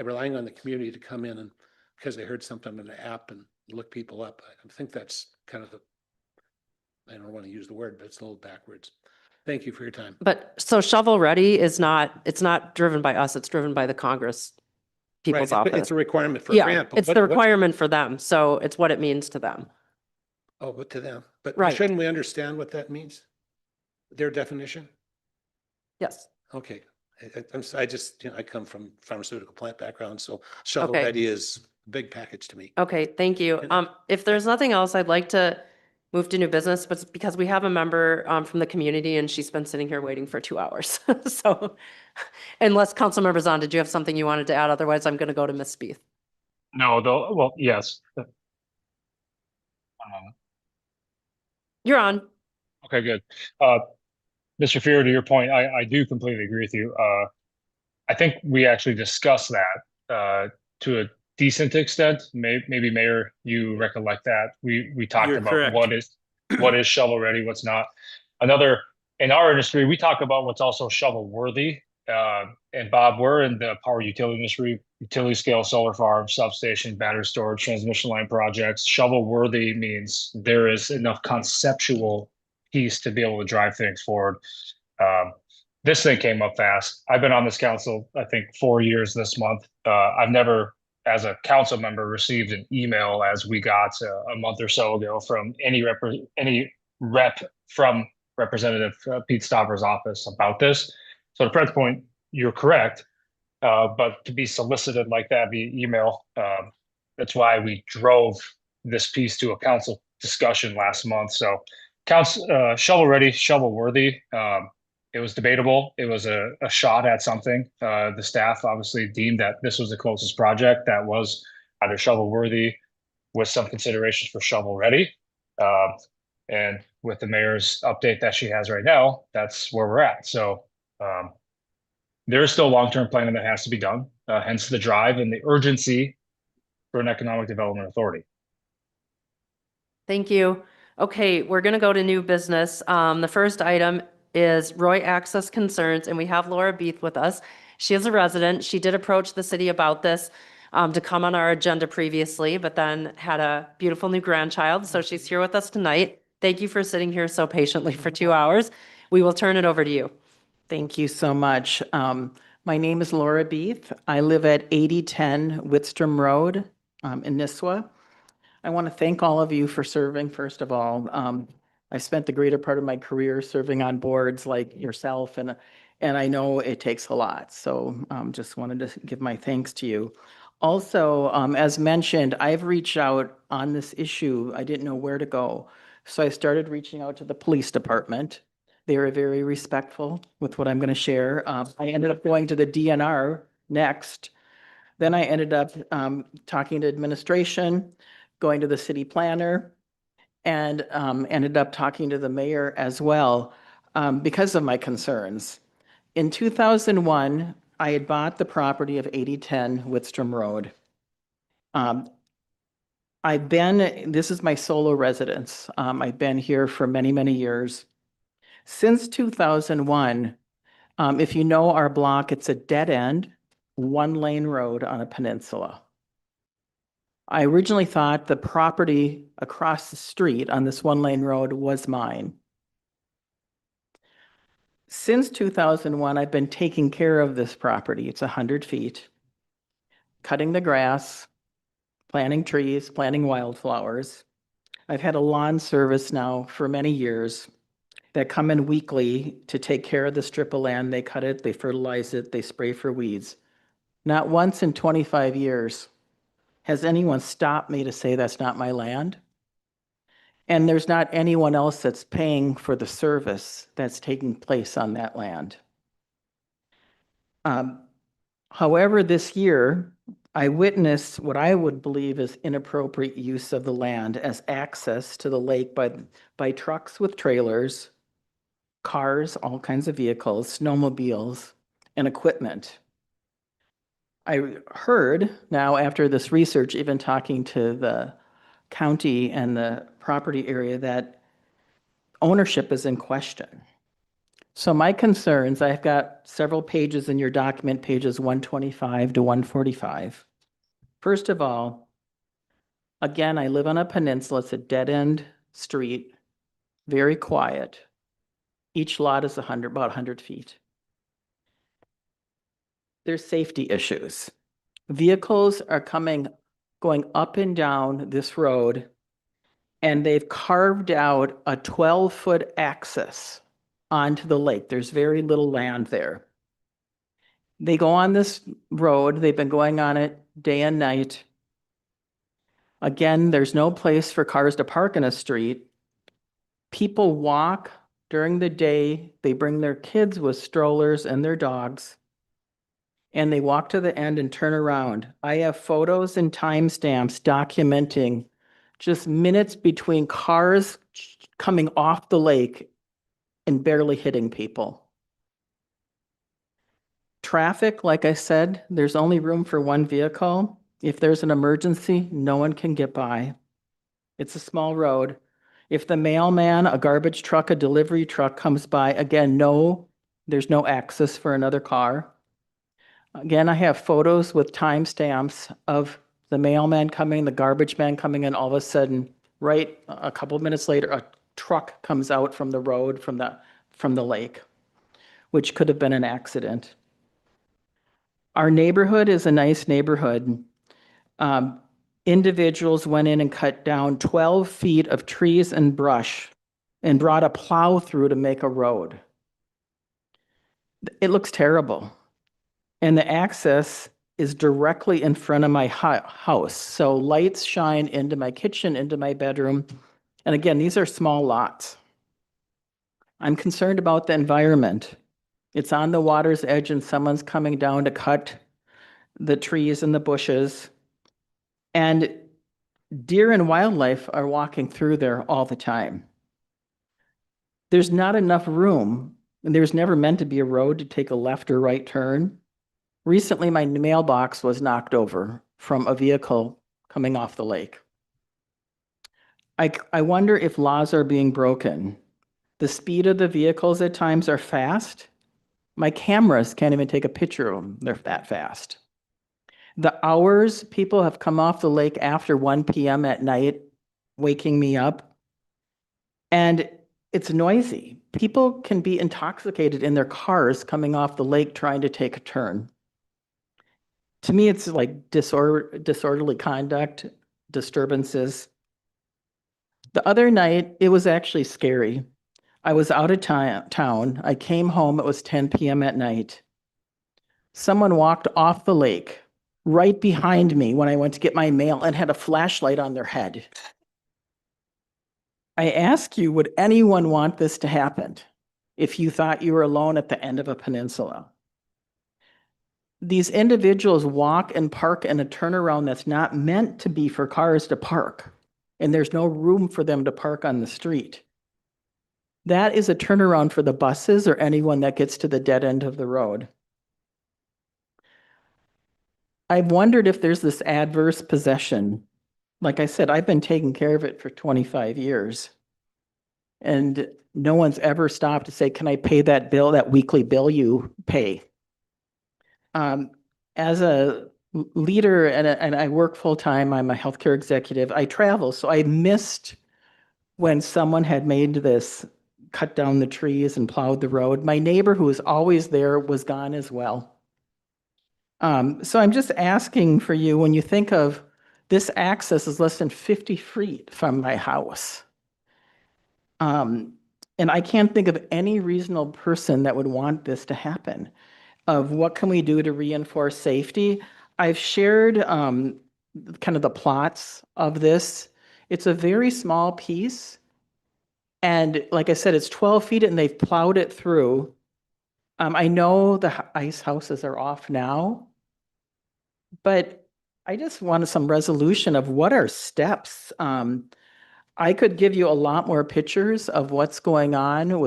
relying on the community to come in and because they heard something in the app and look people up, I think that's kind of I don't want to use the word, but it's a little backwards. Thank you for your time. But so shovel ready it's not driven by us, it's driven by the Congress people's Right, office. it's a requirement for a Yeah, grant. but it's the requirement for them. So it's what it means to them. Oh, but to them. But Right. shouldn't we understand what that means? Their definition? Yes. Okay. I come from pharmaceutical plant background, so shovel Okay. ready is a big package to me. Okay, thank you. If there's nothing else, I'd like to move to new business, but it's because we have a member from the community and she's been sitting here waiting for 2 hours. So unless council members on, did you have something you wanted to add? Otherwise, I'm going to go to Ms. Spieth. No, though, well, yes. You're on. Okay, good. Mr. Fear, to your point, I do completely agree with you. I think we actually discussed that to a decent extent. Maybe Mayor, you recollect that. We talked You're about correct. what is shovel ready, what's not. Another in our industry, we talk about what's also shovel worthy. And Bob, we're in the power utility industry, utility scale solar farms, substation, battery storage, transmission line projects. Shovel worthy means there is enough conceptual piece to be able to drive things forward. Um, this thing came up fast. I've been on this council, I think, 4 years this month. I've never, as a council member, received an email as we got a month or so ago from any rep from Representative Pete Stauber's office about this. So to Fred's point, you're correct. But to be solicited like that via email, that's why we drove this piece to a council discussion last month. So council, shovel ready, shovel worthy. It was debatable. It was a shot at something. The staff obviously deemed that this was the closest project that was either shovel worthy with some considerations for shovel ready. And with the mayor's update that she has right now, that's where we're at. So there is still long-term planning that has to be done, hence the drive and the urgency for an economic development authority. Thank you. Okay, we're going to go to new business. The first item is Roy Access Concerns, and we have Laura Beath with us. She is a resident. She did approach the city about this to come on our agenda previously, but then had a beautiful new grandchild, so she's here with us tonight. Thank you for sitting here so patiently for 2 hours. We will turn it over to you. Thank you so much. My name is Laura Beath. I live at 8010 Whitstrom Road in Nisswa. I want to thank all of you for serving, first of all. I spent the greater part of my career serving on boards like yourself, and I know it takes a lot. So just wanted to give my thanks to you. Also, as mentioned, I've reached out on this issue. I didn't know where to go. So I started reaching out to the police department. They were very respectful with what I'm going to share. I ended up going to the DNR next. Then I ended up talking to administration, going to the city planner, and ended up talking to the mayor as well because of my concerns. In 2001, I had bought the property of 8010 Whitstrom Road. This is my solo residence. I've been here for many, many years. Since 2001, if you know our block, it's a dead end, one-lane road on a peninsula. I originally thought the property across the street on this one-lane road was mine. Since 2001, I've been taking care of this property. It's 100 feet, cutting the grass, planting trees, planting wildflowers. I've had a lawn service now for many years that come in weekly to take care of the strip of land. They cut it, they fertilize it, they spray for weeds. Not once in 25 years has anyone stopped me to say that's not my land. And there's not anyone else that's paying for the service that's taking place on that land. However, this year, I witnessed what I would believe is inappropriate use of the land as access to the lake by trucks with trailers, cars, all kinds of vehicles, snowmobiles, and equipment. I heard now after this research, even talking to the county and the property area, that ownership is in question. So my concerns, I've got several pages in your document, pages 125 to 145. First of all, again, I live on a peninsula. It's a dead-end street, very quiet. Each lot is about 100 feet. There's safety issues. Vehicles are going up and down this road, and they've carved out a 12-foot access onto the lake. There's very little land there. They go on this road. They've been going on it day and night. Again, there's no place for cars to park in a street. People walk during the day. They bring their kids with strollers and their dogs. and they walk to the end and turn around. I have photos and timestamps documenting just minutes between cars coming off the lake and barely hitting people. Traffic, like I said, there's only room for one vehicle. If there's an emergency, no one can get by. It's a small road. If the mailman, a garbage truck, a delivery truck comes by, again, there's no access for another car. Again, I have photos with timestamps of the mailman coming, the garbage man coming, and all of a sudden, right a couple of minutes later, a truck comes out from the road from the lake, which could have been an accident. Our neighborhood is a nice neighborhood. Individuals went in and cut down 12 feet of trees and brush and brought a plow through to make a road. It looks terrible. And the access is directly in front of my house. So lights shine into my kitchen, into my bedroom. And again, these are small lots. I'm concerned about the environment. It's on the water's edge and someone's coming down to cut the trees and the bushes. And deer and wildlife are walking through there all the time. There's not enough room, and there's never meant to be a road to take a left or right turn. Recently, my mailbox was knocked over from a vehicle coming off the lake. I wonder if laws are being broken. The speed of the vehicles at times are fast. My cameras can't even take a picture of them. They're that fast. The hours people have come off the lake after 1 p.m. at night, waking me up. And it's noisy. People can be intoxicated in their cars coming off the lake trying to take a turn. To me, it's like disorderly conduct, disturbances. The other night, it was actually scary. I was out of town. I came home. It was 10 p.m. at night. Someone walked off the lake right behind me when I went to get my mail and had a flashlight on their head. I ask you, would anyone want this to happen if you thought you were alone at the end of a peninsula? These individuals walk and park in a turnaround that's not meant to be for cars to park, and there's no room for them to park on the street. That is a turnaround for the buses or anyone that gets to the dead end of the road. I've wondered if there's this adverse possession. Like I said, I've been taking care of it for 25 years. And no one's ever stopped to say, can I pay that bill, that weekly bill you pay? As a leader and I work full-time, I'm a healthcare executive, I travel. So I missed when someone had made this, cut down the trees and plowed the road. My neighbor who was always there was gone as well. So I'm just asking for you, when you think of this access is less than 50 feet from my house. And I can't think of any reasonable person that would want this to happen. Of what can we do to reinforce safety? I've shared kind of the plots of this. It's a very small piece. And like I said, it's 12 feet and they've plowed it through. I know the ice houses are off now, but I just wanted some resolution of what are steps. I could give you a lot more pictures of what's going on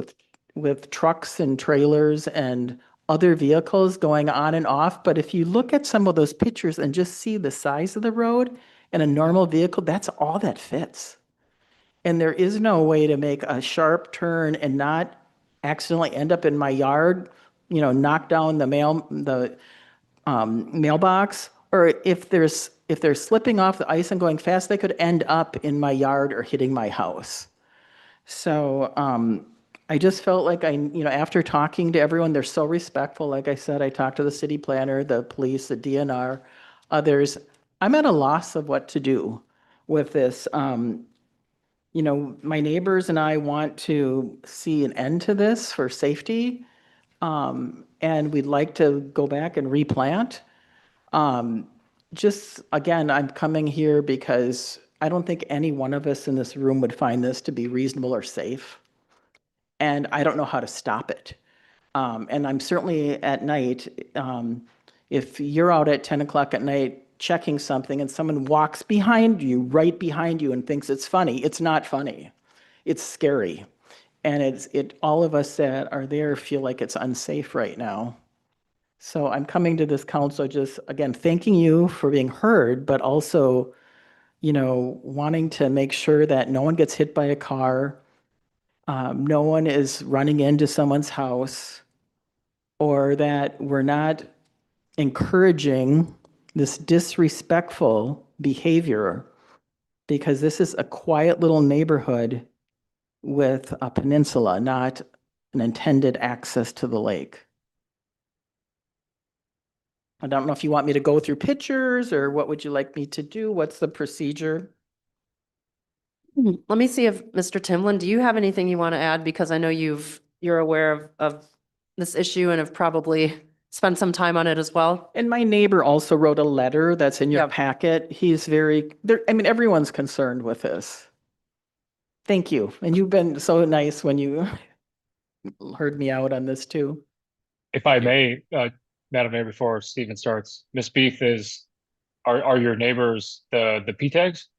with trucks and trailers and other vehicles going on and off. But if you look at some of those pictures and just see the size of the road and a normal vehicle, that's all that fits. And there is no way to make a sharp turn and not accidentally end up in my yard, knock down the mailbox, or if they're slipping off the ice and going fast, they could end up in my yard or hitting my house. So I just felt like after talking to everyone, they're so respectful. Like I said, I talked to the city planner, the police, the DNR, others. I'm at a loss of what to do with this. My neighbors and I want to see an end to this for safety. And we'd like to go back and replant. Just again, I'm coming here because I don't think any one of us in this room would find this to be reasonable or safe. And I don't know how to stop it. And I'm certainly at night, If you're out at 10 o'clock at night checking something and someone walks behind you, right behind you, and thinks it's funny, it's not funny. It's scary. And all of us that are there feel like it's unsafe right now. So I'm coming to this council just, again, thanking you for being heard, but also, wanting to make sure that no one gets hit by a car, no one is running into someone's house, or that we're not encouraging this disrespectful behavior, because this is a quiet little neighborhood with a peninsula, not an intended access to the lake. I don't know if you want me to go through pictures, or what would you like me to do? What's the procedure? Let me see if, Mr. Timlin, do you have anything you want to add? Because I know you're aware of this issue and have probably spent some time on it as well. And my neighbor also wrote a letter that's in your Yep. packet. He's everyone's concerned with this. Thank you. And you've been so nice when you heard me out on this too. If I may, Madam Mayor, before Stephen starts, Ms. Beef are your neighbors the P-tags?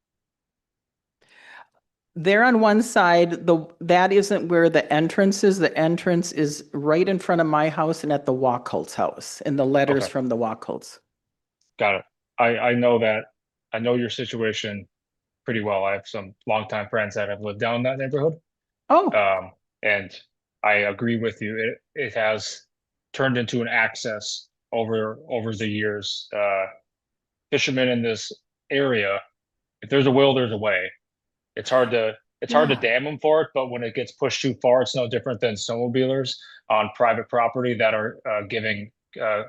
They're on one side, that isn't where the entrance is. The entrance is right in front of my house and at the Wacholtz house, and the letters Okay. from the Wacholtz. Got it. I know your situation pretty well. I have some longtime friends that have lived down in that neighborhood. Oh, And I agree with you. It has turned into an access over the years. Fishermen in this area, if there's a will, there's a way. It's hard to Yeah. dam them for it, but when it gets pushed too far, it's no different than snowmobilers on private property that are giving a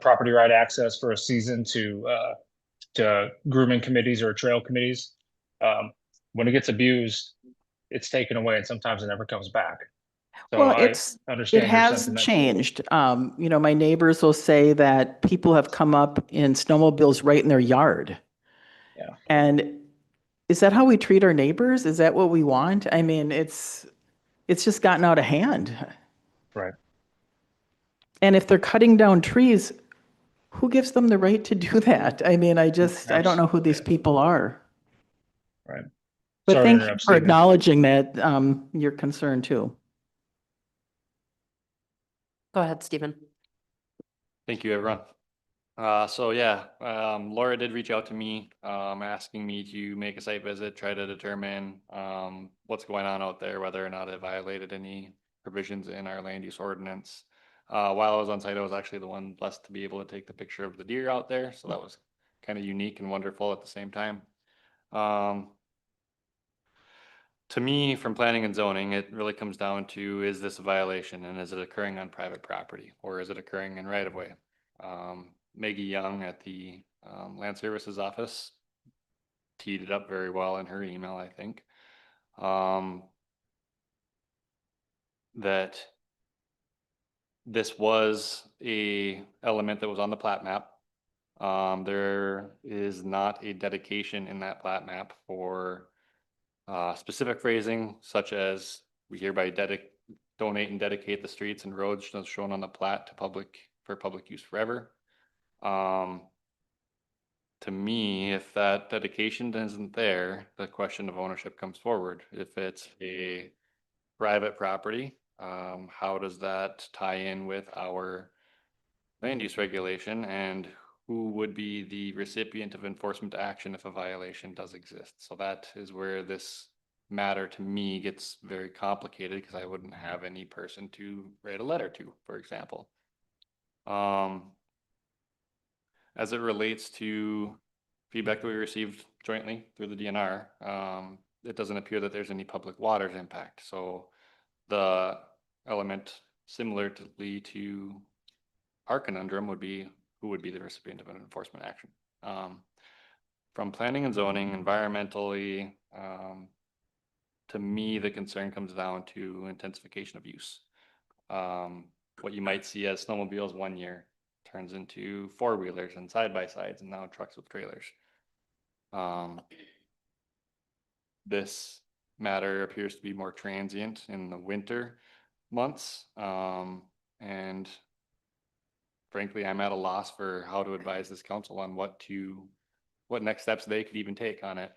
property right access for a season to grooming committees or trail committees. When it gets abused, it's taken away, and sometimes it never comes back. So well, I it understand your has sentiment. changed. My neighbors will say that people have come up in snowmobiles right in their yard. Yeah. And is that how we treat our neighbors? Is that what we want? I mean, it's just gotten out of hand. Right. And if they're cutting down trees, who gives them the right to do that? I mean, I don't know who these people are. Right. But Sorry to thank you interrupt, for Stephen. acknowledging that you're concerned too. Go ahead, Stephen. Thank you, everyone. Laura did reach out to me, asking me to make a site visit, try to determine, what's going on out there, whether or not it violated any provisions in our land use ordinance. While I was on site, I was actually the one blessed to be able to take the picture of the deer out there. So that was kind of unique and wonderful at the same time. To me, from planning and zoning, it really comes down to, is this a violation, and is it occurring on private property, or is it occurring in right of way? Maggie Young at the Land Services office teed it up very well in her email, I think. That this was a element that was on the plat map. There is not a dedication in that plat map for specific phrasing, such as we hereby donate and dedicate the streets and roads as shown on the plat to for public use forever. To me, if that dedication isn't there, the question of ownership comes forward. If it's a private property, how does that tie in with our land use regulation, and who would be the recipient of enforcement action if a violation does exist? So that is where this matter to me gets very complicated, because I wouldn't have any person to write a letter to, for example. As it relates to feedback that we received jointly through the DNR, it doesn't appear that there's any public waters impact. So the element similarly to our conundrum would be, who would be the recipient of an enforcement action? From planning and zoning, environmentally, to me, the concern comes down to intensification of use. What you might see as snowmobiles one year turns into four-wheelers and side-by-sides, and now trucks with trailers. This matter appears to be more transient in the winter months, and frankly, I'm at a loss for how to advise this council on what next steps they could even take on it.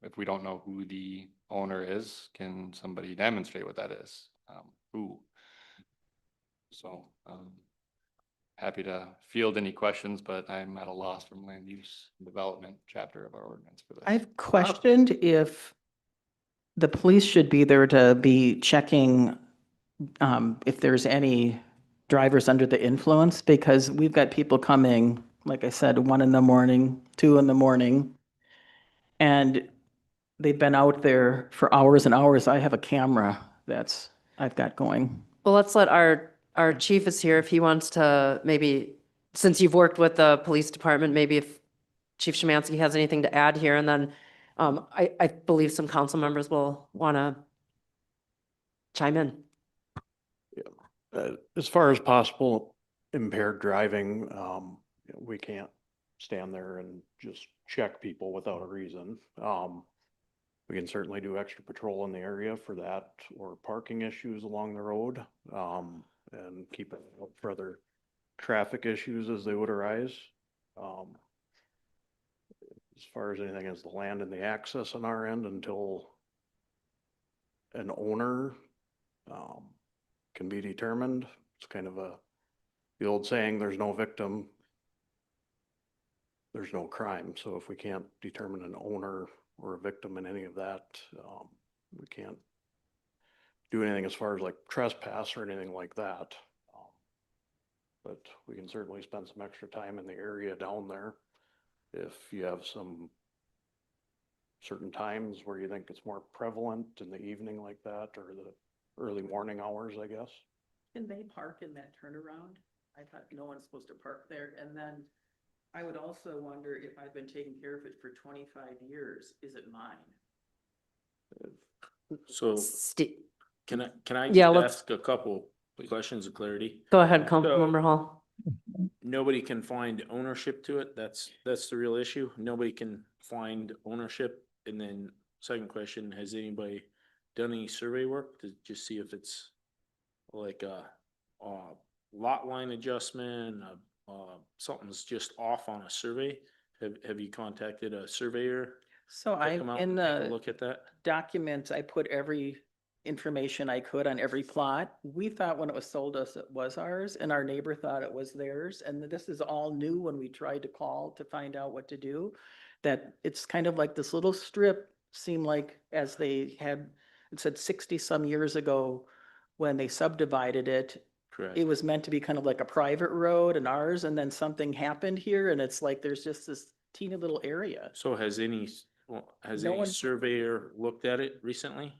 If we don't know who the owner is, can somebody demonstrate what that is? Who? So, happy to field any questions, but I'm at a loss from land use and development chapter of our ordinance for this. I've questioned if the police should be there to be checking if there's any drivers under the influence, because we've got people coming, like I said, 1 a.m, 2 a.m, and they've been out there for hours and hours. I have a camera I've got going. Well, let's let our chief is here if he wants to maybe, since you've worked with the police department, maybe if Chief Szymanski has anything to add here, and then I believe some council members will want to chime in. As far as possible impaired driving, we can't stand there and just check people without a reason. We can certainly do extra patrol in the area for that, or parking issues along the road, and keep it out for other traffic issues as they would arise. As far as anything as the land and the access on our end, until an owner can be determined, it's kind of the old saying, there's no victim, there's no crime. So if we can't determine an owner or a victim in any of that, we can't do anything as far as like trespass or anything like that. But we can certainly spend some extra time in the area down there if you have some certain times where you think it's more prevalent in the evening like that, or the early morning hours, I guess. Can they park in that turnaround? I thought no one's supposed to park there. And then I would also wonder, if I've been taking care of it for 25 years, is it mine? So can I Yeah, just let's- ask a couple questions of clarity? Go ahead, Councilmember Hall. Nobody can find ownership to it. That's the real issue. Nobody can find ownership. And then second question, has anybody done any survey work to just see if it's like a lot line adjustment, something's just off on a survey? Have you contacted a surveyor? So to come out in and take a the look at that? documents, I put every information I could on every plot. We thought when it was sold us, it was ours, and our neighbor thought it was theirs. And this is all new when we tried to call to find out what to do. That it's kind of like this little strip, seemed like, as they had, it said 60-some years ago when they subdivided it. Correct. It was meant to be kind of like a private road and ours, and then something happened here, and it's like there's just this teeny little area. So has any No one- surveyor looked at it recently?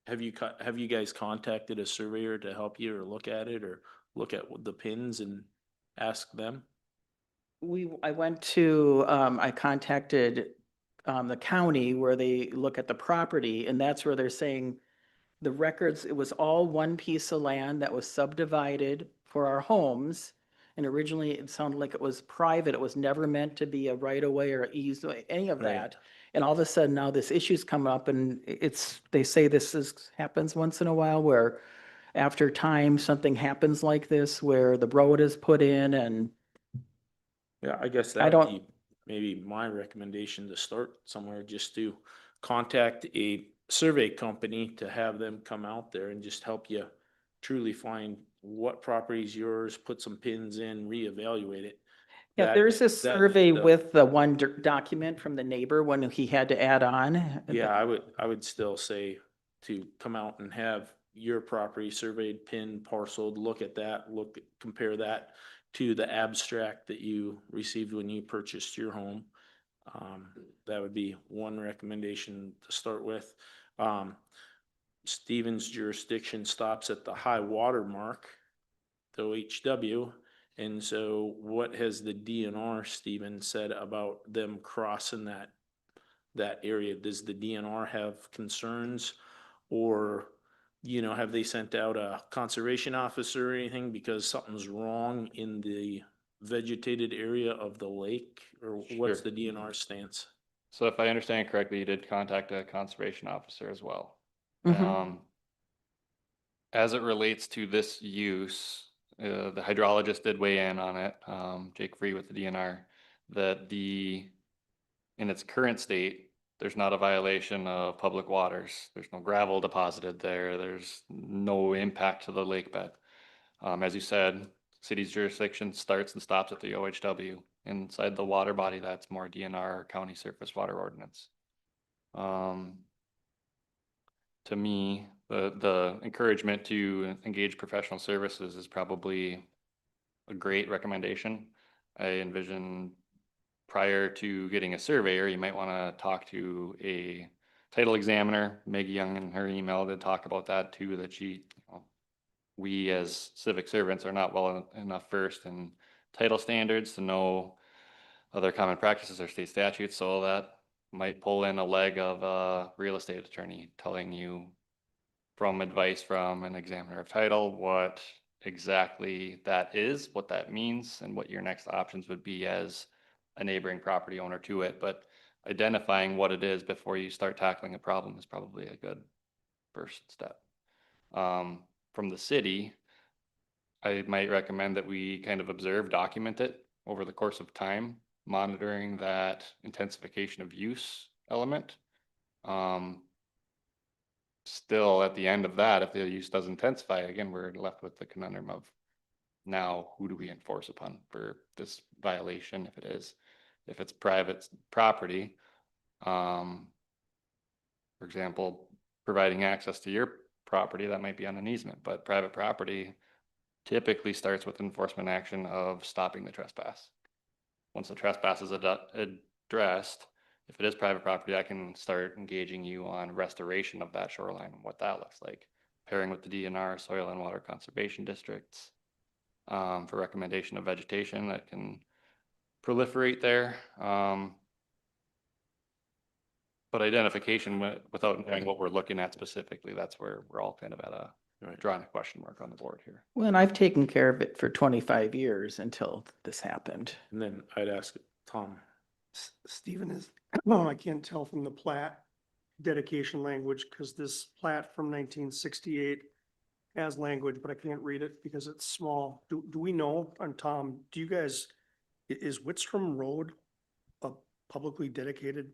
Have you guys contacted a surveyor to help you or look at it, or look at the pins and ask them? I went to, I contacted the county where they look at the property, and that's where they're saying the records, it was all one piece of land that was subdivided for our homes. And originally it sounded like it was private. It was never meant to be a right of way or easement, any of Right. that. And all of a sudden now this issue's come up, and they say happens once in a while, where after time, something happens like this where the road is put in, and Yeah, I guess I that would don't- be maybe my recommendation, to start somewhere, just to contact a survey company to have them come out there and just help you truly find what property is yours, put some pins in, reevaluate it. yeah, there's a survey the- with the one document from the neighbor when he had to add on. Yeah, I would still say to come out and have your property surveyed, pin, parceled, look at that, compare that to the abstract that you received when you purchased your home. That would be one recommendation to start with. Stevens' jurisdiction stops at the high water mark, the OHW. And so what has the DNR, Steven, said about them crossing that area? Does the DNR have concerns, or, have they sent out a conservation officer or anything because something's wrong in the vegetated area of the lake, or what's Sure. the DNR stance? So if I understand correctly, you did contact a conservation officer as well. Mhm. As it relates to this use, the hydrologist did weigh in on it, Jake Free with the DNR, that in its current state, there's not a violation of public waters. There's no gravel deposited there. There's no impact to the lake bed. As you said, city's jurisdiction starts and stops at the OHW. Inside the water body, that's more DNR, county surface water ordinance. To me, the encouragement to engage professional services is probably a great recommendation. I envision prior to getting a surveyor, you might want to talk to a title examiner. Meg Young in her email did talk about that too, that we as civic servants are not well enough versed in title standards to know other common practices or state statutes. So that might pull in a leg of a real estate attorney telling you from advice from an examiner of title what exactly that is, what that means, and what your next options would be as a neighboring property owner to it. But identifying what it is before you start tackling a problem is probably a good first step. From the city, I might recommend that we kind of observe, document it over the course of time, monitoring that intensification of use element. Still, at the end of that, if the use does intensify, again, we're left with the conundrum of now who do we enforce upon for this violation? If it's private property, for example, providing access to your property, that might be on an easement, but private property typically starts with enforcement action of stopping the trespass. Once the trespass is addressed, if it is private property, I can start engaging you on restoration of that shoreline and what that looks like, pairing with the DNR, soil and water conservation districts, for recommendation of vegetation that can proliferate there. But identification without knowing what we're looking at specifically, that's where we're all kind of at a drawing a question mark on the board here. Well, and I've taken care of it for 25 years until this happened. And then I'd ask Tom. Stephen is, well, I can't tell from the plat dedication language because this plat from 1968 has language, but I can't read it because it's small. Do we know, and Tom, do you guys, is Whitstrom Road a publicly dedicated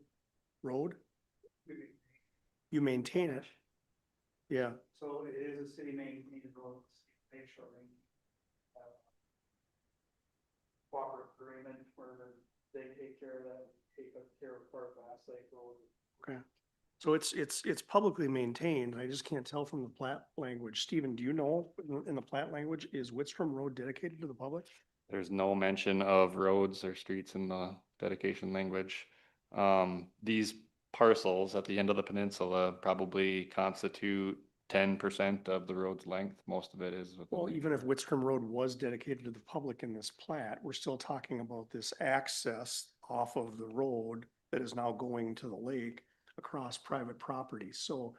road? You maintain it? Yeah. So it is a city maintained road, make sure cooperative agreement where they take care of that, take care of part of Glass Lake Road. Okay. So it's publicly maintained. I just can't tell from the plat language. Stephen, do you know in the plat language, is Whitstrom Road dedicated to the public? There's no mention of roads or streets in the dedication language. These parcels at the end of the peninsula probably constitute 10% of the road's length. Most of it is. Well, even if Whitstrom Road was dedicated to the public in this plat, we're still talking about this access off of the road that is now going to the lake across private property. So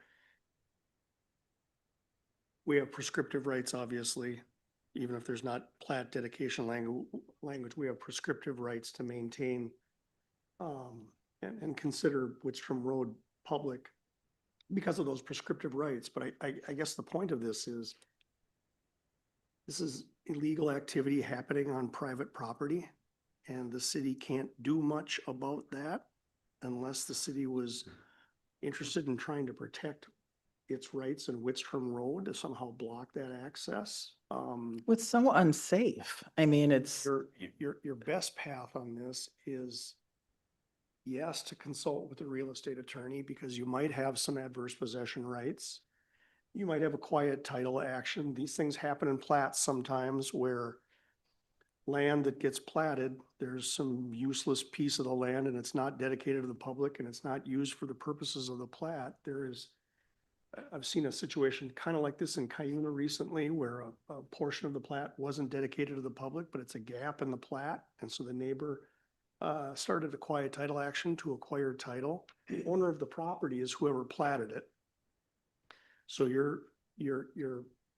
we have prescriptive rights, obviously, even if there's not plat dedication language, we have prescriptive rights to maintain and consider Whitstrom Road public because of those prescriptive rights. But I guess the point of this is illegal activity happening on private property, and the city can't do much about that unless the city was interested in trying to protect its rights in Whitstrom Road to somehow block that access. It's so unsafe. I mean, it's. Your best path on this is, yes, to consult with a real estate attorney because you might have some adverse possession rights. You might have a quiet title action. These things happen in plats sometimes where land that gets platted, there's some useless piece of the land and it's not dedicated to the public and it's not used for the purposes of the plat. I've seen a situation kind of like this in Cuyuna recently where a portion of the plat wasn't dedicated to the public, but it's a gap in the plat. And so the neighbor started a quiet title action to acquire title. The owner of the property is whoever platted it. So your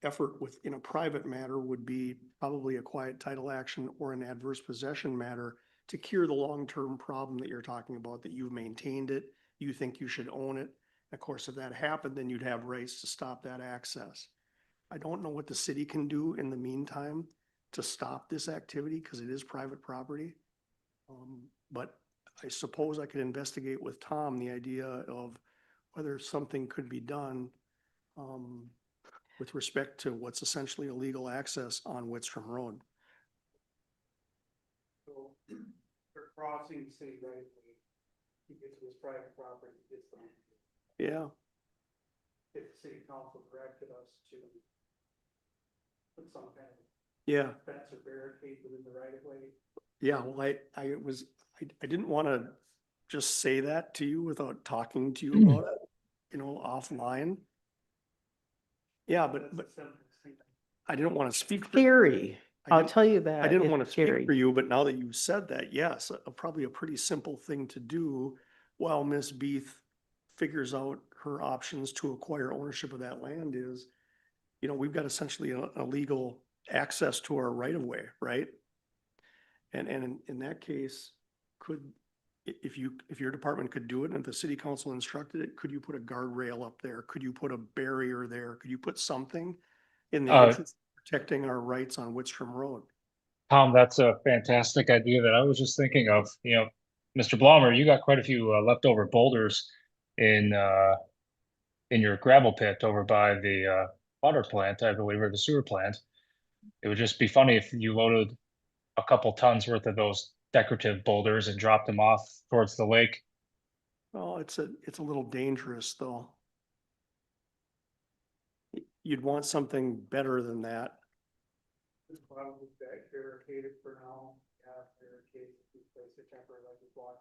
effort in a private matter would be probably a quiet title action or an adverse possession matter to cure the long-term problem that you're talking about, that you've maintained it, you think you should own it. Of course, if that happened, then you'd have rights to stop that access. I don't know what the city can do in the meantime to stop this activity because it is private property. But I suppose I could investigate with Tom the idea of whether something could be done with respect to what's essentially illegal access on Whitstrom Road. So they're crossing the city right away. You get to this private property, it's the. Yeah, If the city council directed us to put some kind of yeah, fence or barricade within the right of way. yeah. Well, I didn't want to just say that to you without talking to you about it, you know, offline. Yeah, but I didn't want to speak. Scary. I'll tell you that. I didn't It's want to speak scary. for you, but now that you've said that, yes, probably a pretty simple thing to do while Miss Beeth figures out her options to acquire ownership of that land is, you know, we've got essentially a legal access to our right of way, right? And in that case, if your department could do it and if the city council instructed it, could you put a guardrail up there? Could you put a barrier there? Could you put something in the interest of protecting our rights on Whitstrom Road? Tom, that's a fantastic idea that I was just thinking of. You know, Mr. Blommer, you got quite a few leftover boulders in your gravel pit over by the water plant, I believe, or the sewer plant. It would just be funny if you loaded a couple tons worth of those decorative boulders and dropped them off towards the lake. Well, it's a little dangerous though. You'd want something better than that. It's probably barricaded for now, barricades, we place a temporary like blocks.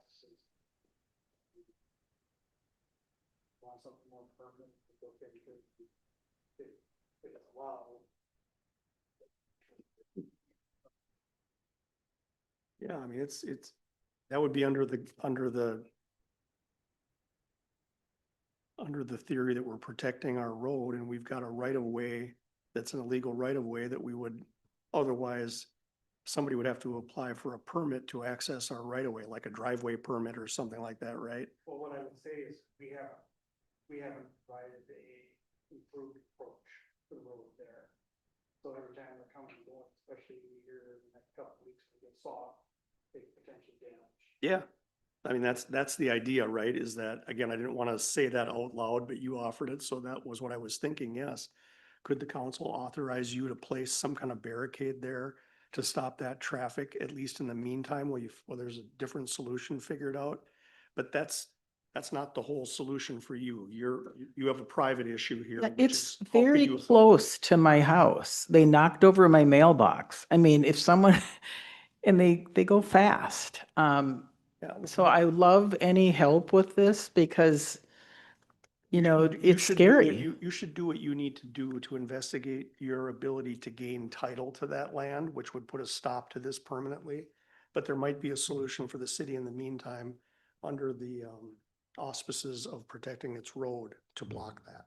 Want something more permanent, it's okay, if it's allowed. Yeah, I mean, that would be under the theory that we're protecting our road and we've got a right of way that's an illegal right of way that we would otherwise, somebody would have to apply for a permit to access our right of way, like a driveway permit or something like that, right? Well, what I would say is we haven't provided a improved approach to the road there. So every time they're coming and going, especially here in the next couple of weeks, we get soft, they potentially damage. Yeah. I mean, that's the idea, right? Is that, again, I didn't want to say that out loud, but you offered it. So that was what I was thinking. Yes. Could the council authorize you to place some kind of barricade there to stop that traffic, at least in the meantime, while there's a different solution figured out? But that's not the whole solution for you. You have a private issue here. Yeah, which it's is how could very you- close to my house. They knocked over my mailbox. I mean, if someone, and they go fast. Yeah, So I love any help with this because, you know, you it's should do what scary. You should do what you need to do to investigate your ability to gain title to that land, which would put a stop to this permanently. But there might be a solution for the city in the meantime, under the auspices of protecting its road to block that.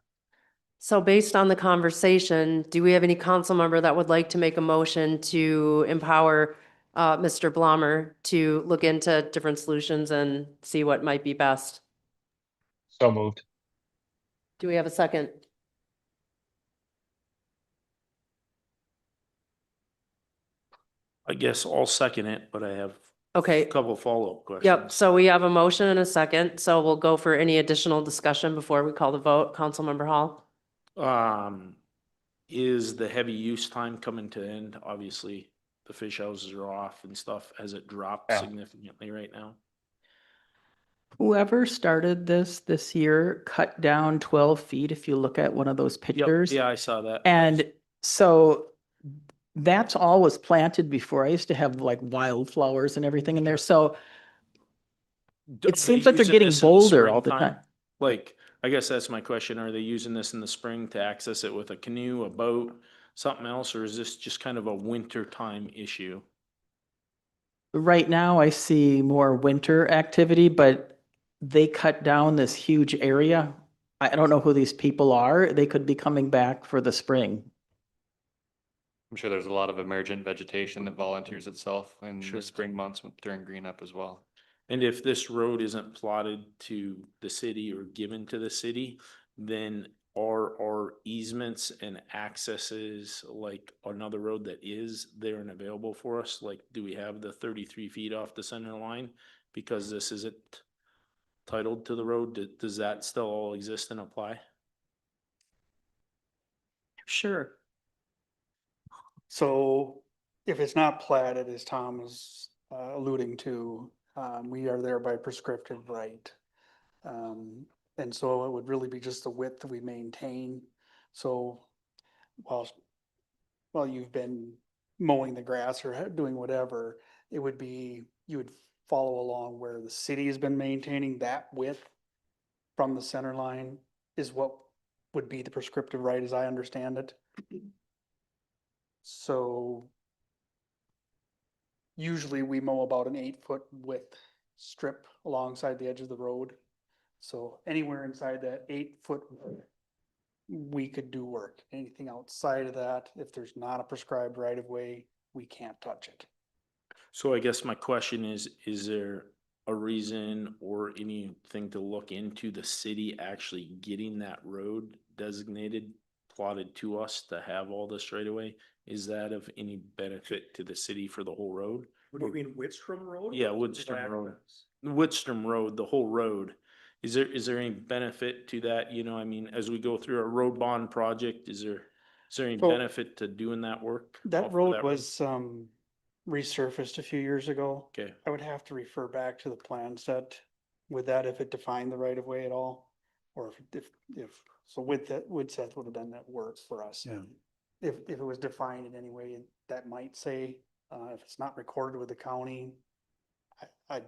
So based on the conversation, do we have any council member that would like to make a motion to empower Mr. Blommer to look into different solutions and see what might be best? So moved. Do we have a second? I guess I'll second it, but I have Okay. a couple follow-up questions. Yep, so we have a motion and a second, so we'll go for any additional discussion before we call the vote. Councilmember Hall? Is the heavy use time coming to end? Obviously, the fish houses are off and stuff. Has it dropped Yeah. significantly right now? Whoever started this year cut down 12 feet, if you look at one of those Yep, pictures. yeah, I saw that. And so that's all was planted before. I used to have like wildflowers and everything in there. So Are it they seems like they're using getting this in the bolder all the springtime? time. Like, I guess that's my question. Are they using this in the spring to access it with a canoe, a boat, something else, or is this just kind of a winter time issue? Right now, I see more winter activity, but they cut down this huge area. I don't know who these people are. They could be coming back for the spring. I'm sure there's a lot of emergent vegetation that volunteers itself in the spring months during green up as well. And if this road isn't plotted to the city or given to the city, then are easements and accesses like another road that is there and available for us? Like, do we have the 33 feet off the center line? Because this isn't titled to the road, does that still all exist and apply? Sure. So if it's not platted, as Tom is alluding to, we are there by prescriptive right. And so it would really be just the width that we maintain. So while you've been mowing the grass or doing whatever, it would be, you would follow along where the city has been maintaining that width from the center line is what would be the prescriptive right, as I understand it. So usually we mow about an 8-foot width strip alongside the edge of the road. So anywhere inside that 8-foot, we could do work. Anything outside of that, if there's not a prescribed right of way, we can't touch it. So I guess my question is there a reason or anything to look into the city actually getting that road designated, plotted to us to have all this right away? Is that of any benefit to the city for the whole road? What do you mean, Whitstrom Road? Yeah, or Woodstrom Road. Blackman's? Woodstrom Road, the whole road. Is there any benefit to that? You know, I mean, as we go through a road bond project, is there any So- benefit to doing that work? off That of road was resurfaced a few years ago. Okay. I would have to refer back to the plan set with that if it defined the right of way at all. Or if, so with that, Woodseth would have done that work for us. Yeah. If it was defined in any way, that might say, if it's not recorded with the county, I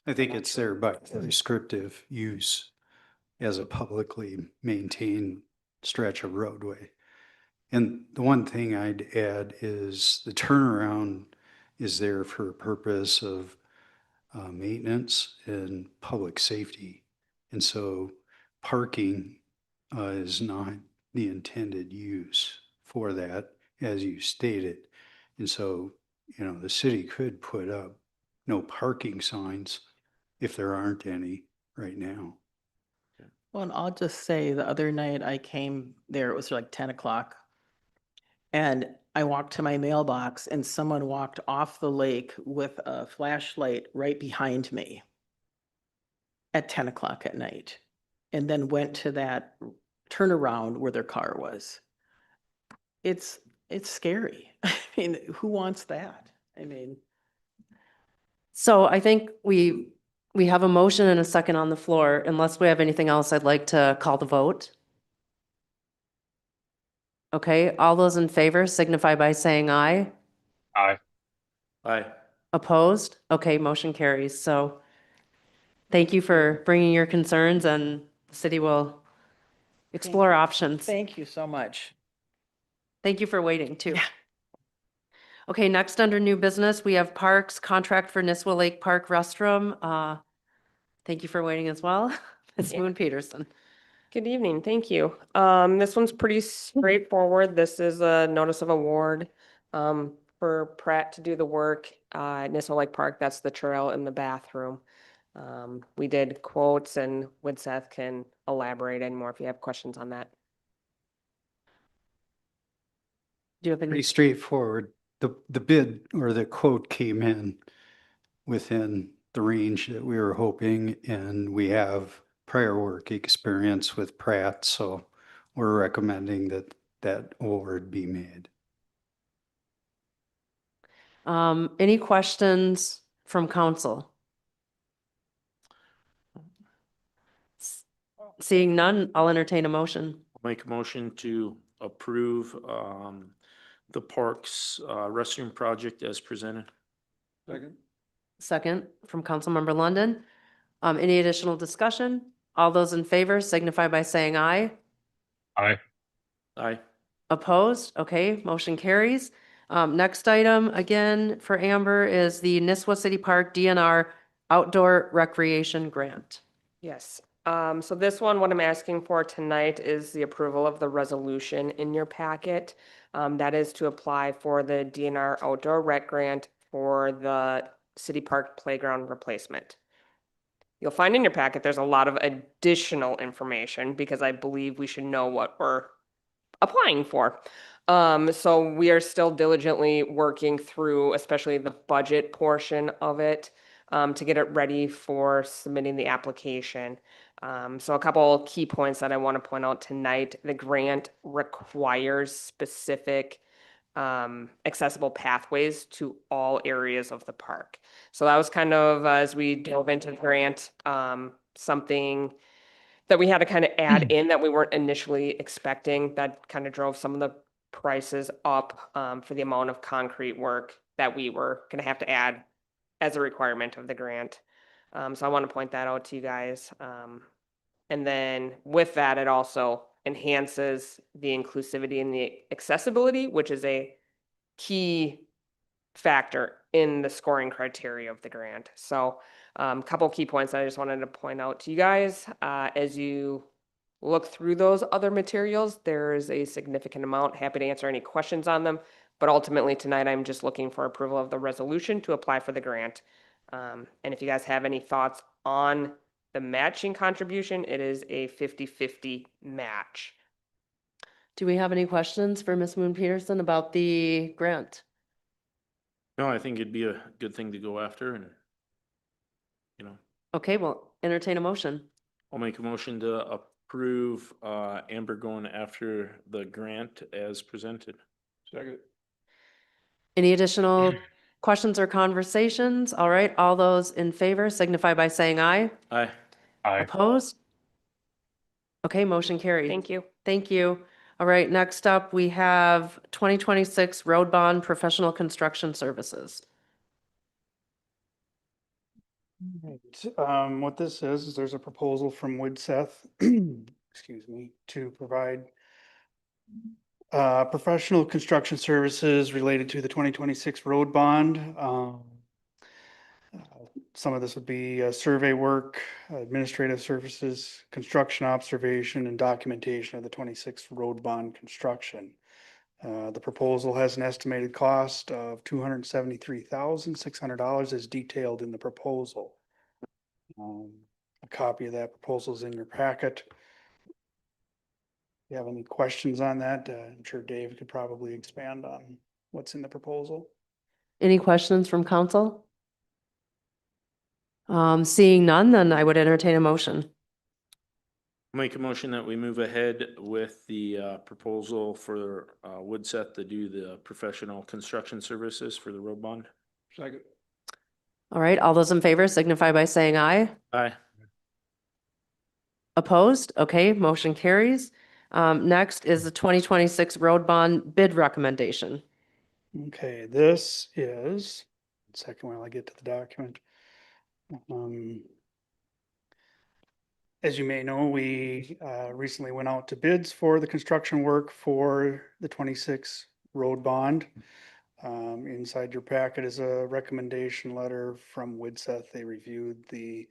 I think not it's sure. there by prescriptive use as a publicly maintained stretch of roadway. And the one thing I'd add is the turnaround is there for a purpose of maintenance and public safety. And so parking is not the intended use for that, as you stated. And so, you know, the city could put up no parking signs if there aren't any right now. Well, and I'll just say the other night I came there, it was like 10 o'clock. And I walked to my mailbox and someone walked off the lake with a flashlight right behind me at 10 o'clock at night. And then went to that turnaround where their car was. It's scary. I mean, who wants that? I mean, So I think we have a motion and a second on the floor. Unless we have anything else, I'd like to call the vote. Okay, all those in favor signify by saying aye. Aye. Aye. Opposed? Okay, motion carries. So thank you for bringing your concerns, and the city will explore options. thank you so much. Thank you for waiting too. Yeah. Okay, next under new business, we have parks, contract for Nisswa Lake Park restroom. Thank you for waiting as well. Ms. Moon Peterson. Good evening, thank you. This one's pretty straightforward. This is a notice of award for Pratt to do the work at Nisswa Lake Park. That's the trail and the bathroom. We did quotes and Woodseth can elaborate any more if you have questions on that. Do you have any? Pretty straightforward. The bid or the quote came in within the range that we were hoping, and we have prior work experience with Pratt, so we're recommending that award be made. Any questions from council? Seeing none, I'll entertain a motion. Make a motion to approve the parks restroom project as presented. Second. Second from Councilmember London. Any additional discussion? All those in favor signify by saying aye. Aye. Aye. Opposed? Okay, motion carries. Next item, again, for Amber is the Nisswa City Park DNR Outdoor Recreation Grant. Yes, so this one, what I'm asking for tonight is the approval of the resolution in your packet. That is to apply for the DNR Outdoor Rec Grant for the City Park Playground replacement. You'll find in your packet, there's a lot of additional information because I believe we should know what we're applying for. So we are still diligently working through, especially the budget portion of it, to get it ready for submitting the application. So a couple key points that I want to point out tonight. The grant requires specific accessible pathways to all areas of the park. So that was kind of, as we dove into the grant, something that we had to kind of add in that we weren't initially expecting. That kind of drove some of the prices up for the amount of concrete work that we were going to have to add as a requirement of the grant. So I want to point that out to you guys. And then with that, it also enhances the inclusivity and the accessibility, which is a key factor in the scoring criteria of the grant. So couple key points that I just wanted to point out to you guys. As you look through those other materials, there is a significant amount. Happy to answer any questions on them. But ultimately tonight, I'm just looking for approval of the resolution to apply for the grant. And if you guys have any thoughts on the matching contribution, it is a 50-50 match. Do we have any questions for Ms. Moon Peterson about the grant? No, I think it'd be a good thing to go after and, you know, Okay, well, entertain a motion. I'll make a motion to approve Amber going after the grant as presented. Second. Any additional questions or conversations? All right, all those in favor signify by saying aye. Aye. Opposed? Okay, motion carried. Thank you. Thank you. All right, next up, we have 2026 Road Bond Professional Construction Services. Right. What this is there's a proposal from Woodseth, excuse me, to provide professional construction services related to the 2026 road bond. Some of this would be survey work, administrative services, construction observation, and documentation of the 26 road bond construction. The proposal has an estimated cost of $273,600 as detailed in the proposal. A copy of that proposal is in your packet. If you have any questions on that, I'm sure Dave could probably expand on what's in the proposal. Any questions from council? Seeing none, then I would entertain a motion. Make a motion that we move ahead with the proposal for Woodseth to do the professional construction services for the road bond. Second. All right, all those in favor signify by saying aye. Aye. Opposed? Okay, motion carries. Next is the 2026 road bond bid recommendation. Okay, this is, second while I get to the document. As you may know, we recently went out to bids for the construction work for the 26 road bond. Inside your packet is a recommendation letter from Woodseth. They reviewed the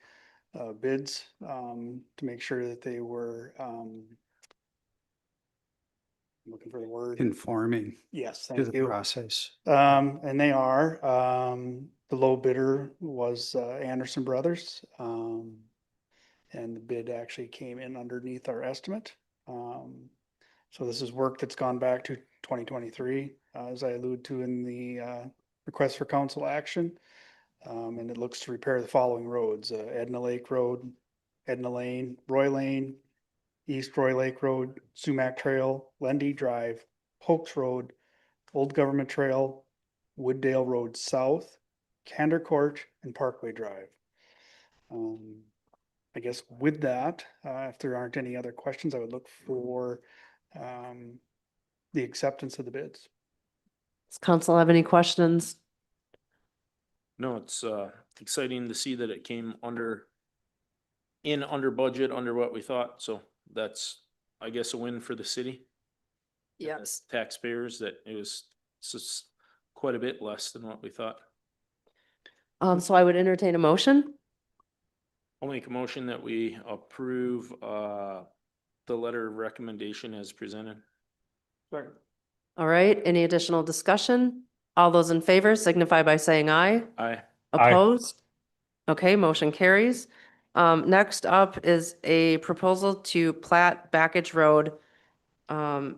bids to make sure that they were looking for the word. Conforming Yes, to thank the you. process. And they are. The low bidder was Anderson Brothers. And the bid actually came in underneath our estimate. So this is work that's gone back to 2023, as I alluded to in the request for council action. And it looks to repair the following roads: Edna Lake Road, Edna Lane, Roy Lane, East Roy Lake Road, Sumac Trail, Lendy Drive, Pokes Road, Old Government Trail, Wooddale Road South, Candor Court, and Parkway Drive. I guess with that, if there aren't any other questions, I would look for the acceptance of the bids. Does council have any questions? No, it's exciting to see that it came under budget, under what we thought. So that's, I guess, a win for the city. Yes. Taxpayers, that it was just quite a bit less than what we thought. So I would entertain a motion. I'll make a motion that we approve the letter of recommendation as presented. Second. All right, any additional discussion? All those in favor signify by saying aye. Aye. Opposed? Okay, motion carries. Next up is a proposal to plat Backage Road, LR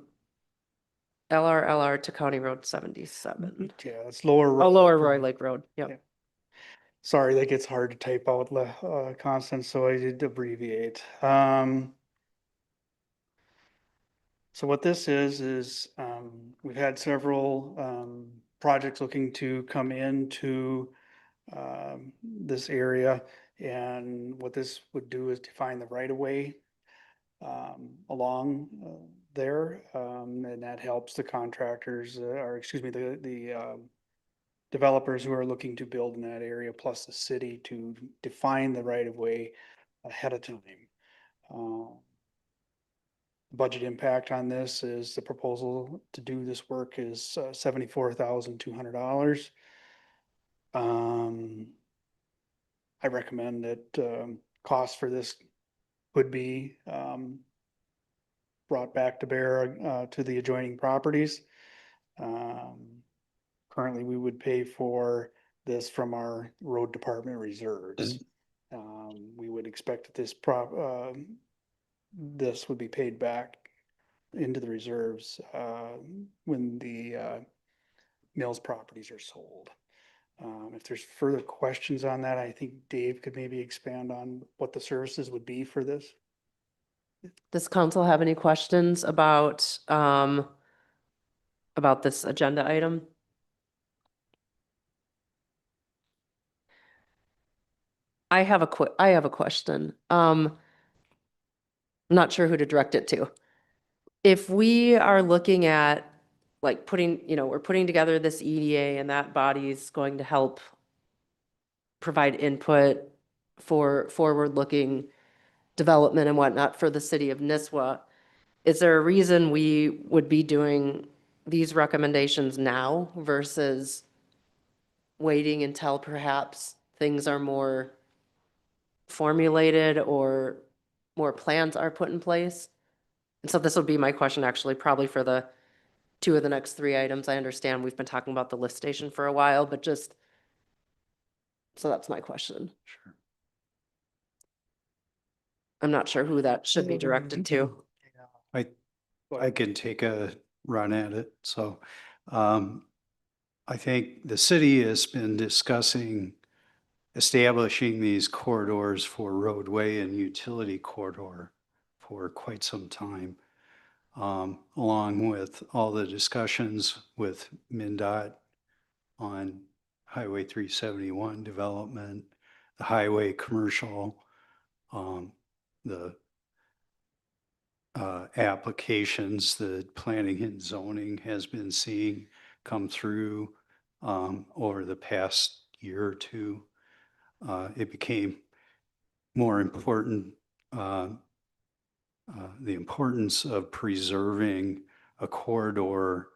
to County Road 77. Yeah, it's Lower. Oh, Lower Roy Lake Road, yep. Yeah. Sorry, that gets hard to type out, Constance, so I did abbreviate. So what this is, we've had several, projects looking to come into, this area. And what this would do is define the right of way, along, there. And that helps the contractors, or excuse me, the developers who are looking to build in that area, plus the city, to define the right of way ahead of time. Budget impact on this is the proposal to do this work is $74,200. I recommend that cost for this would be brought back to bear to the adjoining properties. Currently, we would pay for this from our road department reserves. We would expect that this would be paid back into the reserves when the Mills properties are sold. If there's further questions on that, I think Dave could maybe expand on what the services would be for this. Does council have any questions about this agenda item? I have a question. I'm not sure who to direct it to. If we are looking at like we're putting together this EDA and that body's going to help provide input for forward-looking development and whatnot for the city of Nisswa, is there a reason we would be doing these recommendations now versus waiting until perhaps things are more formulated or more plans are put in place? And so this would be my question actually, probably for the two of the next three items. I understand we've been talking about the lift station for a while, but so that's my question. Sure. I'm not sure who that should be directed to. I can take a run at it. So, I think the city has been discussing establishing these corridors for roadway and utility corridor for quite some time. Along with all the discussions with MnDOT on Highway 371 development, the highway commercial, the applications that planning and zoning has been seeing come through over the past year or two. It became more important, the importance of preserving a corridor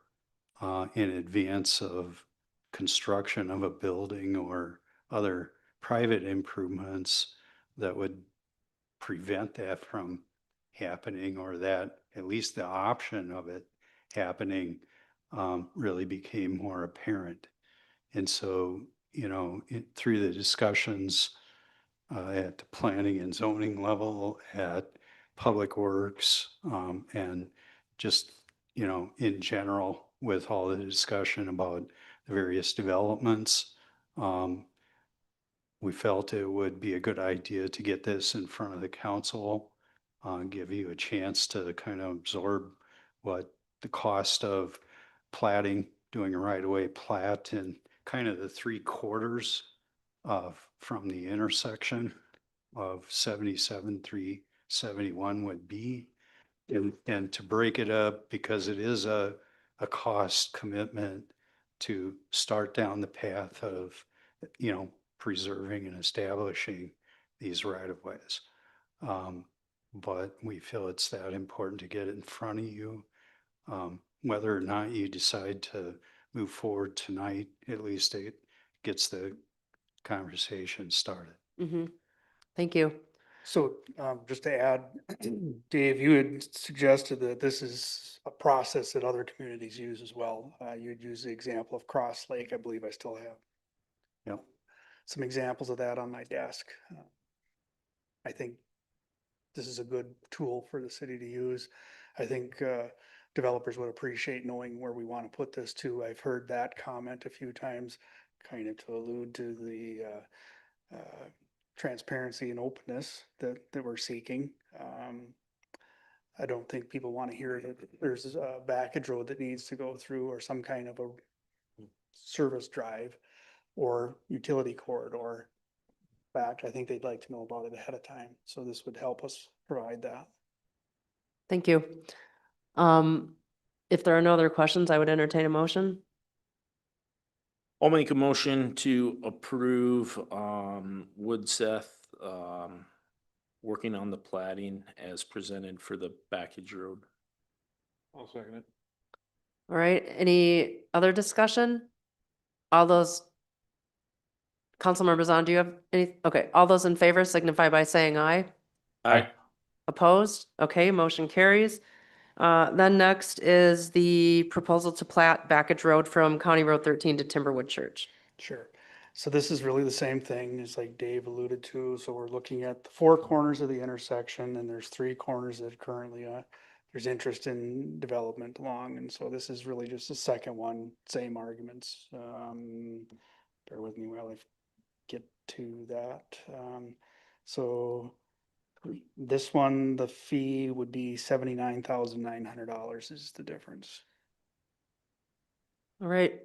in advance of construction of a building or other private improvements that would prevent that from happening, or that at least the option of it happening really became more apparent. And so, through the discussions at the planning and zoning level, at Public Works, and just, in general, with all the discussion about the various developments, we felt it would be a good idea to get this in front of the council, give you a chance to kind of absorb what the cost of platting, doing a right-of-way plat and kind of the 3/4 from the intersection of 77, 371 would be. And to break it up, because it is a cost commitment to start down the path of, preserving and establishing these right-of-ways. But we feel it's that important to get it in front of you. Whether or not you decide to move forward tonight, at least it gets the conversation started. Mm-hmm. Thank you. So just to add, Dave, you had suggested that this is a process that other communities use as well. You'd use the example of Cross Lake. I believe I still have Yep. some examples of that on my desk. I think this is a good tool for the city to use. I think developers would appreciate knowing where we want to put this to. I've heard that comment a few times, kind of to allude to the transparency and openness that we're seeking. I don't think people want to hear that there's a backage road that needs to go through or some kind of a service drive or utility corridor back. I think they'd like to know about it ahead of time. So this would help us provide that. Thank you. If there are no other questions, I would entertain a motion. I'll make a motion to approve, Woodseth, working on the plating as presented for the Backage Road. I'll second it. All right, any other discussion? All those council members on, do you have any? Okay, all those in favor signify by saying aye. Aye. Opposed? Okay, motion carries. Then next is the proposal to plat Backage Road from County Road 13 to Timberwood Church. Sure. So this is really the same thing as like Dave alluded to. So we're looking at the four corners of the intersection and there's three corners that currently there's interest in development along. And so this is really just the second one, same arguments. Bear with me while I get to that. So this one, the fee would be $79,900 is the difference. All right.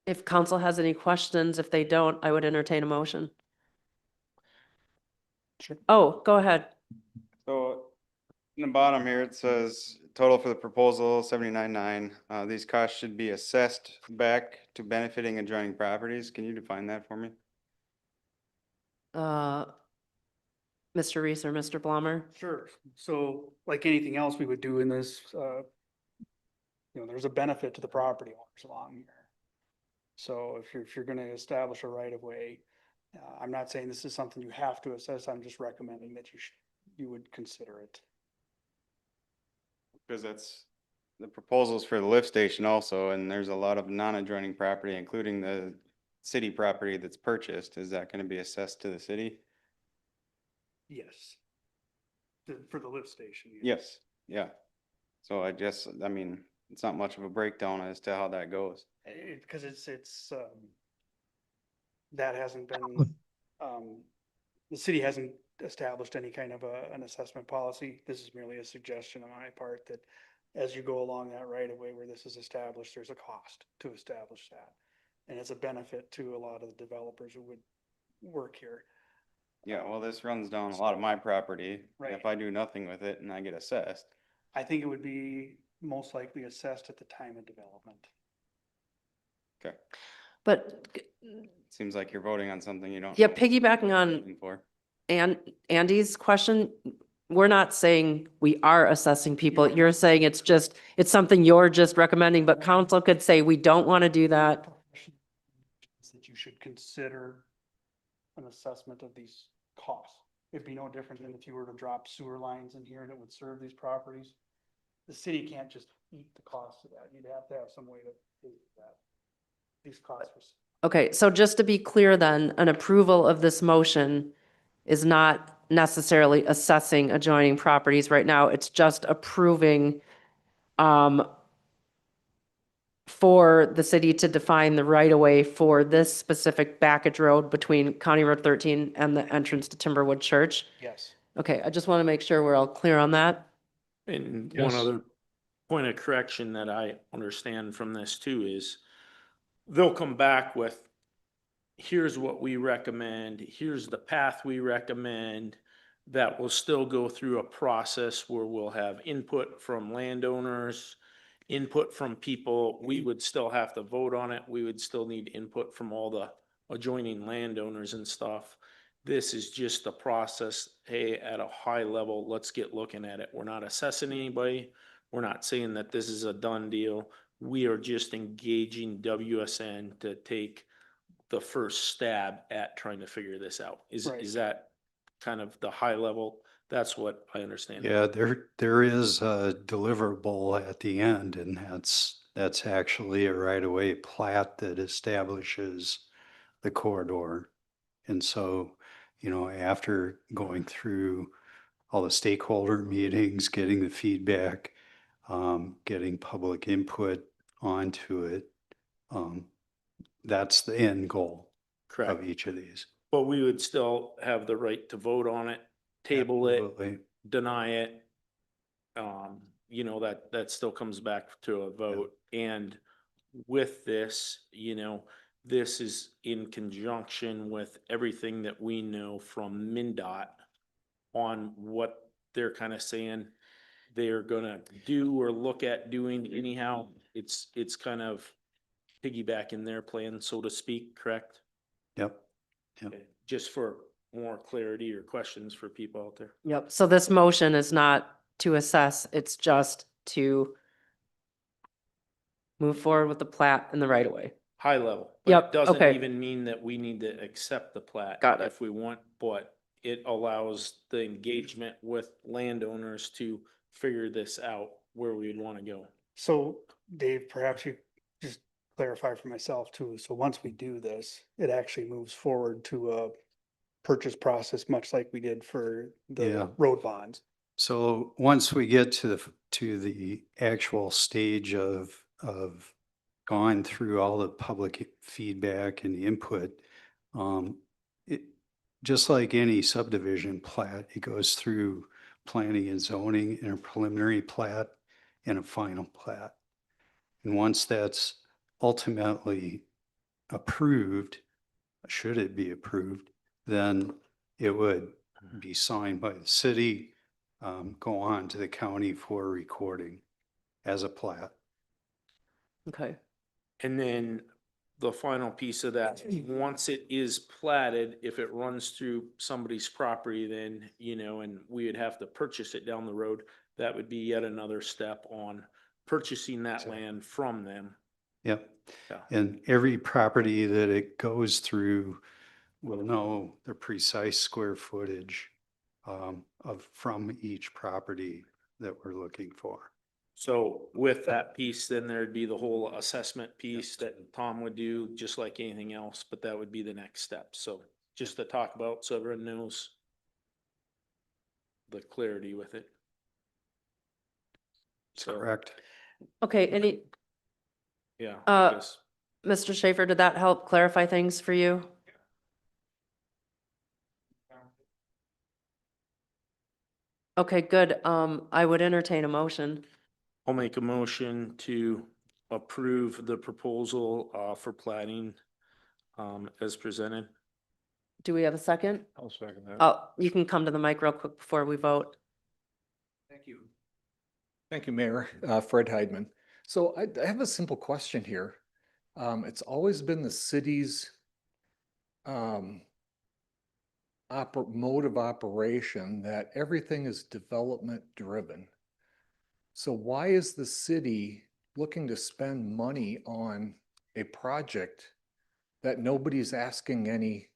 If council has any questions, if they don't, I would entertain a motion. Sure. Oh, go ahead. So in the bottom here, it says total for the proposal, 79.9. These costs should be assessed back to benefiting adjoining properties. Can you define that for me? Mr. Reese or Mr. Blommer? Sure. So like anything else we would do in this, there's a benefit to the property owners along here. So if you're gonna establish a right of way, I'm not saying this is something you have to assess, I'm just recommending that you would consider it. Because that's the proposals for the lift station also, and there's a lot of non-adjoining property, including the city property that's purchased. Is that gonna be assessed to the city? Yes. For the lift station. Yes, yeah. So I mean, it's not much of a breakdown as to how that goes. Because it's that hasn't been, the city hasn't established any kind of an assessment policy. This is merely a suggestion on my part that as you go along that right of way where this is established, there's a cost to establish that. And it's a benefit to a lot of the developers who would work here. Yeah, well, this runs down a lot of my property. Right. If I do nothing with it and I get assessed. I think it would be most likely assessed at the time of development. Okay. But Seems like you're voting on something you don't. yeah, know piggybacking what you're on voting for. Andy's question, we're not saying we are assessing people. You're saying it's something you're just recommending, but council could say we don't want to do that. That you should consider an assessment of these costs. It'd be no different than if you were to drop sewer lines in here and it would serve these properties. The city can't just eat the cost of that. You'd have to have some way to pay for that. These costs. Okay, so just to be clear then, an approval of this motion is not necessarily assessing adjoining properties right now. It's just approving for the city to define the right of way for this specific Backage Road between County Road 13 and the entrance to Timberwood Church. Yes. Okay, I just want to make sure we're all clear on that. And Yes. one other point of correction that I understand from this too is they'll come back with, here's what we recommend, here's the path we recommend. That will still go through a process where we'll have input from landowners, input from people. We would still have to vote on it. We would still need input from all the adjoining landowners and stuff. This is just the process. Hey, at a high level, let's get looking at it. We're not assessing anybody. We're not saying that this is a done deal. We are just engaging WSN to take the first stab at trying to figure this out. Right. Is that kind of the high level? That's what I understand. Yeah, there is a deliverable at the end, and that's actually a right-of-way plat that establishes the corridor. And so after going through all the stakeholder meetings, getting the feedback, getting public input onto it. That's the end goal Correct. of each of these. But we would still have the right to vote on it, table it, Absolutely. deny it. That still comes back to a vote. And with this, this is in conjunction with everything that we know from MinDOT on what they're kind of saying they're gonna do or look at doing anyhow. It's kind of piggybacking their plan, so to speak, correct? Yep. Okay, just for more clarity or questions for people out there. Yep. So this motion is not to assess, it's just to move forward with the plat in the right of way. High level. But Yep, it doesn't okay. even mean that we need to accept the plat. Got it. If we want, but it allows the engagement with landowners to figure this out where we'd want to go. So Dave, perhaps you just clarify for myself too. So once we do this, it actually moves forward to a purchase process, much like we did for Yeah. the road bonds. So once we get to the actual stage of gone through all the public feedback and the input, it, just like any subdivision plat, it goes through planning and zoning and a preliminary plat and a final plat. And once that's ultimately approved, should it be approved, then it would be signed by the city, go on to the county for recording as a plat. Okay. And then the final piece of that, once it is platted, if it runs through somebody's property, then, and we would have to purchase it down the road, that would be yet another step on purchasing that land from them. Yep. Yeah. And every property that it goes through will know the precise square footage from each property that we're looking for. So with that piece, then there'd be the whole assessment piece that Tom would do, just like anything else, but that would be the next step. So just to talk about, so everyone knows the clarity with it. So, Correct. Okay, yeah. I guess. Mr. Schaefer, did that help clarify things for you? Okay, good. I would entertain a motion. I'll make a motion to approve the proposal for plating as presented. Do we have a second? I'll second that. Oh, you can come to the mic real quick before we vote. Thank you. Thank you, Mayor. Fred Heidman. So I have a simple question here. It's always been the city's mode of operation that everything is development driven. So why is the city looking to spend money on a project that nobody's asking any?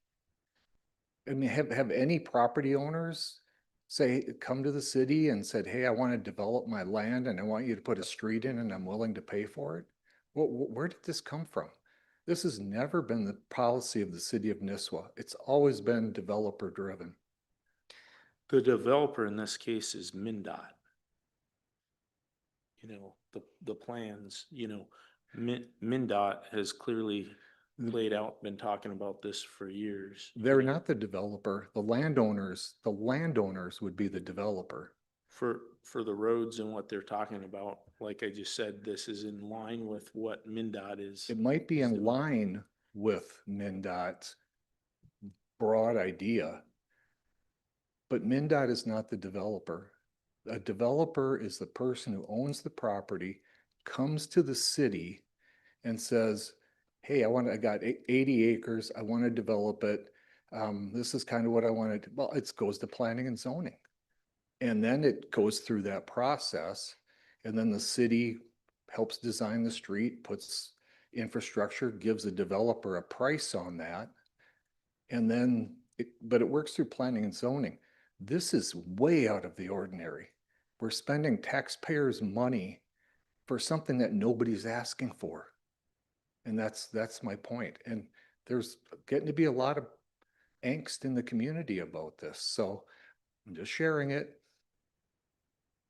I mean, have any property owners come to the city and said, hey, I want to develop my land and I want you to put a street in and I'm willing to pay for it? Where did this come from? This has never been the policy of the city of Nisswa. It's always been developer driven. The developer in this case is MinDOT. The plans, MinDOT has clearly laid out, been talking about this for years. They're not the developer. The landowners would be the developer. For the roads and what they're talking about, like I just said, this is in line with what MinDOT is. It might be in line with MinDOT's broad idea, but MinDOT is not the developer. A developer is the person who owns the property, comes to the city and says, hey, I got 80 acres. I want to develop it. This is kind of what I wanted. Well, it goes to planning and zoning. And then it goes through that process. And then the city helps design the street, puts infrastructure, gives the developer a price on that. And then, but it works through planning and zoning. This is way out of the ordinary. We're spending taxpayers' money for something that nobody's asking for. And that's my point. And there's getting to be a lot of angst in the community about this. So I'm just sharing it.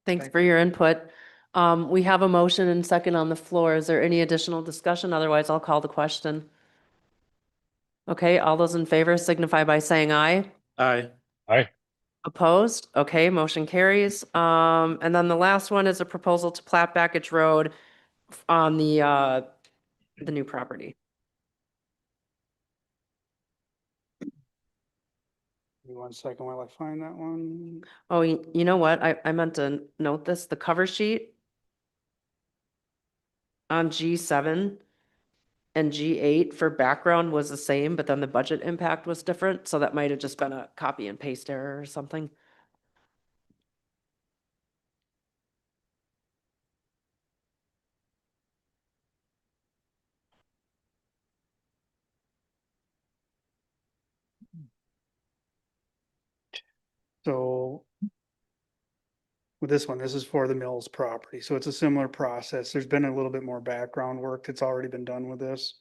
Thanks for your input. We have a motion and second on the floor. Is there any additional discussion? Otherwise, I'll call the question. Okay, all those in favor signify by saying aye. Aye. Aye. Opposed? Okay, motion carries. And then the last one is a proposal to plat Backage Road on the new property. Give me 1 second while I find that one. Oh, you know what? I meant to note this, the cover sheet on G7 and G8 for background was the same, but then the budget impact was different. So that might have just been a copy and paste error or something. So with this one, this is for the Mills property. So it's a similar process. There's been a little bit more background work that's already been done with this.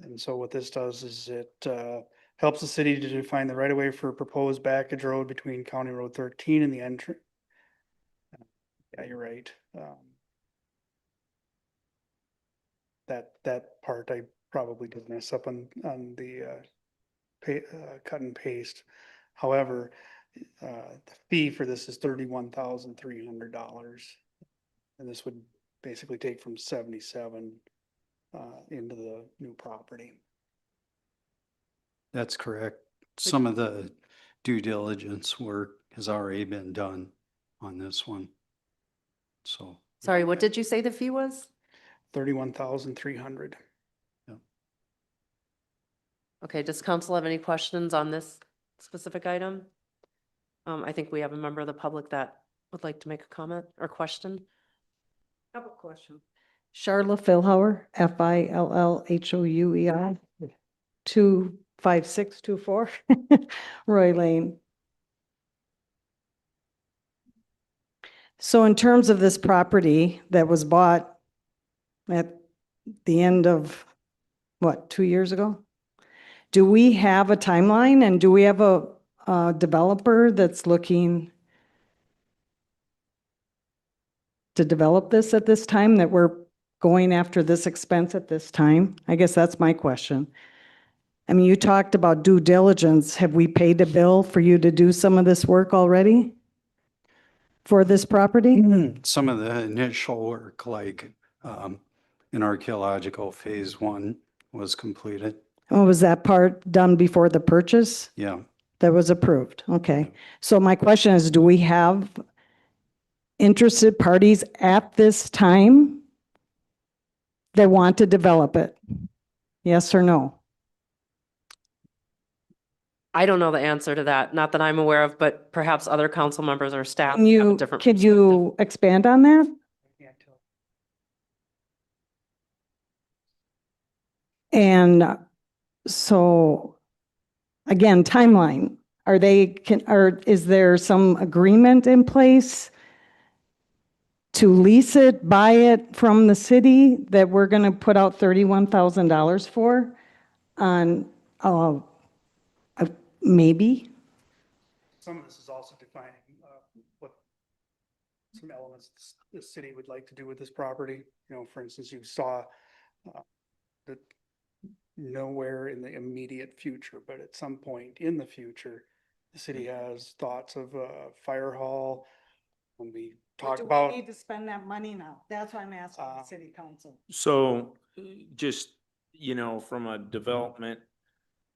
And so what this does is it helps the city to define the right of way for proposed Backage Road between County Road 13 and the entrance. Yeah, you're right. That part I probably did mess up on the cut and paste. However, the fee for this is $31,300. And this would basically take from 77 into the new property. That's correct. Some of the due diligence work has already been done on this one. So. Sorry, what did you say the fee was? 31,300. Okay, does council have any questions on this specific item? I think we have a member of the public that would like to make a comment or question. I have a question. Charla Philhauer, Fillhouer, 25624 Roy Lane. So in terms of this property that was bought at the end of, what, 2 years ago? Do we have a timeline and do we have a developer that's looking to develop this at this time, that we're going after this expense at this time? I guess that's my question. I mean, you talked about due diligence. Have we paid a bill for you to do some of this work already for this property? Some of the initial work, like an archaeological phase 1 was completed. Oh, was that part done before the purchase? Yeah. That was approved. Okay. So my question is, do we have interested parties at this time that want to develop it? Yes or no? I don't know the answer to that, not that I'm aware of, but perhaps other council members or staff Can have a you, different. could you expand on that? And so, again, timeline, is there some agreement in place to lease it, buy it from the city that we're gonna put out $31,000 for on, maybe? Some of this is also defining what some elements the city would like to do with this property. You know, for instance, you saw that nowhere in the immediate future, but at some point in the future, the city has thoughts of a fire hall. When we talk about, to spend that money now? That's why I'm asking the city council. So just, you know, from a development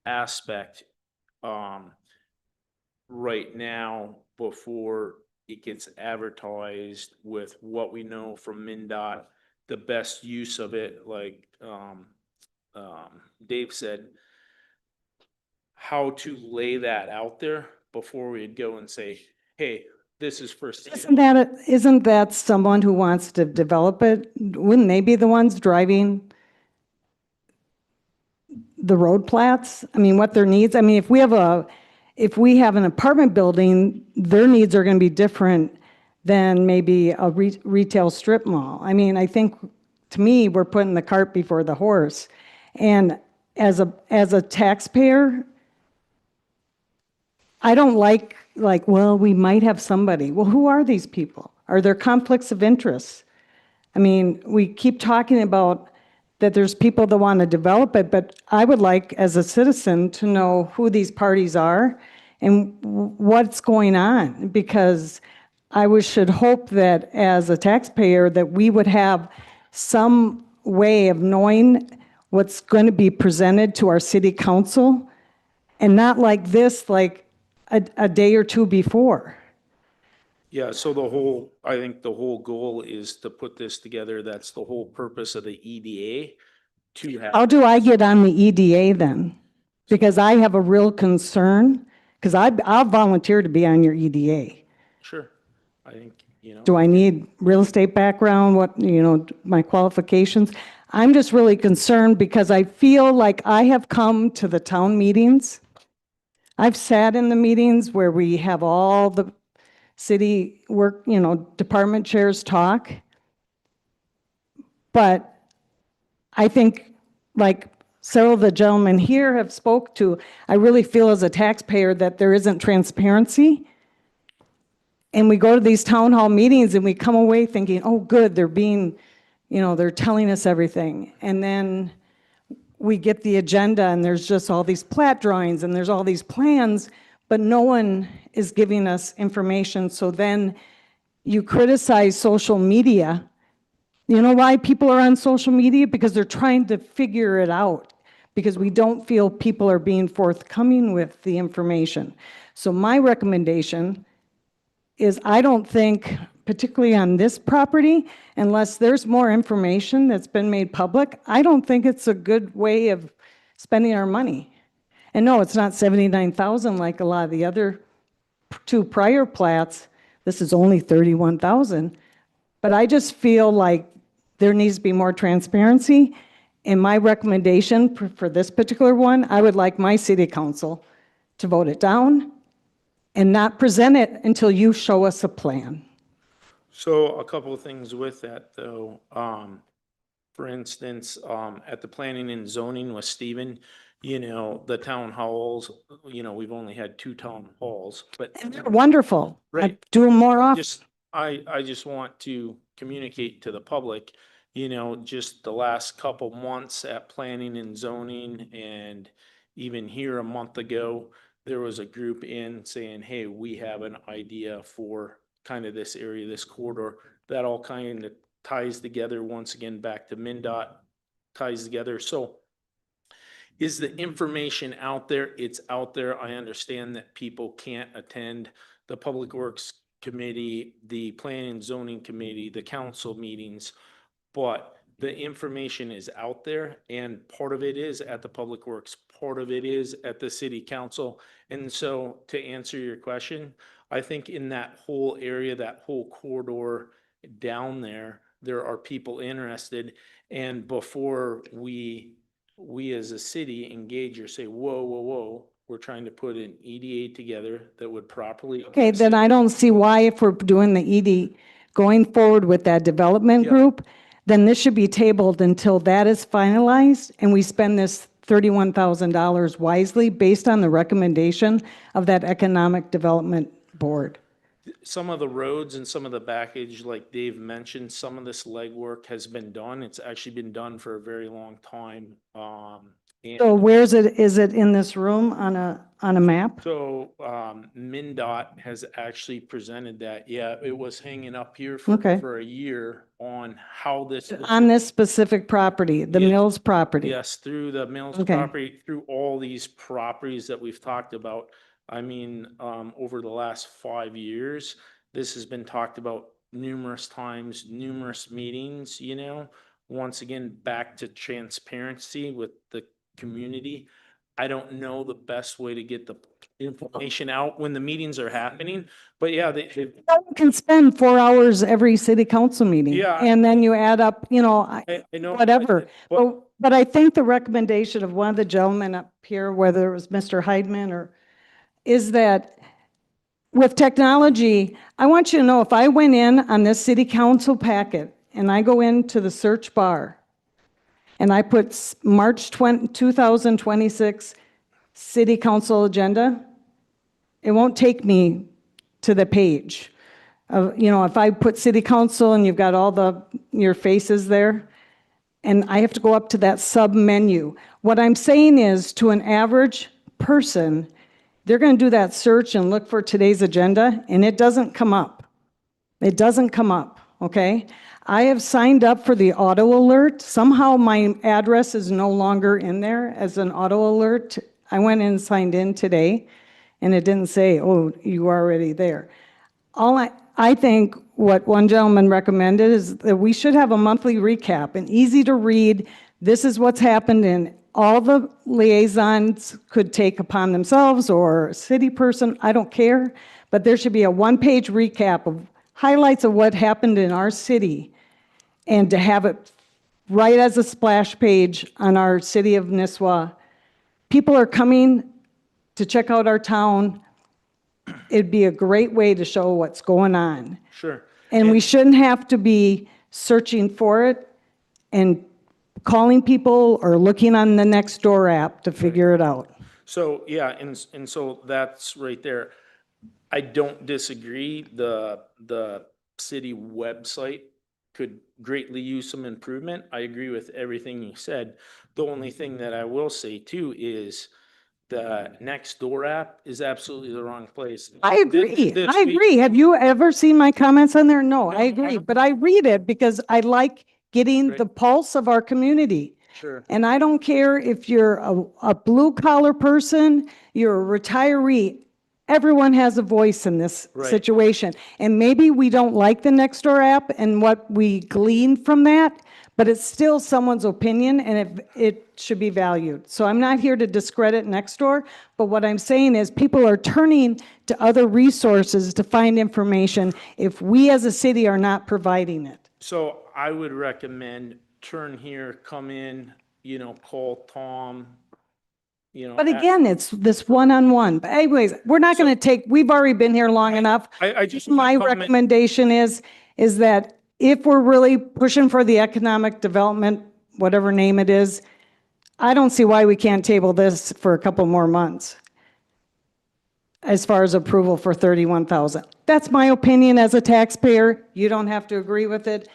aspect, right now, before it gets advertised with what we know from MnDOT, the best use of it, like, Dave said, how to lay that out there before we'd go and say, hey, this is for sale. Isn't that someone who wants to develop it? Wouldn't they be the ones driving the road plats? I mean, what their needs, I mean, if we have an apartment building, their needs are gonna be different than maybe a retail strip mall. I mean, I think, to me, we're putting the cart before the horse. And as a taxpayer, I don't like, well, we might have somebody. Well, who are these people? Are there conflicts of interest? I mean, we keep talking about that there's people that want to develop it, but I would like, as a citizen, to know who these parties are and what's going on, because should hope that as a taxpayer that we would have some way of knowing what's going to be presented to our city council, and not like this, like a day or two before. Yeah, so I think the whole goal is to put this together. That's the whole purpose of the EDA. To have. How do I get on the EDA then? Because I have a real concern, because I'll volunteer to be on your EDA. Sure, I think, you know. Do I need real estate background? What, my qualifications? I'm just really concerned because I feel like I have come to the town meetings. I've sat in the meetings where we have all the city work, department chairs talk. But I think, like several of the gentlemen here have spoke to, I really feel as a taxpayer that there isn't transparency. And we go to these town hall meetings and we come away thinking, oh, good, they're they're telling us everything. And then we get the agenda and there's just all these plat drawings and there's all these plans, but no one is giving us information. So then you criticize social media. You know why people are on social media? Because they're trying to figure it out, because we don't feel people are being forthcoming with the information. So my recommendation is, I don't think, particularly on this property, unless there's more information that's been made public, I don't think it's a good way of spending our money. And no, it's not 79,000 like a lot of the other two prior plats. This is only 31,000. But I just feel like there needs to be more transparency. And my recommendation for this particular one, I would like my city council to vote it down and not present it until you show us a plan. So a couple of things with that, though. For instance, at the planning and zoning with Stephen, the town halls, we've only had 2 town halls, but. And they're wonderful. I Right. do them more often. I just want to communicate to the public, just the last couple months at planning and zoning, and even here a month ago, there was a group in saying, hey, we have an idea for kind of this area, this corridor. That all kind of ties together, once again, back to MnDOT, ties together. So is the information out there? It's out there. I understand that people can't attend the Public Works Committee, the Planning and Zoning Committee, the council meetings, but the information is out there, and part of it is at the Public Works, part of it is at the City Council. And so, to answer your question, I think in that whole area, that whole corridor down there, there are people interested. And before we as a city engage or say, whoa, we're trying to put an EDA together that would properly. Okay, then I don't see why, if we're doing the ED, going forward with that development Yeah. group, then this should be tabled until that is finalized and we spend this $31,000 wisely based on the recommendation of that Economic Development Board. Some of the roads and some of the backage, like Dave mentioned, some of this legwork has been done. It's actually been done for a very long time. And So where's it, is it in this room on a map? so, MnDOT has actually presented that. Yeah, it was hanging up here Okay. for a year on how this. On this specific property, the Yes. Mills property? Yes, through the Mills Okay. property, through all these properties that we've talked about. I mean, over the last 5 years, this has been talked about numerous times, numerous meetings, Once again, back to transparency with the community. I don't know the best way to get the information out when the meetings are happening, but yeah, You can spend 4 hours every city council meeting. Yeah. And then you add up, I know. whatever. But But I think the recommendation of one of the gentlemen up here, whether it was Mr. Heidman is that with technology, I want you to know, if I went in on this city council packet and I go into the search bar and I put March 2026 City Council agenda, it won't take me to the page. You know, if I put City Council and you've got all your faces there, and I have to go up to that sub menu. What I'm saying is, to an average person, they're going to do that search and look for today's agenda, and it doesn't come up. It doesn't come up, okay? I have signed up for the auto alert. Somehow my address is no longer in there as an auto alert. I went in and signed in today, and it didn't say, oh, you are already there. I think what one gentleman recommended is that we should have a monthly recap and easy to read. This is what's happened, and all the liaisons could take upon themselves, or a city person, I don't care, but there should be a one-page recap of highlights of what happened in our city, and to have it right as a splash page on our City of Nisswa. People are coming to check out our town. It'd be a great way to show what's going on. Sure. And we shouldn't have to be searching for it and calling people or looking on the Nextdoor app to figure it out. So, yeah, and so that's right there. I don't disagree. The city website could greatly use some improvement. I agree with everything you said. The only thing that I will say too is the Nextdoor app is absolutely the wrong place. I agree. This I week- agree. Have you ever seen my comments on there? No, I No, agree. But I read it because I like getting Right. the pulse of our community. Sure. And I don't care if you're a blue collar person, you're a retiree. Everyone has a voice in this Right. situation. And maybe we don't like the Nextdoor app and what we glean from that, but it's still someone's opinion, and it should be valued. So I'm not here to discredit Nextdoor, but what I'm saying is people are turning to other resources to find information if we as a city are not providing it. So I would recommend turn here, come in, call Tom, But again, it's this one-on-one. But anyways, we're not going to we've already been here long enough. I just. My recommendation is that if we're really pushing for the economic development, whatever name it is, I don't see why we can't table this for a couple more months as far as approval for 31,000. That's my opinion as a taxpayer. You don't have to agree with it.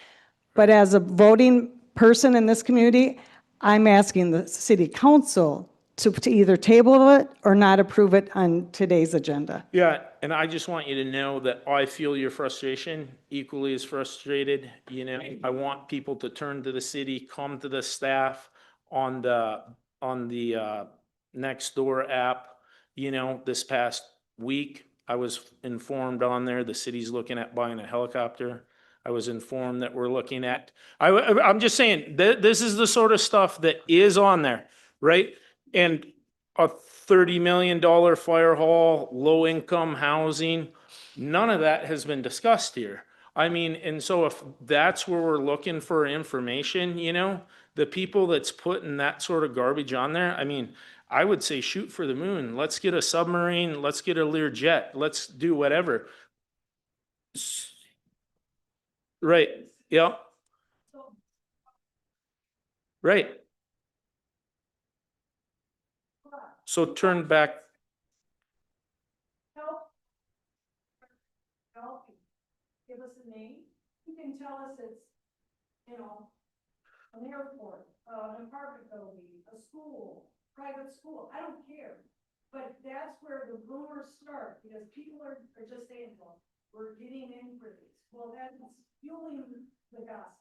But as a voting person in this community, I'm asking the city council to either table it or not approve it on today's agenda. Yeah, and I just want you to know that I feel your frustration, equally as frustrated. I want people to turn to the city, come to the staff on the Nextdoor app. This past week, I was informed on there, the city's looking at buying a helicopter. I was informed that we're looking at, I'm just saying, this is the sort of stuff that is on there, right? And a $30 million fire hall, low-income housing, none of that has been discussed here. I mean, and so if that's where we're looking for information, the people that's putting that sort of garbage on there, I mean, I would say shoot for the moon. Let's get a submarine, let's get a Learjet, let's do whatever. Right, yeah. Right. So turn back. Give us a name. You can tell us it's, an airport, an apartment building, a school, private school. I don't care. But that's where the rumors start, because people are just saying, well, we're getting inquiries. Well, that's fueling the gossip.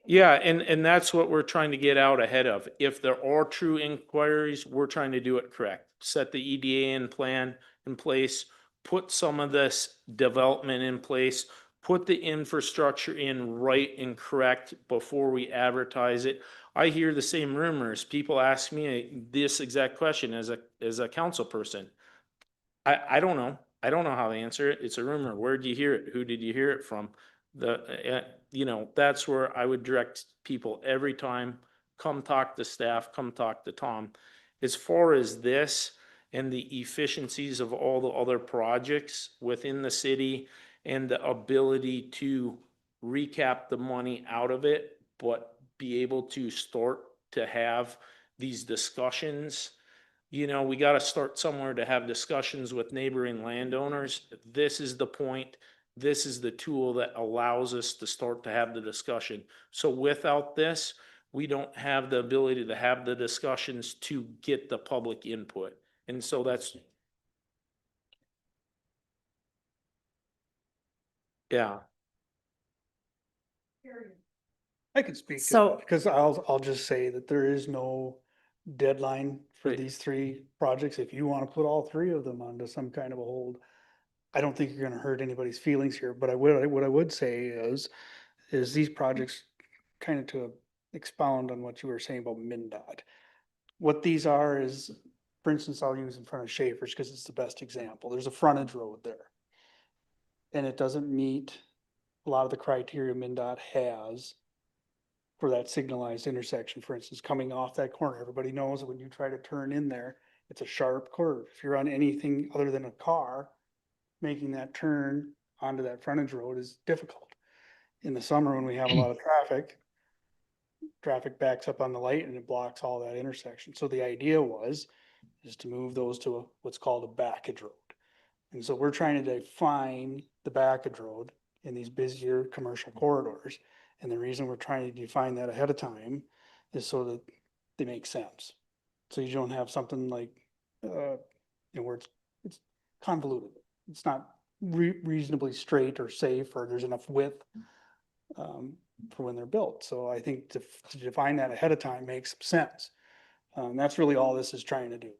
Yeah, and that's what we're trying to get out ahead of. If there are true inquiries, we're trying to do it correct. Set the EDA plan in place, put some of this development in place, put the infrastructure in right and correct before we advertise it. I hear the same rumors. People ask me this exact question as a council person. I don't know. I don't know how to answer it. It's a rumor. Where did you hear it? Who did you hear it from? That's where I would direct people every time. Come talk to staff, come talk to Tom. As far as this and the efficiencies of all the other projects within the city and the ability to recap the money out of it, but be able to start to have these discussions. You know, we gotta start somewhere to have discussions with neighboring landowners. This is the point. This is the tool that allows us to start to have the discussion. So without this, we don't have the ability to have the discussions to get the public input. And so that's, yeah. I can speak to So- that, because I'll just say that there is no deadline for Right. these three projects. If you want to put all three of them onto some kind of a hold, I don't think you're gonna hurt anybody's feelings here, but what I would say is these projects, kind of to expound on what you were saying about MinDOT. What these are is, for instance, I'll use in front of Schaefer's because it's the best example. There's a frontage road there. And it doesn't meet a lot of the criteria MinDOT has for that signalized intersection, for instance, coming off that corner. Everybody knows that when you try to turn in there, it's a sharp curve. If you're on anything other than a car, making that turn onto that frontage road is difficult. In the summer, when we have a lot of traffic backs up on the light and it blocks all that intersection. So the idea is to move those to what's called a backage road. And so we're trying to define the backage road in these busier commercial corridors. And the reason we're trying to define that ahead of time is so that they make sense. So you don't have something like, where it's convoluted. It's not reasonably straight or safe, or there's enough width for when they're built. So I think to define that ahead of time makes sense. That's really all this is trying to do.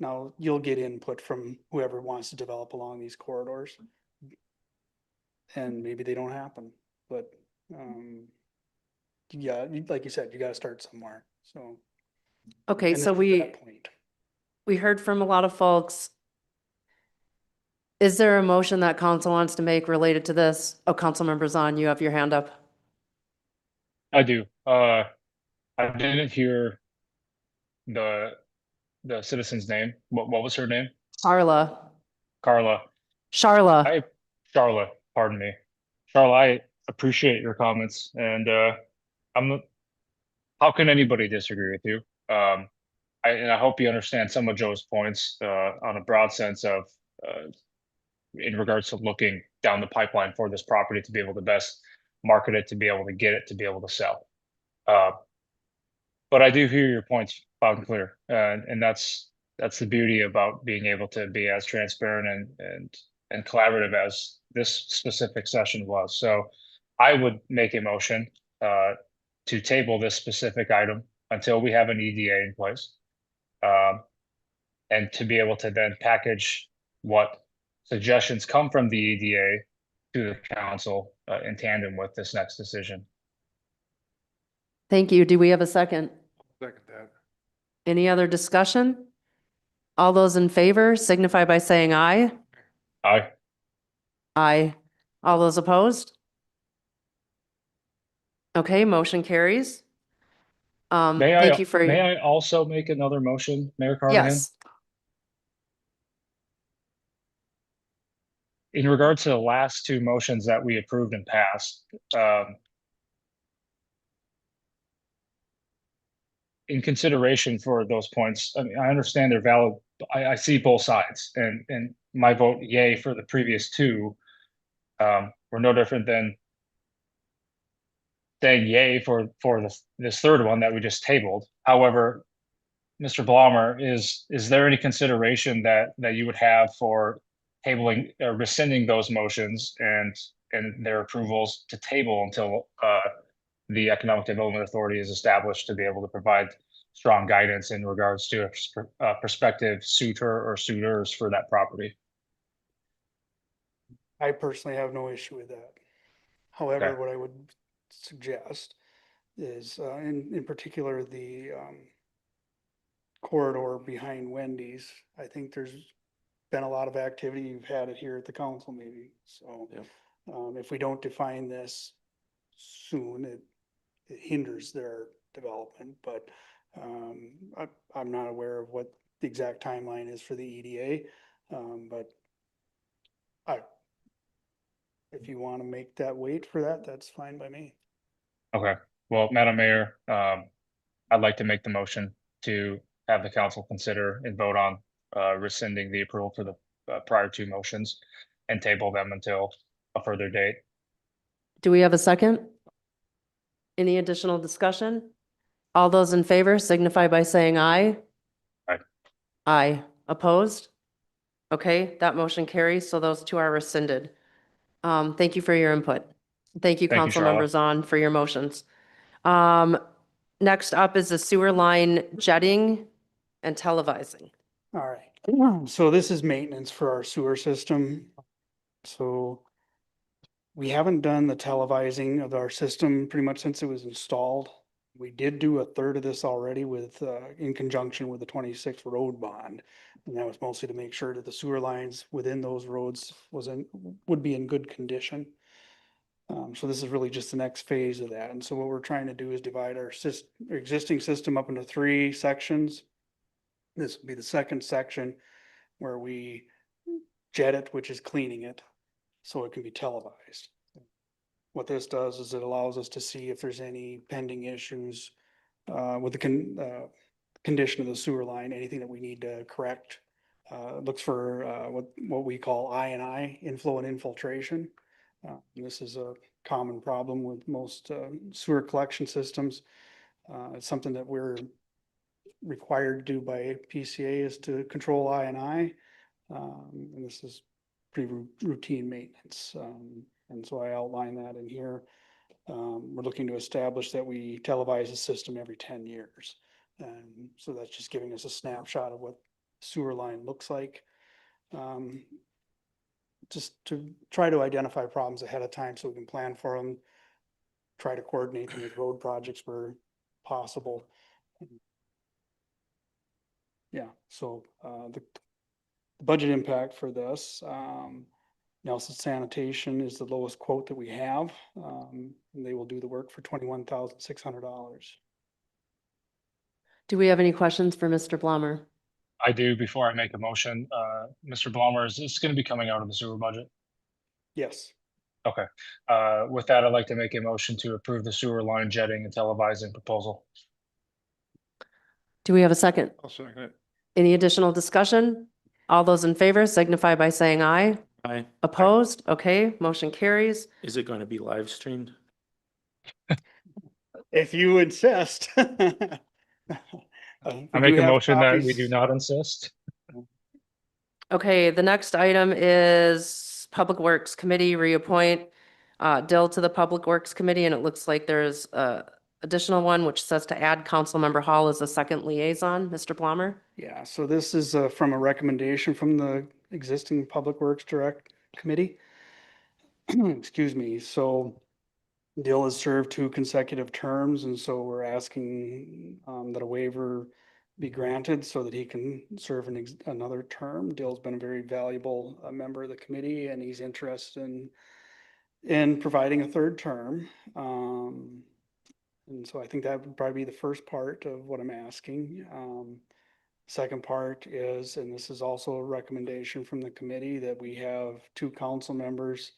Now, you'll get input from whoever wants to develop along these corridors. And maybe they don't happen, but, yeah, like you said, you gotta start somewhere, so. Okay, and so this is that point. we heard from a lot of folks. Is there a motion that council wants to make related to this? Oh, Councilmember Zahn, you have your hand up. I do. I didn't hear the citizen's name. What was her name? Charla. Carla. Charla. Charlotte, pardon me. Charlotte, I appreciate your comments, and how can anybody disagree with you? And I hope you understand some of Joe's points on a broad sense of in regards to looking down the pipeline for this property to be able to best market it, to be able to get it, to be able to sell. But I do hear your points loud and clear, and that's the beauty about being able to be as transparent and collaborative as this specific session was. So I would make a motion to table this specific item until we have an EDA in place. And to be able to then package what suggestions come from the EDA to the council in tandem with this next decision. Thank you. Do we have a second? Second that. Any other discussion? All those in favor signify by saying aye. Aye. Aye. All those opposed? Okay, motion carries. Thank you for. May I also make another motion, Mayor Carnahan? Yes. In regards to the last two motions that we approved and passed, in consideration for those points, I mean, I understand they're valid. I see both sides, and my vote yay for the previous two were no different than saying yay for this third one that we just tabled. However, Mr. Blommer, is there any consideration that you would have for tabling, rescinding those motions and their approvals to table until the Economic Development Authority is established to be able to provide strong guidance in regards to a prospective suitor or suitors for that property? I personally have no issue with that. However, what I would suggest is, in particular, the corridor behind Wendy's. I think there's been a lot of activity. You've had it here at the council meeting. So if we don't define this soon, it hinders their development. But I'm not aware of what the exact timeline is for the EDA. But if you want to make that wait for that, that's fine by me. Okay. Well, Madam Mayor, I'd like to make the motion to have the council consider and vote on rescinding the approval for the prior two motions and table them until a further date. Do we have a second? Any additional discussion? All those in favor signify by saying aye. Aye. Aye. Opposed? Okay, that motion carries, so those two are rescinded. Thank you for your input. Thank you, Thank you, Councilmember Charlotte. Zahn, for your motions. Next up is the sewer line jetting and televising. All right. So this is maintenance for our sewer system. So we haven't done the televising of our system pretty much since it was installed. We did do a third of this already with, in conjunction with the 26th road bond. And that was mostly to make sure that the sewer lines within those roads would be in good condition. So this is really just the next phase of that. And so what we're trying to do is divide our existing system up into 3 sections. This will be the second section where we jet it, which is cleaning it, so it can be televised. What this does is it allows us to see if there's any pending issues with the condition of the sewer line, anything that we need to correct. Looks for what we call I&I, inflow and infiltration. This is a common problem with most sewer collection systems. It's something that we're required to do by PCA is to control I&I. And this is pretty routine maintenance. And so I outline that in here. We're looking to establish that we televise the system every 10 years. So that's just giving us a snapshot of what sewer line looks like. Just to try to identify problems ahead of time so we can plan for them, try to coordinate them with road projects where possible. Yeah, so the budget impact for this, Nelson Sanitation is the lowest quote that we have. And they will do the work for $21,600. Do we have any questions for Mr. Blummer? I do, before I make a motion, Mr. Blummer, is this going to be coming out of the sewer budget? Yes. Okay. With that, I'd like to make a motion to approve the sewer line jetting and televising proposal. Do we have a second? I'll second it. Any additional discussion? All those in favor signify by saying aye. Aye. Opposed? Okay, motion carries. Is it going to be live streamed? If you insist. I make a motion that we do not insist. Okay, the next item is Public Works Committee reappoint Dill to the Public Works Committee, and it looks like there's a additional one which says to add Councilmember Hall as a second liaison. Mr. Blummer? Yeah, so this is from a recommendation from the existing Public Works Direct Committee. Excuse me, so Dill has served 2 consecutive terms, and so we're asking that a waiver be granted so that he can serve another term. Dill's been a very valuable member of the committee, and he's interested in providing a 3rd term. And so I think that would probably be the first part of what I'm asking. Second part is, and this is also a recommendation from the committee, that we have 2 council members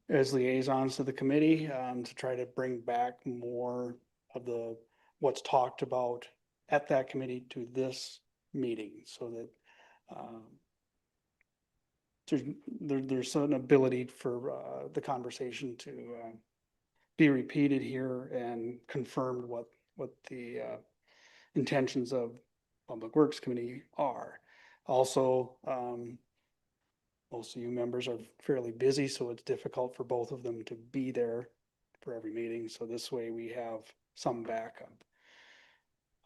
as liaisons to the committee to try to bring back more of what's talked about at that committee to this meeting, so that there's an ability for the conversation to be repeated here and confirmed what the intentions of Public Works Committee are. Also, most of you members are fairly busy, so it's difficult for both of them to be there for every meeting. So this way we have some backup.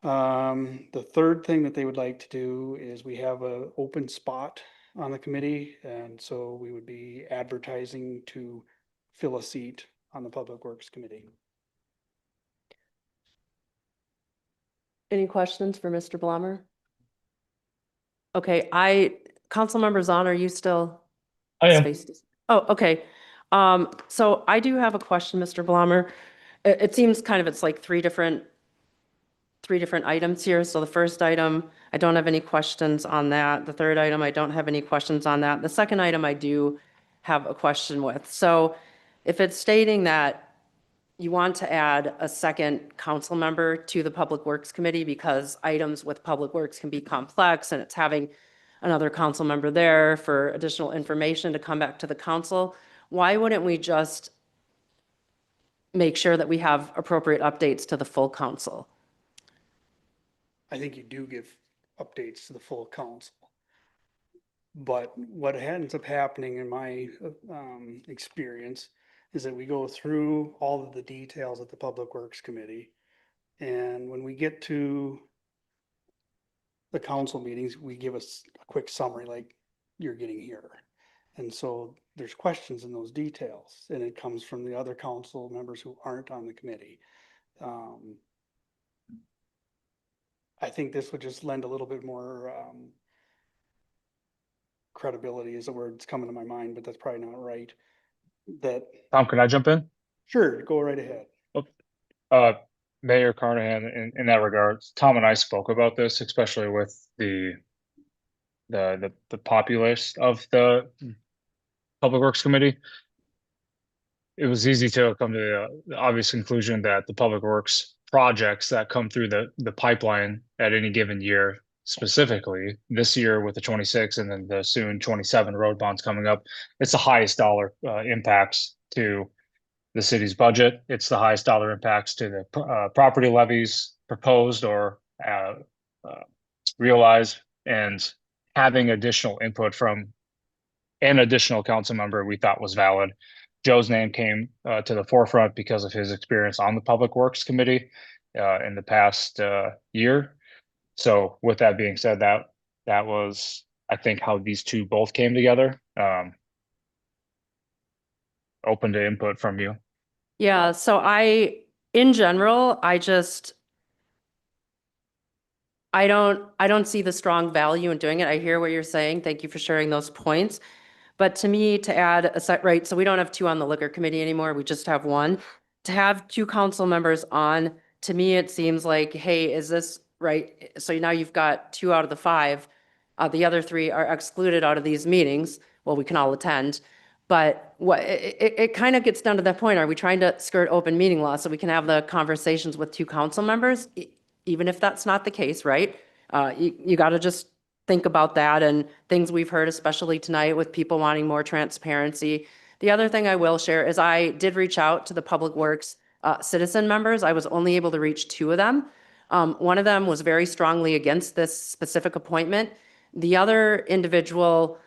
The third thing that they would like to do is we have an open spot on the committee. And so we would be advertising to fill a seat on the Public Works Committee. Any questions for Mr. Blummer? Okay, Councilmember Zahn, are you still? I am. Oh, okay. So I do have a question, Mr. Blummer. It seems it's like three different items here. So the first item, I don't have any questions on that. The third item, I don't have any questions on that. The second item, I do have a question with. So if it's stating that, you want to add a second council member to the Public Works Committee because items with Public Works can be complex and it's having another council member there for additional information to come back to the council. Why wouldn't we just make sure that we have appropriate updates to the full council? I think you do give updates to the full council. But what ends up happening in my experience is that we go through all of the details at the Public Works Committee. And when we get to the council meetings, we give us a quick summary like you're getting here. And so there's questions in those details, and it comes from the other council members who aren't on the committee. I think this would just lend a little bit more credibility is the word that's coming to my mind, but that's probably not right. That Tom, can I jump in? Sure, go right ahead. Mayor Carnahan, in that regard, Tom and I spoke about this, especially with the populace of the Public Works Committee. It was easy to come to the obvious conclusion that the Public Works projects that come through the pipeline at any given year, specifically this year with the 26 and then the soon 27 road bonds coming up, it's the highest dollar impacts to the city's budget. It's the highest dollar impacts to the property levies proposed or realized, and having additional input from an additional council member we thought was valid. Joe's name came to the forefront because of his experience on the Public Works Committee in the past year. So with that being said, that was, I think, how these two both came together. Open to input from you. Yeah, so in general, I don't see the strong value in doing it. I hear what you're saying. Thank you for sharing those points. But to me, to add a set, right, so we don't have two on the liquor committee anymore. We just have one. To have two council members on, to me, it seems like, hey, is this right? So now you've got 2 out of the 5. The other 3 are excluded out of these meetings. Well, we can all attend. But it kind of gets down to that point. Are we trying to skirt open meeting law so we can have the conversations with 2 council members? Even if that's not the case, right? You got to just think about that and things we've heard, especially tonight with people wanting more transparency. The other thing I will share is I did reach out to the Public Works citizen members. I was only able to reach 2 of them. One of them was very strongly against this specific appointment. The other individual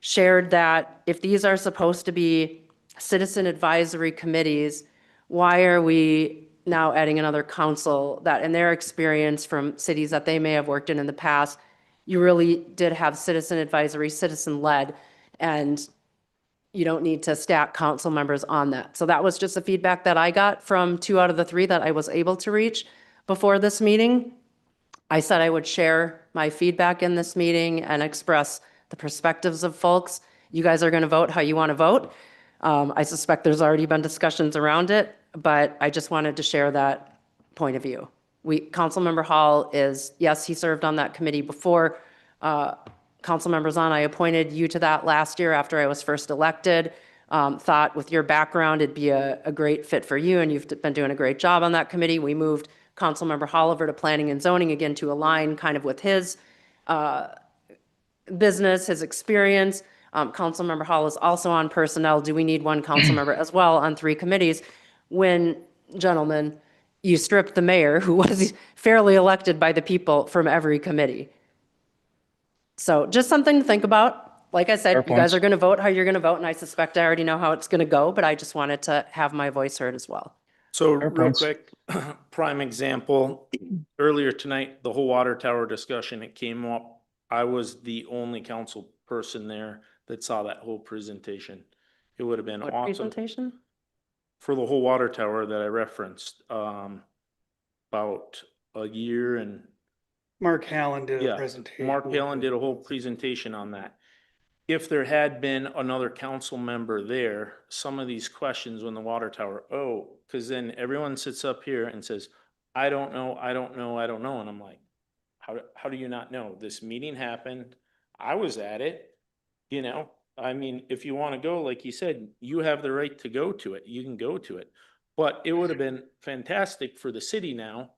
shared that if these are supposed to be citizen advisory committees, why are we now adding another council that in their experience from cities that they may have worked in the past, you really did have citizen advisory, citizen led, and you don't need to stack council members on that. So that was just the feedback that I got from 2 out of the 3 that I was able to reach before this meeting. I said I would share my feedback in this meeting and express the perspectives of folks. You guys are going to vote how you want to vote. I suspect there's already been discussions around it, but I just wanted to share that point of view. Councilmember Hall is, yes, he served on that committee before. Councilmember Zahn, I appointed you to that last year after I was first elected. Thought with your background, it'd be a great fit for you, and you've been doing a great job on that committee. We moved Councilmember Hall over to Planning and Zoning again to align kind of with his business, his experience. Councilmember Hall is also on Personnel. Do we need one council member as well on 3 committees? When, gentlemen, you stripped the mayor, who was fairly elected by the people, from every committee. So just something to think about. Like I said, you guys are going to vote how you're going to vote, and I suspect I already know how it's going to go, but I just wanted to have my voice heard as well. So real quick, prime example, earlier tonight, the whole water tower discussion, it came up. I was the only council person there that saw that whole presentation. It would have been What awesome. presentation? For the whole water tower that I referenced, about a year and. Mark Hallen did a Yeah, presentation. Mark Hallen did a whole presentation on that. If there had been another council member there, some of these questions when the water tower, because then everyone sits up here and says, I don't know, I don't know, I don't know. And I'm like, how do you not know? This meeting happened. I was at it, you know? I mean, if you want to go, like you said, you have the right to go to it. You can go to it. But it would have been fantastic for the city now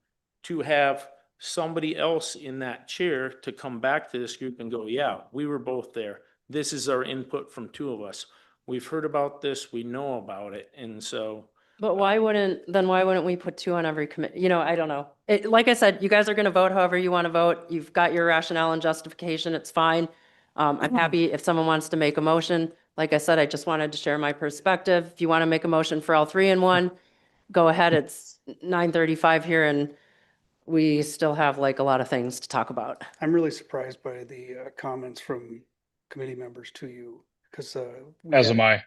to have somebody else in that chair to come back to this group and go, yeah, we were both there. This is our input from two of us. We've heard about this, we know about it, and so. But why wouldn't we put two on every committee? You know, I don't know. Like I said, you guys are gonna vote however you want to vote. You've got your rationale and justification. It's fine. I'm happy if someone wants to make a motion. Like I said, I just wanted to share my perspective. If you want to make a motion for all three in one, go ahead. It's 9:35 here and we still have like a lot of things to talk about. I'm really surprised by the comments from committee members to you, because As am I.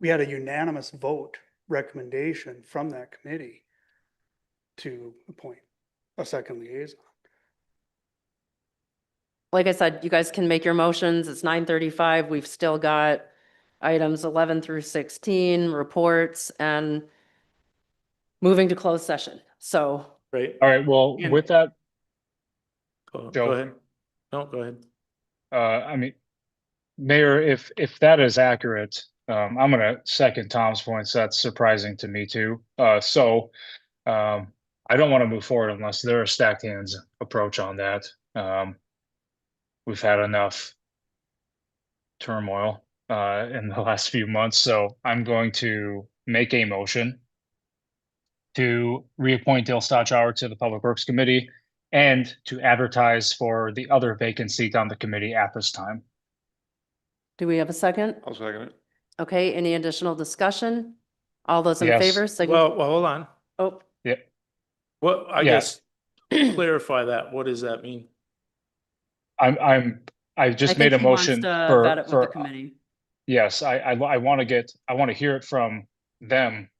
we had a unanimous vote recommendation from that committee to appoint a second liaison. Like I said, you guys can make your motions. It's 9:35. We've still got items 11 through 16, reports, and moving to closed session. So Right. All right, well, And- with that, Go Joe. ahead. No, go ahead. I mean, Mayor, if that is accurate, I'm gonna second Tom's points. That's surprising to me too. I don't want to move forward unless there are stacked hands approach on that. We've had enough turmoil in the last few months, so I'm going to make a motion to reappoint Dale Stachauer to the Public Works Committee and to advertise for the other vacant seat on the committee at this time. do we have a second? I'll second it. Okay, any additional discussion? All those in Yes. favor? Well, hold on. Oh, Yeah. Well, I Yeah. guess clarify that. What does that mean? I just made a motion vet it with the for, committee. yes, I want to hear it from them.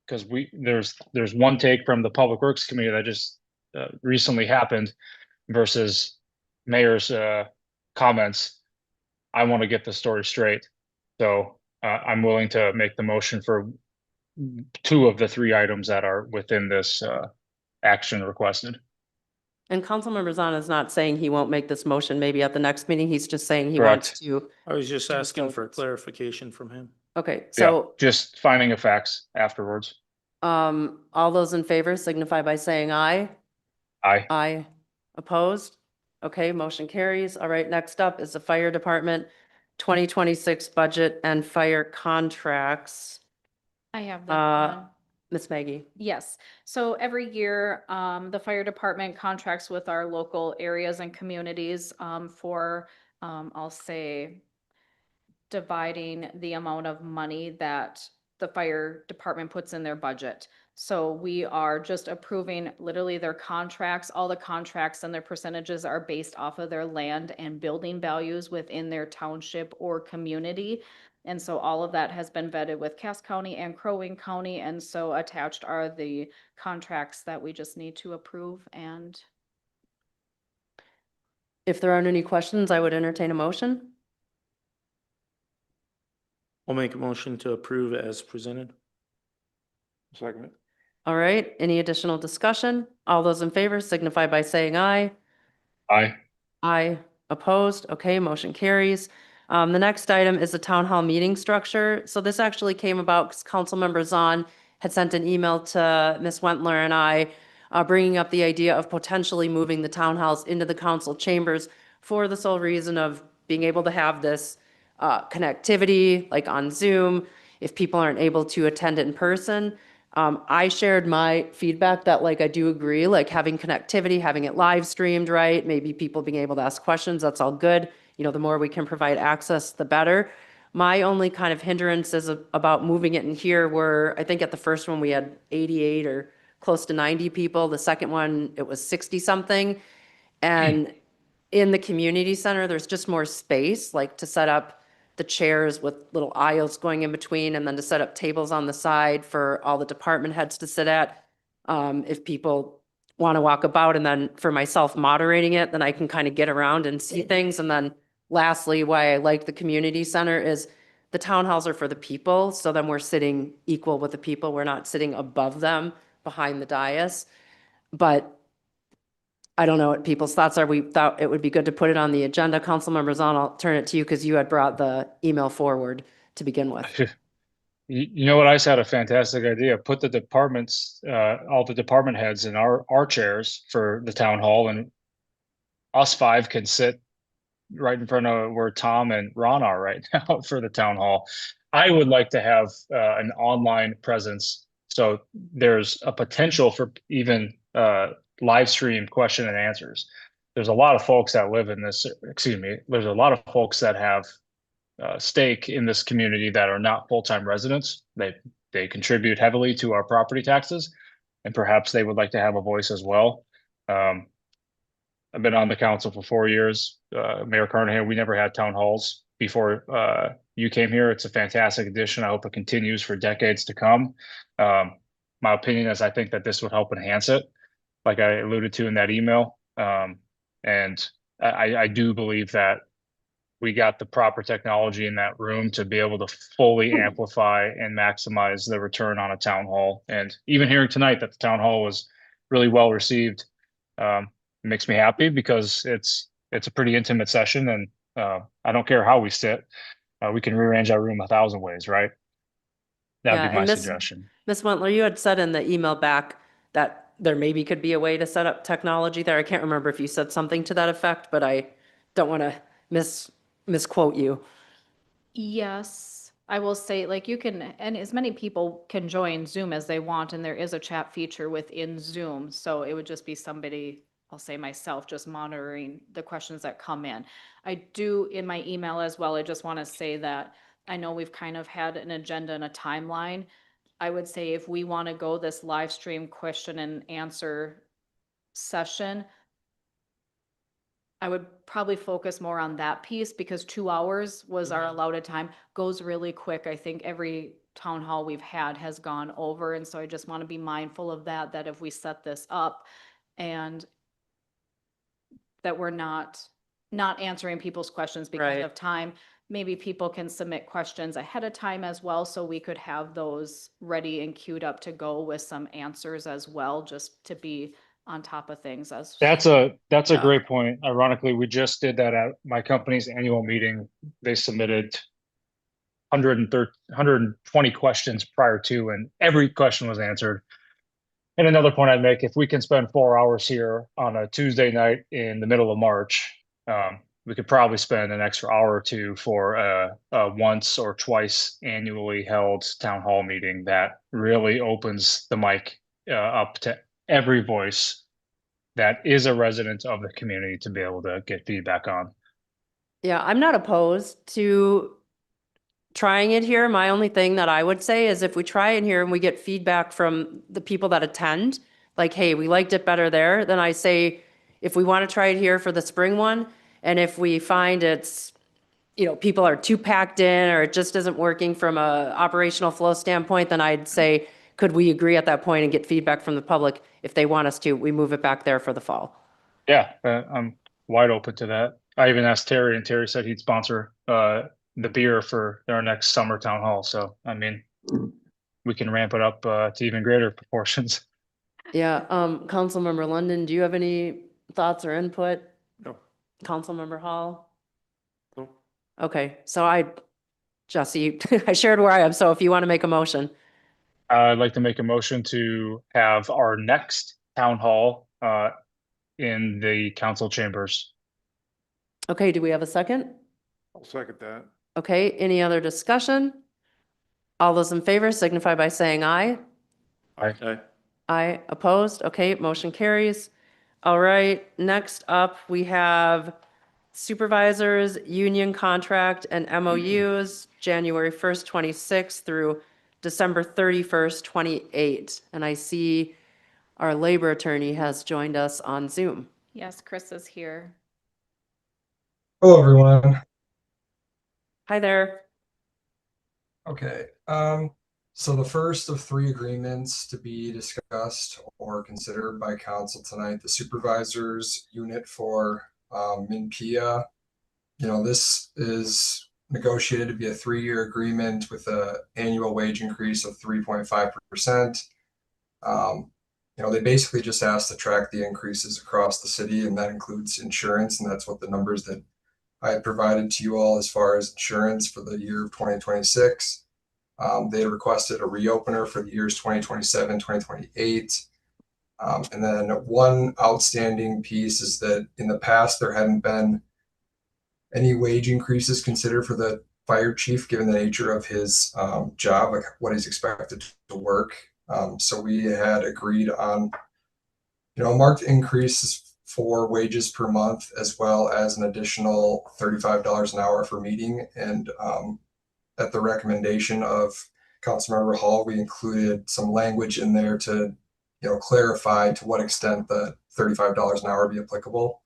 Because there's one take from the Public Works Committee that just recently happened versus mayor's comments. I want to get the story straight. So I'm willing to make the motion for two of the three items that are within this action requested. And Councilmember Zahn is not saying he won't make this motion maybe at the next meeting. He's just saying he Correct. wants to. I was just Do asking for diligence. clarification from him. Okay, Yeah, so just finding of facts afterwards. all those in favor signify by saying aye. Aye. Aye. Opposed? Okay, motion carries. All right, next up is the Fire Department 2026 budget and fire contracts. I have that one. Miss Maggie. Yes, so every year, the fire department contracts with our local areas and communities, for, I'll say, dividing the amount of money that the fire department puts in their budget. So we are just approving literally their contracts. All the contracts and their percentages are based off of their land and building values within their township or community. And so all of that has been vetted with Cass County and Crow Wing County. And so attached are the contracts that we just need to approve. And If there aren't any questions, I would entertain a motion. I'll make a motion to approve as presented. Second it. All right, any additional discussion? All those in favor signify by saying aye. Aye. Aye. Opposed? Okay, motion carries. The next item is the town hall meeting structure. So this actually came about because Councilmember Zahn had sent an email to Ms. Wentler and I, bringing up the idea of potentially moving the town halls into the council chambers for the sole reason of being able to have this connectivity, like on Zoom, if people aren't able to attend it in person. I shared my feedback that like I do agree, like having connectivity, having it live streamed, right? Maybe people being able to ask questions, that's all good. You know, the more we can provide access, the better. My only kind of hindrance is about moving it in here where I think at the first one we had 88 or close to 90 people. The second one, it was 60 something. And in the community center, there's just more space, like to set up the chairs with little aisles going in between, and then to set up tables on the side for all the department heads to sit at. If people want to walk about, and then for myself moderating it, then I can kind of get around and see things. And then lastly, why I like the community center is the town halls are for the people. So then we're sitting equal with the people. We're not sitting above them behind the dais. But I don't know what people's thoughts are. We thought it would be good to put it on the agenda. Councilmember Zahn, I'll turn it to you because you had brought the email forward to begin with. You know what? I just had a fantastic idea. Put the departments, all the department heads in our chairs for the town hall, and us five can sit right in front of where Tom and Ron are right now for the town hall. I would like to have an online presence. So there's a potential for even live stream question and answers. There's a lot of folks that live in this, excuse me, there's a lot of folks that have stake in this community that are not full-time residents. They contribute heavily to our property taxes, and perhaps they would like to have a voice as well. I've been on the council for 4 years. Mayor Carnahan, we never had town halls before you came here. It's a fantastic addition. I hope it continues for decades to come. My opinion is I think that this would help enhance it, like I alluded to in that email. And I do believe that we got the proper technology in that room to be able to fully amplify and maximize the return on a town hall. And even hearing tonight that the town hall was really well received, makes me happy because it's a pretty intimate session, and I don't care how we sit. We can rearrange our room 1,000 ways, right? That'd Yeah, be my and suggestion. Ms. Wentler, you had said in the email back that there maybe could be a way to set up technology there. I can't remember if you said something to that effect, but I don't want to misquote you. Yes, I will say, like, you can, and as many people can join Zoom as they want, and there is a chat feature within Zoom. So it would just be somebody, I'll say myself, just monitoring the questions that come in. I do, in my email as well, I just want to say that I know we've kind of had an agenda and a timeline. I would say if we want to go this live stream question and answer session, I would probably focus more on that piece because 2 hours was our allotted time, goes really quick. I think every town hall we've had has gone over. And so I just want to be mindful of that, that if we set this up and that we're not answering people's questions because Right. of time, maybe people can submit questions ahead of time as well. So we could have those ready and queued up to go with some answers as well, just to be on top of things as. That's a Yeah. great point. Ironically, we just did that at my company's annual meeting. They submitted 120 questions prior to, and every question was answered. And another point I'd make, if we can spend 4 hours here on a Tuesday night in the middle of March, we could probably spend an extra hour or two for a once or twice annually held town hall meeting that really opens the mic up to every voice that is a resident of the community to be able to get feedback on. Yeah, I'm not opposed to trying it here. My only thing that I would say is if we try it here and we get feedback from the people that attend, like, hey, we liked it better there, then I say, if we want to try it here for the spring one, and if we find it's, people are too packed in or it just isn't working from a operational flow standpoint, then I'd say, could we agree at that point and get feedback from the public? If they want us to, we move it back there for the fall. Yeah, I'm wide open to that. I even asked Terry, and Terry said he'd sponsor the beer for our next summer town hall. So, I mean, we can ramp it up to even greater proportions. Yeah, Councilmember London, do you have any thoughts or input? No. Councilmember Hall? No. Okay, so Jesse, I shared where I am, so if you want to make a motion. I'd like to make a motion to have our next town hall in the council chambers. Okay, do we have a second? I'll second that. Okay, any other discussion? All those in favor signify by saying aye. Aye. Aye, opposed? Okay, motion carries. All right, next up, we have supervisors, union contract and MOUs, January 1st, 26 through December 31st, 28. And I see our labor attorney has joined us on Zoom. Yes, Chris is here. Hello, everyone. Hi there. Okay, so the first of 3 agreements to be discussed or considered by council tonight, the supervisors unit for Minpia. This is negotiated to be a 3-year agreement with an annual wage increase of 3.5%. They basically just asked to track the increases across the city, and that includes insurance, and that's what the numbers that I had provided to you all as far as insurance for the year of 2026. They had requested a reopener for the years 2027, 2028. And then one outstanding piece is that in the past, there hadn't been any wage increases considered for the fire chief, given the nature of his job, like what he's expected to work. So we had agreed on, marked increases for wages per month, as well as an additional $35 an hour for meeting. And at the recommendation of Councilmember Hall, we included some language in there to, clarify to what extent the $35 an hour be applicable.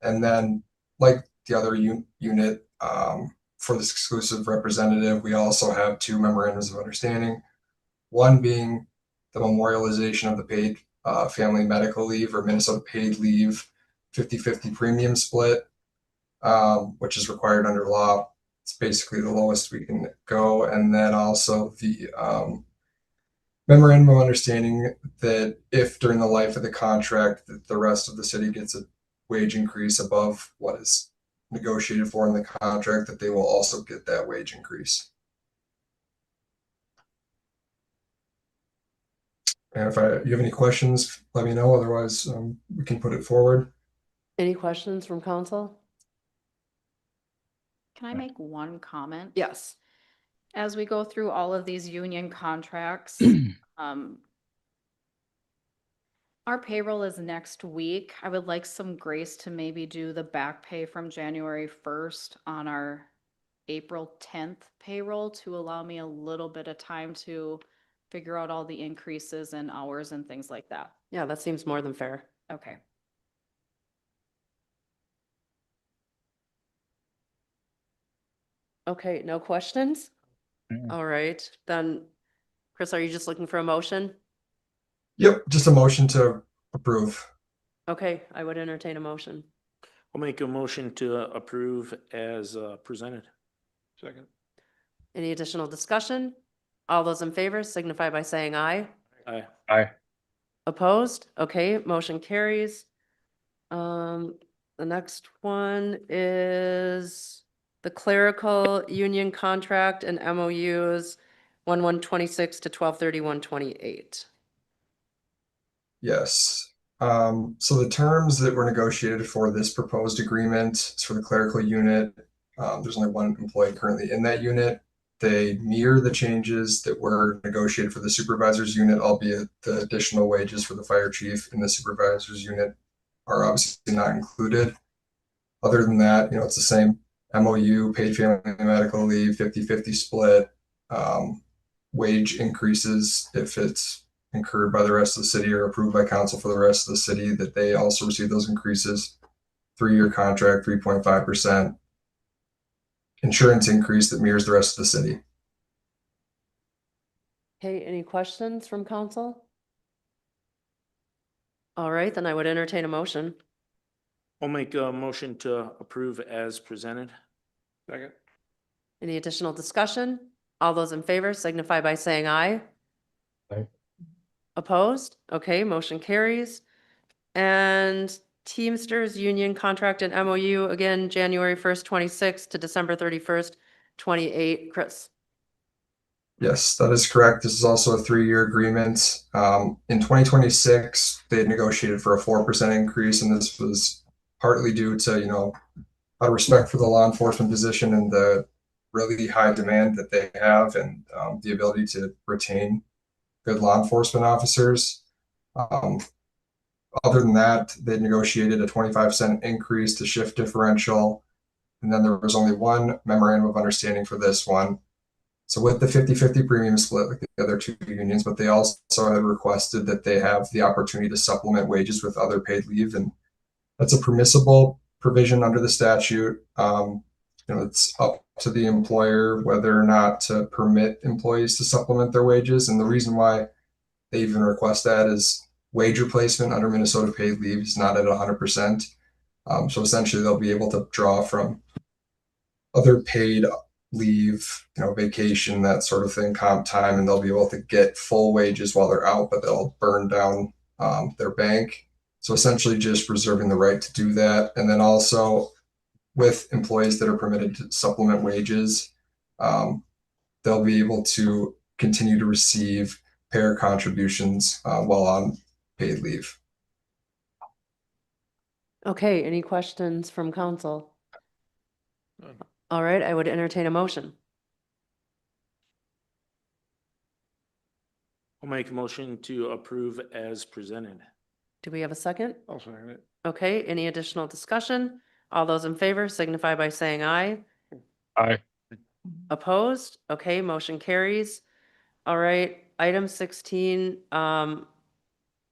And then, like the other unit, for this exclusive representative, we also have two memorandums of understanding. One being the memorialization of the paid family medical leave or Minnesota paid leave 50-50 premium split, which is required under law. It's basically the lowest we can go. And then also the memorandum of understanding that if during the life of the contract that the rest of the city gets a wage increase above what is negotiated for in the contract, that they will also get that wage increase. And if you have any questions, let me know. Otherwise, we can put it forward. Any questions from council? Can I make one comment? Yes. As we go through all of these union contracts, our payroll is next week. I would like some grace to maybe do the back pay from January 1st on our April 10th payroll to allow me a little bit of time to figure out all the increases in hours and things like that. Yeah, that seems more than fair. Okay. Okay, no questions? Mm. All right, then, Chris, are you just looking for a motion? Yep, just a motion to approve. Okay, I would entertain a motion. I'll make a motion to approve as presented. Second. Any additional discussion? All those in favor signify by saying aye. Aye. Aye. Opposed? Okay, motion carries. The next one is the clerical union contract and MOUs 1/1/26 to 12/31/28. Yes. So the terms that were negotiated for this proposed agreement is for the clerical unit. There's only one employee currently in that unit. They mirror the changes that were negotiated for the supervisor's unit, albeit the additional wages for the fire chief in the supervisor's unit are obviously not included. Other than that, it's the same MOU, paid family medical leave, 50-50 split, wage increases if it's incurred by the rest of the city or approved by council for the rest of the city, that they also receive those increases. 3-year contract, 3.5%. Insurance increase that mirrors the rest of the city. Okay, any questions from council? All right, then I would entertain a motion. I'll make a motion to approve as presented. Second. Any additional discussion? All those in favor signify by saying aye. Aye. Opposed? Okay, motion carries. And Teamsters Union Contract and MOU, again, January 1st, 26 to December 31st, 28. Chris? Yes, that is correct. This is also a 3-year agreement. In 2026, they had negotiated for a 4% increase, and this was partly due to, out of respect for the law enforcement position and the really high demand that they have and the ability to retain good law enforcement officers. Other than that, they negotiated a 25-cent increase to shift differential. And then there was only one memorandum of understanding for this one. So with the 50-50 premium split like the other two unions, but they also had requested that they have the opportunity to supplement wages with other paid leave. And that's a permissible provision under the statute. It's up to the employer whether or not to permit employees to supplement their wages. And the reason why they even request that is wage replacement under Minnesota paid leave is not at 100%. So essentially they'll be able to draw from other paid leave, vacation, that sort of thing, comp time, and they'll be able to get full wages while they're out, but they'll burn down their bank. So essentially just reserving the right to do that. And then also with employees that are permitted to supplement wages, they'll be able to continue to receive payer contributions while on paid leave. Okay, any questions from council? None. All right, I would entertain a motion. I'll make a motion to approve as presented. Do we have a second? I'll second it. Okay, any additional discussion? All those in favor signify by saying aye. Aye. Opposed? Okay, motion carries. All right, item 16,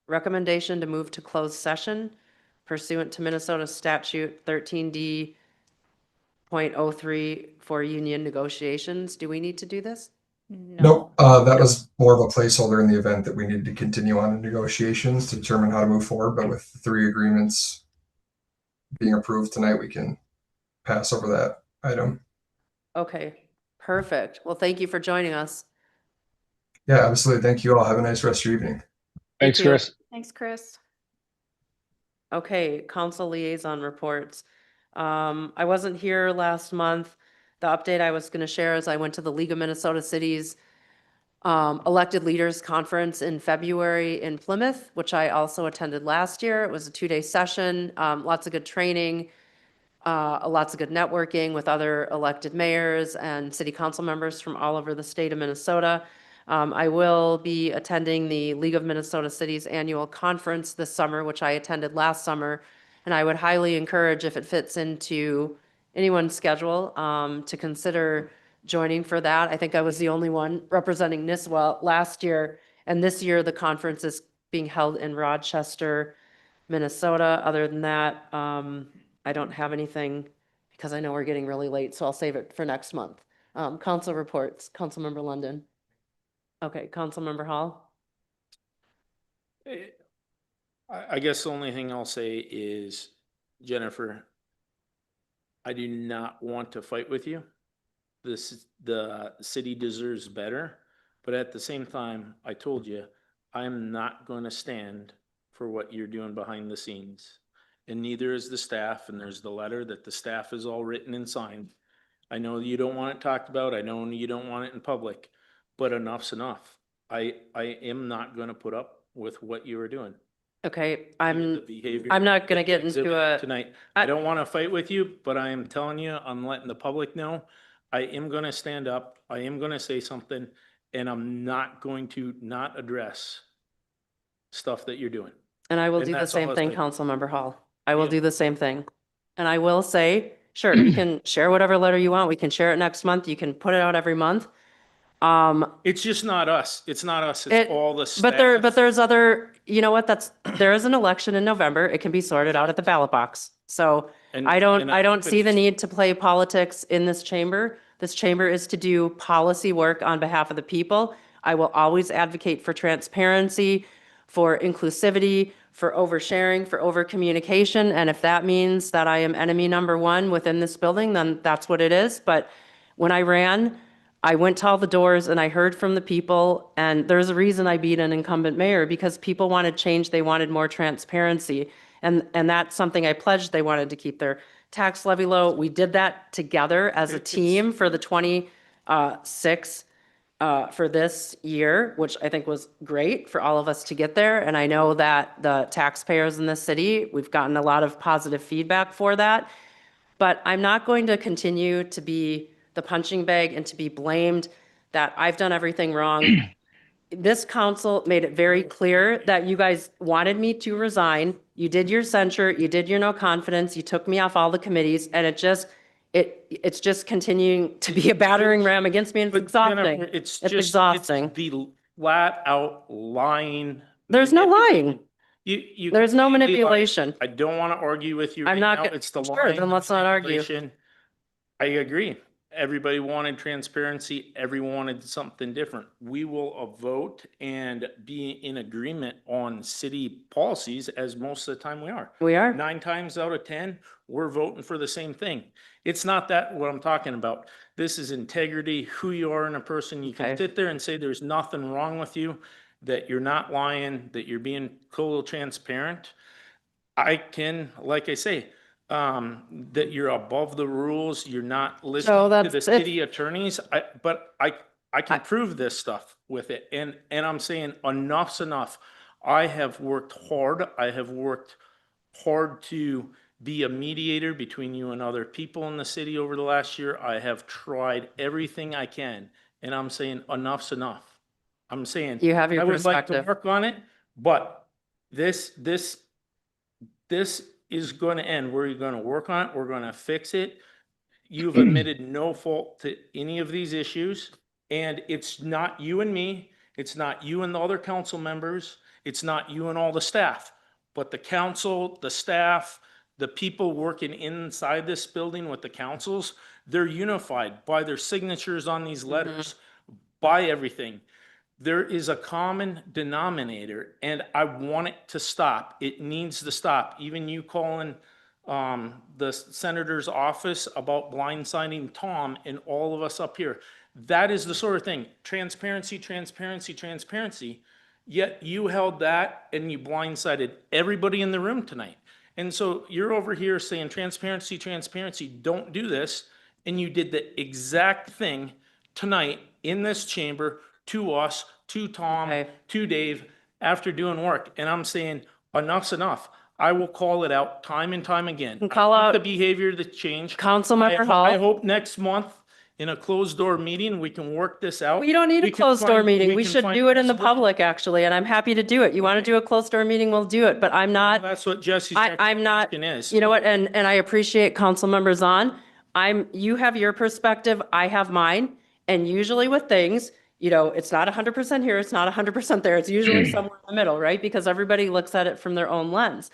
recommendation to move to closed session pursuant to Minnesota statute 13D.03 for union negotiations. Do we need to do this? Nope, that was more of a placeholder in the event that we needed to continue on in negotiations to determine how to move forward. But with the 3 agreements being approved tonight, we can pass over that item. Okay, perfect. Well, thank you for joining us. Yeah, absolutely. Thank you all. Have a nice rest of your evening. Thanks, you. Chris. Thanks, Chris. Okay, council liaison reports. I wasn't here last month. The update I was gonna share is I went to the League of Minnesota Cities elected leaders conference in February in Plymouth, which I also attended last year. It was a 2-day session, lots of good training, lots of good networking with other elected mayors and city council members from all over the state of Minnesota. I will be attending the League of Minnesota Cities annual conference this summer, which I attended last summer. And I would highly encourage, if it fits into anyone's schedule, to consider joining for that. I think I was the only one representing Nisswa last year. And this year, the conference is being held in Rochester, Minnesota. Other than that, I don't have anything because I know we're getting really late, so I'll save it for next month. Council reports, Councilmember London. Okay, Councilmember Hall. I guess the only thing I'll say is, Jennifer, I do not want to fight with you. The city deserves better, but at the same time, I told you, I'm not going to stand for what you're doing behind the scenes. And neither is the staff, and there's the letter that the staff has all written and signed. I know you don't want it talked about, I know you don't want it in public, but enough's enough. I am not going to put up with what you are doing. Okay, The behavior I'm not gonna that get you into exhibited a. Tonight, I don't want to fight with you, but I am telling you, I'm letting the public know, I am going to stand up, I am going to say something, and I'm not going to not address stuff that you're doing. And I will And do the that's all same I'll thing, say. Councilmember Hall. I will Yeah. do the same thing. And I will say, sure, you can share whatever letter you want. We can share it next month. You can put it out every month. It's just not us. It's not us. It's It- all the staff. But there's other, you know what, there is an election in November. It can be sorted out at the ballot box. So And- I and don't see the it's- need to play politics in this chamber. This chamber is to do policy work on behalf of the people. I will always advocate for transparency, for inclusivity, for oversharing, for overcommunication. And if that means that I am enemy number one within this building, then that's what it is. But when I ran, I went to all the doors and I heard from the people, and there's a reason I beat an incumbent mayor, because people wanted change, they wanted more transparency. And that's something I pledged, they wanted to keep their tax levy low. We did that together as a team for the 26 for this year, which I think was great for all of us to get there. And I know that the taxpayers in this city, we've gotten a lot of positive feedback for that. But I'm not going to continue to be the punching bag and to be blamed that I've done everything wrong. This council made it very clear that you guys wanted me to resign. You did your censure, you did your no confidence, you took me off all the committees, and it's just continuing to be a battering ram against me, and it's exhausting. Jennifer, It's just exhausting. It's the flat out lying. There's no lying. You. There's no completely lied. manipulation. I don't want to argue with you I'm right not now. gonna- It's the sure, lying. then let's not argue. manipulation. I agree. Everybody wanted transparency. Everyone wanted something different. We will vote and be in agreement on city policies, as most of the time we are. We are. 9 times out of 10, we're voting for the same thing. It's not that what I'm talking about. This is integrity, who you are in a person. You can Okay. sit there and say there's nothing wrong with you, that you're not lying, that you're being total transparent. I can, like I say, that you're above the rules, you're not listening to the that's- city attorneys. I can prove this stuff with it. And I'm saying enough's enough. I have worked hard. I have worked hard to be a mediator between you and other people in the city over the last year. I have tried everything I can, and I'm saying enough's enough. I'm saying You have your I would like to perspective. work on it, but this is going to end. We're going to work on it. We're going to fix it. You've admitted no fault to any of these issues, and it's not you and me. It's not you and the other council members. It's not you and all the staff, but the council, the staff, the people working inside this building with the councils, they're unified by their signatures on these letters, by everything. There is a common denominator, and I want it to stop. It needs to stop. Even you calling the senator's office about blindsiding Tom and all of us up here. That is the sort of thing. Transparency, transparency, transparency. Yet you held that and you blindsided everybody in the room tonight. And so you're over here saying transparency, transparency, don't do this. And you did the exact thing tonight in this chamber to us, to Tom, Okay. to Dave, after doing work. And I'm saying enough's enough. I will call it out time and time again. And call I want out the behavior to change. Councilmember Hall. I hope next month in a closed door meeting, we can work this out. We don't need a We can closed door find- meeting. We can should find do it in the solution. public, actually, and I'm happy to do it. You want to do a closed door meeting, we'll do it, but I'm not. That's what Jesse's I'm not, question is. you know what, and I appreciate council members on. You have your perspective, I have mine, and usually with things, you know, it's not 100% here, it's not 100% there, it's usually somewhere in the middle, right? Because everybody looks at it from their own lens.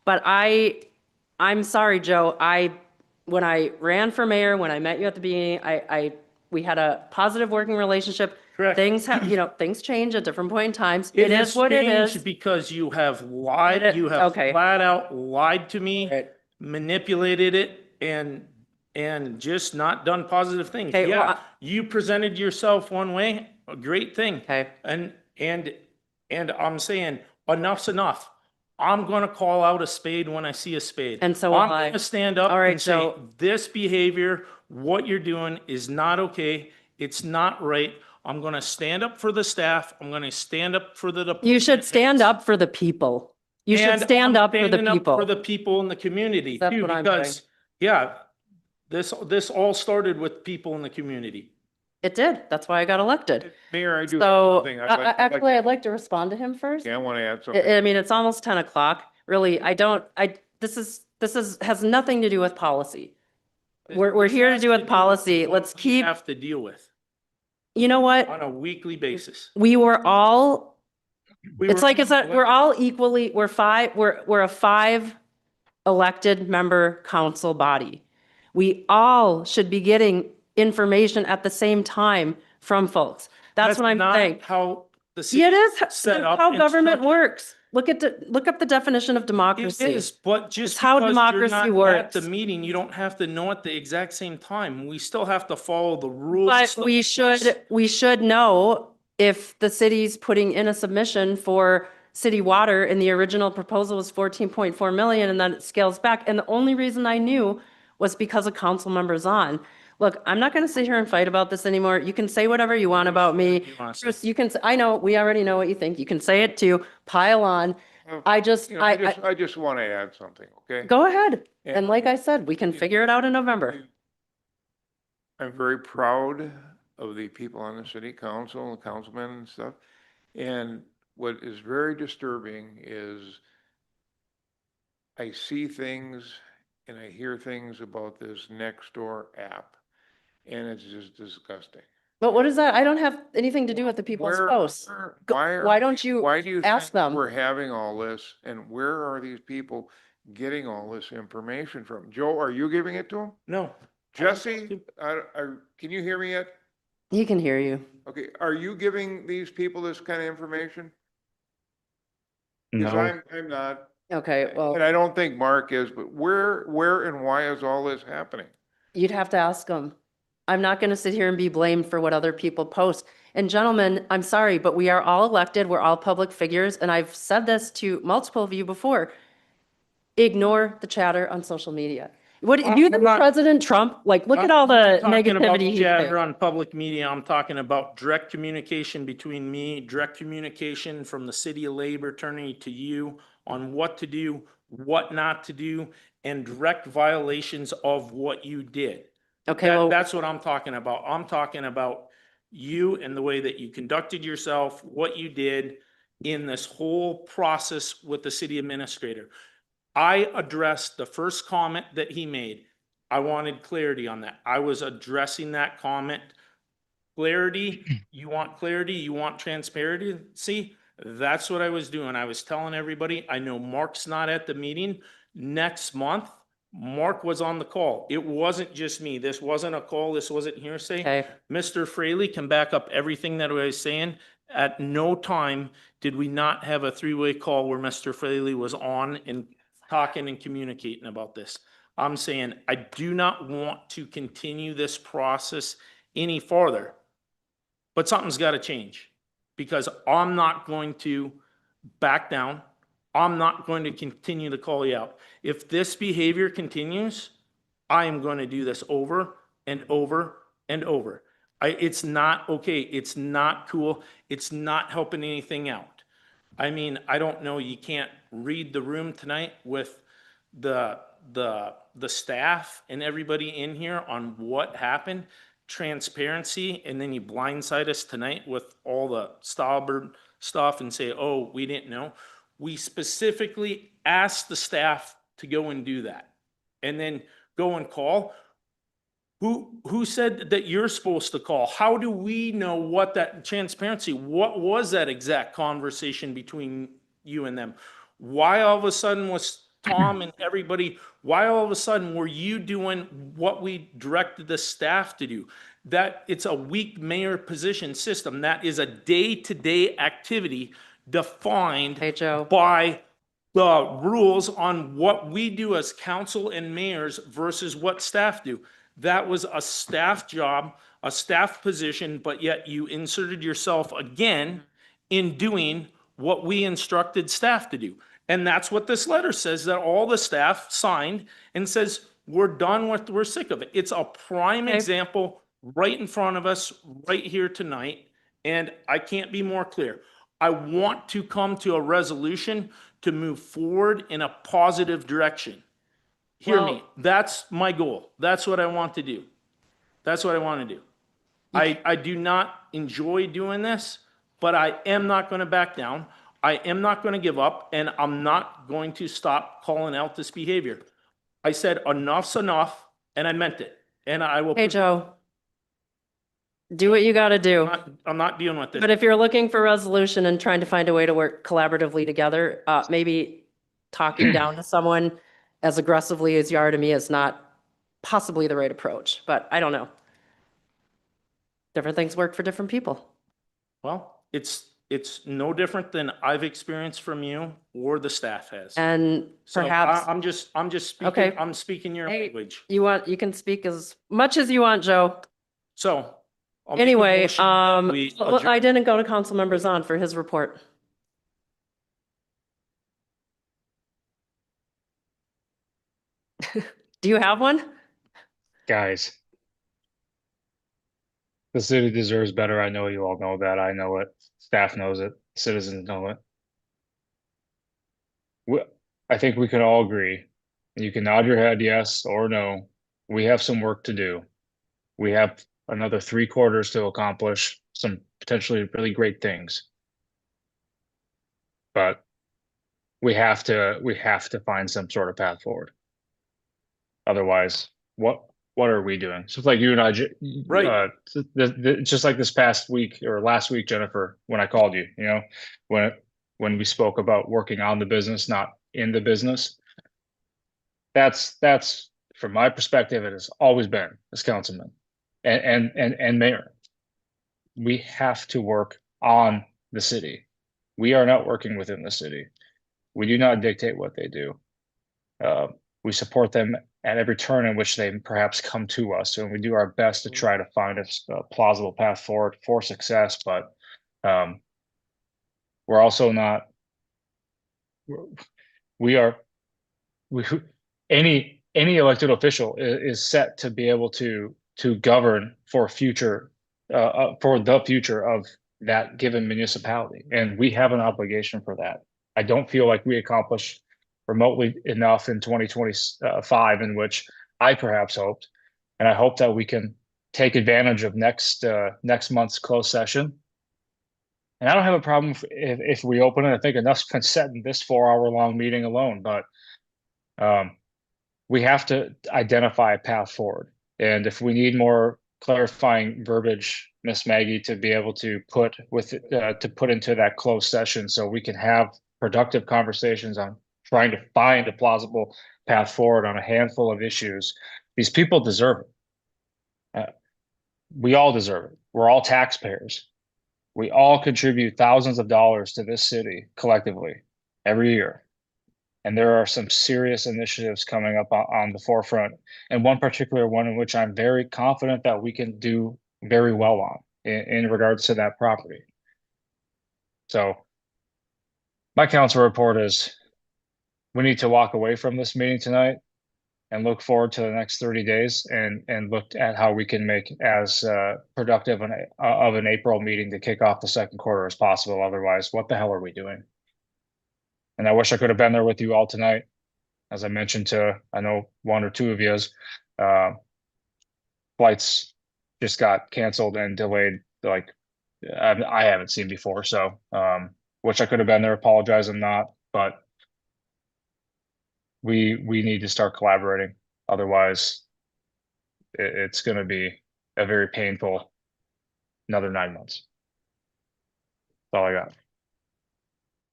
But I'm sorry, Joe, when I ran for mayor, when I met you at the beginning, we had a positive working relationship. Correct. Things have, you know, things change at different point in times. It It has is what it changed is. because you have lied, you have Okay. flat out lied to me, Right. manipulated it, and just not done positive things. Okay, well, Yeah, you presented yourself one way, a great thing. Okay. And I'm saying enough's enough. I'm gonna call out a spade when I see a spade. And so will I'm I. gonna stand up All right, and say, Joe. this behavior, what you're doing is not okay. It's not right. I'm gonna stand up for the staff. I'm gonna stand up for the department You should stand heads. up for the people. You should And stand I'm up for the standing up people. For the people in the community That's too, what I'm because, yeah, this all started with people in the community. It did. That's why I got elected. Mayor, I do have So, something I'd like- actually, I'd like to respond to him first. Yeah, I want to add something. I mean, it's almost 10 o'clock. Really, this has nothing to do with policy. We're This here to has do with with policy. what Let's we keep, Have to deal with you know what? on a weekly basis. We were all, We it's were- like, we're all equally, we're a 5 elected member council body. We all should be getting information at the same time from folks. That's what I'm not saying. How the Yeah, it is set up how and government structured. works. Look up the definition of It democracy. is, but just It's how because democracy you're not works. at the meeting, you don't have to know at the exact same time. We still have to follow the rules. But we should know if the city's putting in a submission for city water and the original proposal was 14.4 million and then it scales back. And the only reason I knew was because of council members on. Look, I'm not gonna sit here and fight about this anymore. You can say whatever you want about me. Bruce, you can, I know, we already know what you think. You can say it too, pile on. I just, You know, I just want to add something, okay? go ahead. Yeah. And like I said, we can figure it out in November. I'm very proud of the people on the city council and councilmen and stuff. And what is very disturbing is I see things and I hear things about this Nextdoor app, and it's just disgusting. But what is that? I don't have anything to do with the people's posts. Why don't you Why do you ask think them? we're having all this, and where are these people getting all this information from? Joe, are you giving it to them? No. Jesse, can you hear me yet? He can hear you. Okay, are you giving these people this kind of information? Because No. I'm not, Okay, well, and I don't think Mark is, but where and why is all this happening? you'd have to ask them. I'm not going to sit here and be blamed for what other people post. And gentlemen, I'm sorry, but we are all elected, we're all public figures, and I've said this to multiple of you before. Ignore the chatter on social media. What, I'm do you think not- President Trump, like, look at I'm all the not talking about negativity he's chatter saying. on public media. I'm talking about direct communication between me, direct communication from the city of labor attorney to you on what to do, what not to do, and direct violations of what you did. Okay, well, That's what I'm talking about. I'm talking about you and the way that you conducted yourself, what you did in this whole process with the city administrator. I addressed the first comment that he made. I wanted clarity on that. I was addressing that comment. Clarity, you want clarity, you want transparency. That's what I was doing. I was telling everybody, I know Mark's not at the meeting next month. Mark was on the call. It wasn't just me. This wasn't a call. This wasn't hearsay. okay, Mr. Fraley can back up everything that I was saying. At no time did we not have a three-way call where Mr. Fraley was on and talking and communicating about this. I'm saying I do not want to continue this process any farther. But something's got to change because I'm not going to back down. I'm not going to continue to call you out. If this behavior continues, I am going to do this over and over and over. It's not okay. It's not cool. It's not helping anything out. I mean, I don't know, you can't read the room tonight with the staff and everybody in here on what happened, transparency, and then you blindside us tonight with all the Stauber stuff and say, oh, we didn't know. We specifically asked the staff to go and do that and then go and call. Who said that you're supposed to call? How do we know what that transparency, what was that exact conversation between you and them? Why all of a sudden was Tom and everybody, why all of a sudden were you doing what we directed the staff to do? That it's a weak mayor position system. That is a day-to-day activity defined hey, Joe. by the rules on what we do as council and mayors versus what staff do. That was a staff job, a staff position, but yet you inserted yourself again in doing what we instructed staff to do. And that's what this letter says, that all the staff signed and says, we're done with, we're sick of it. It's a prime Okay. example right in front of us, right here tonight. And I can't be more clear. I want to come to a resolution to move forward in a positive direction. Hear me. That's my goal. That's what I want to do. That's what I want to do. I do not enjoy doing this, but I am not going to back down. I am not going to give up, and I'm not going to stop calling out this behavior. I said enough's enough, and I meant it. And I will. Hey, Joe. Do what you got to do. I'm not dealing with this. But if you're looking for resolution and trying to find a way to work collaboratively together, maybe talking down to someone as aggressively as you are to me is not possibly the right approach, but I don't know. Different things work for different people. Well, it's no different than I've experienced from you or the staff has. And So perhaps, I'm just speaking, Okay. I'm speaking your Hey, language. you can speak as much as you want, Joe. So. I'll make a Anyway, motion that we adjourn. I didn't go to council members on for his report. Do you have one? Guys, the city deserves better. I know you all know that. I know it. Staff knows it. Citizens know it. I think we can all agree. You can nod your head yes or no. We have some work to do. We have another 3 quarters to accomplish some potentially really great things. But we have to find some sort of path forward. Otherwise, what are we doing? So it's like you and I, Right. just like this past week or last week, Jennifer, when I called you, when we spoke about working on the business, not in the business. That's from my perspective, it has always been as councilman and mayor. We have to work on the city. We are not working within the city. We do not dictate what they do. We support them at every turn in which they perhaps come to us, and we do our best to try to find a plausible path forward for success. But we're also not. Any any elected official is set to be able to govern for future, for the future of that given municipality. And we have an obligation for that. I don't feel like we accomplished remotely enough in 2025, in which I perhaps hoped. And I hope that we can take advantage of next month's closed session. And I don't have a problem if we open it. I think enough's been said in this 4-hour long meeting alone, but we have to identify a path forward. And if we need more clarifying verbiage, Miss Maggie, to be able to put into that closed session so we can have productive conversations on trying to find a plausible path forward on a handful of issues, these people deserve it. We all deserve it. We're all taxpayers. We all contribute thousands of dollars to this city collectively every year. And there are some serious initiatives coming up on the forefront, and one particular one in which I'm very confident that we can do very well on in regards to that property. So my council report is we need to walk away from this meeting tonight and look forward to the next 30 days and look at how we can make as productive of an April meeting to kick off the second quarter as possible. Otherwise, what the hell are we doing? And I wish I could have been there with you all tonight. As I mentioned to, I know one or two of yous, flights just got canceled and delayed like I haven't seen before. So wish I could have been there. Apologize, I'm not. But we need to start collaborating. Otherwise, it's going to be a very painful another 9 months. That's all I got.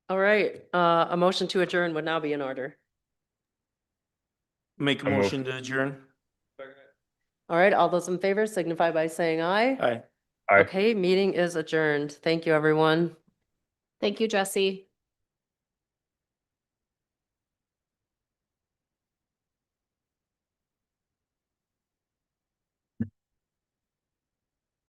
All right, a motion to adjourn would now be in order. Make a I move. motion to adjourn. All right, all those in favor signify by saying aye. Aye. Aye. Okay, meeting is adjourned. Thank you, everyone. Thank you, Jesse.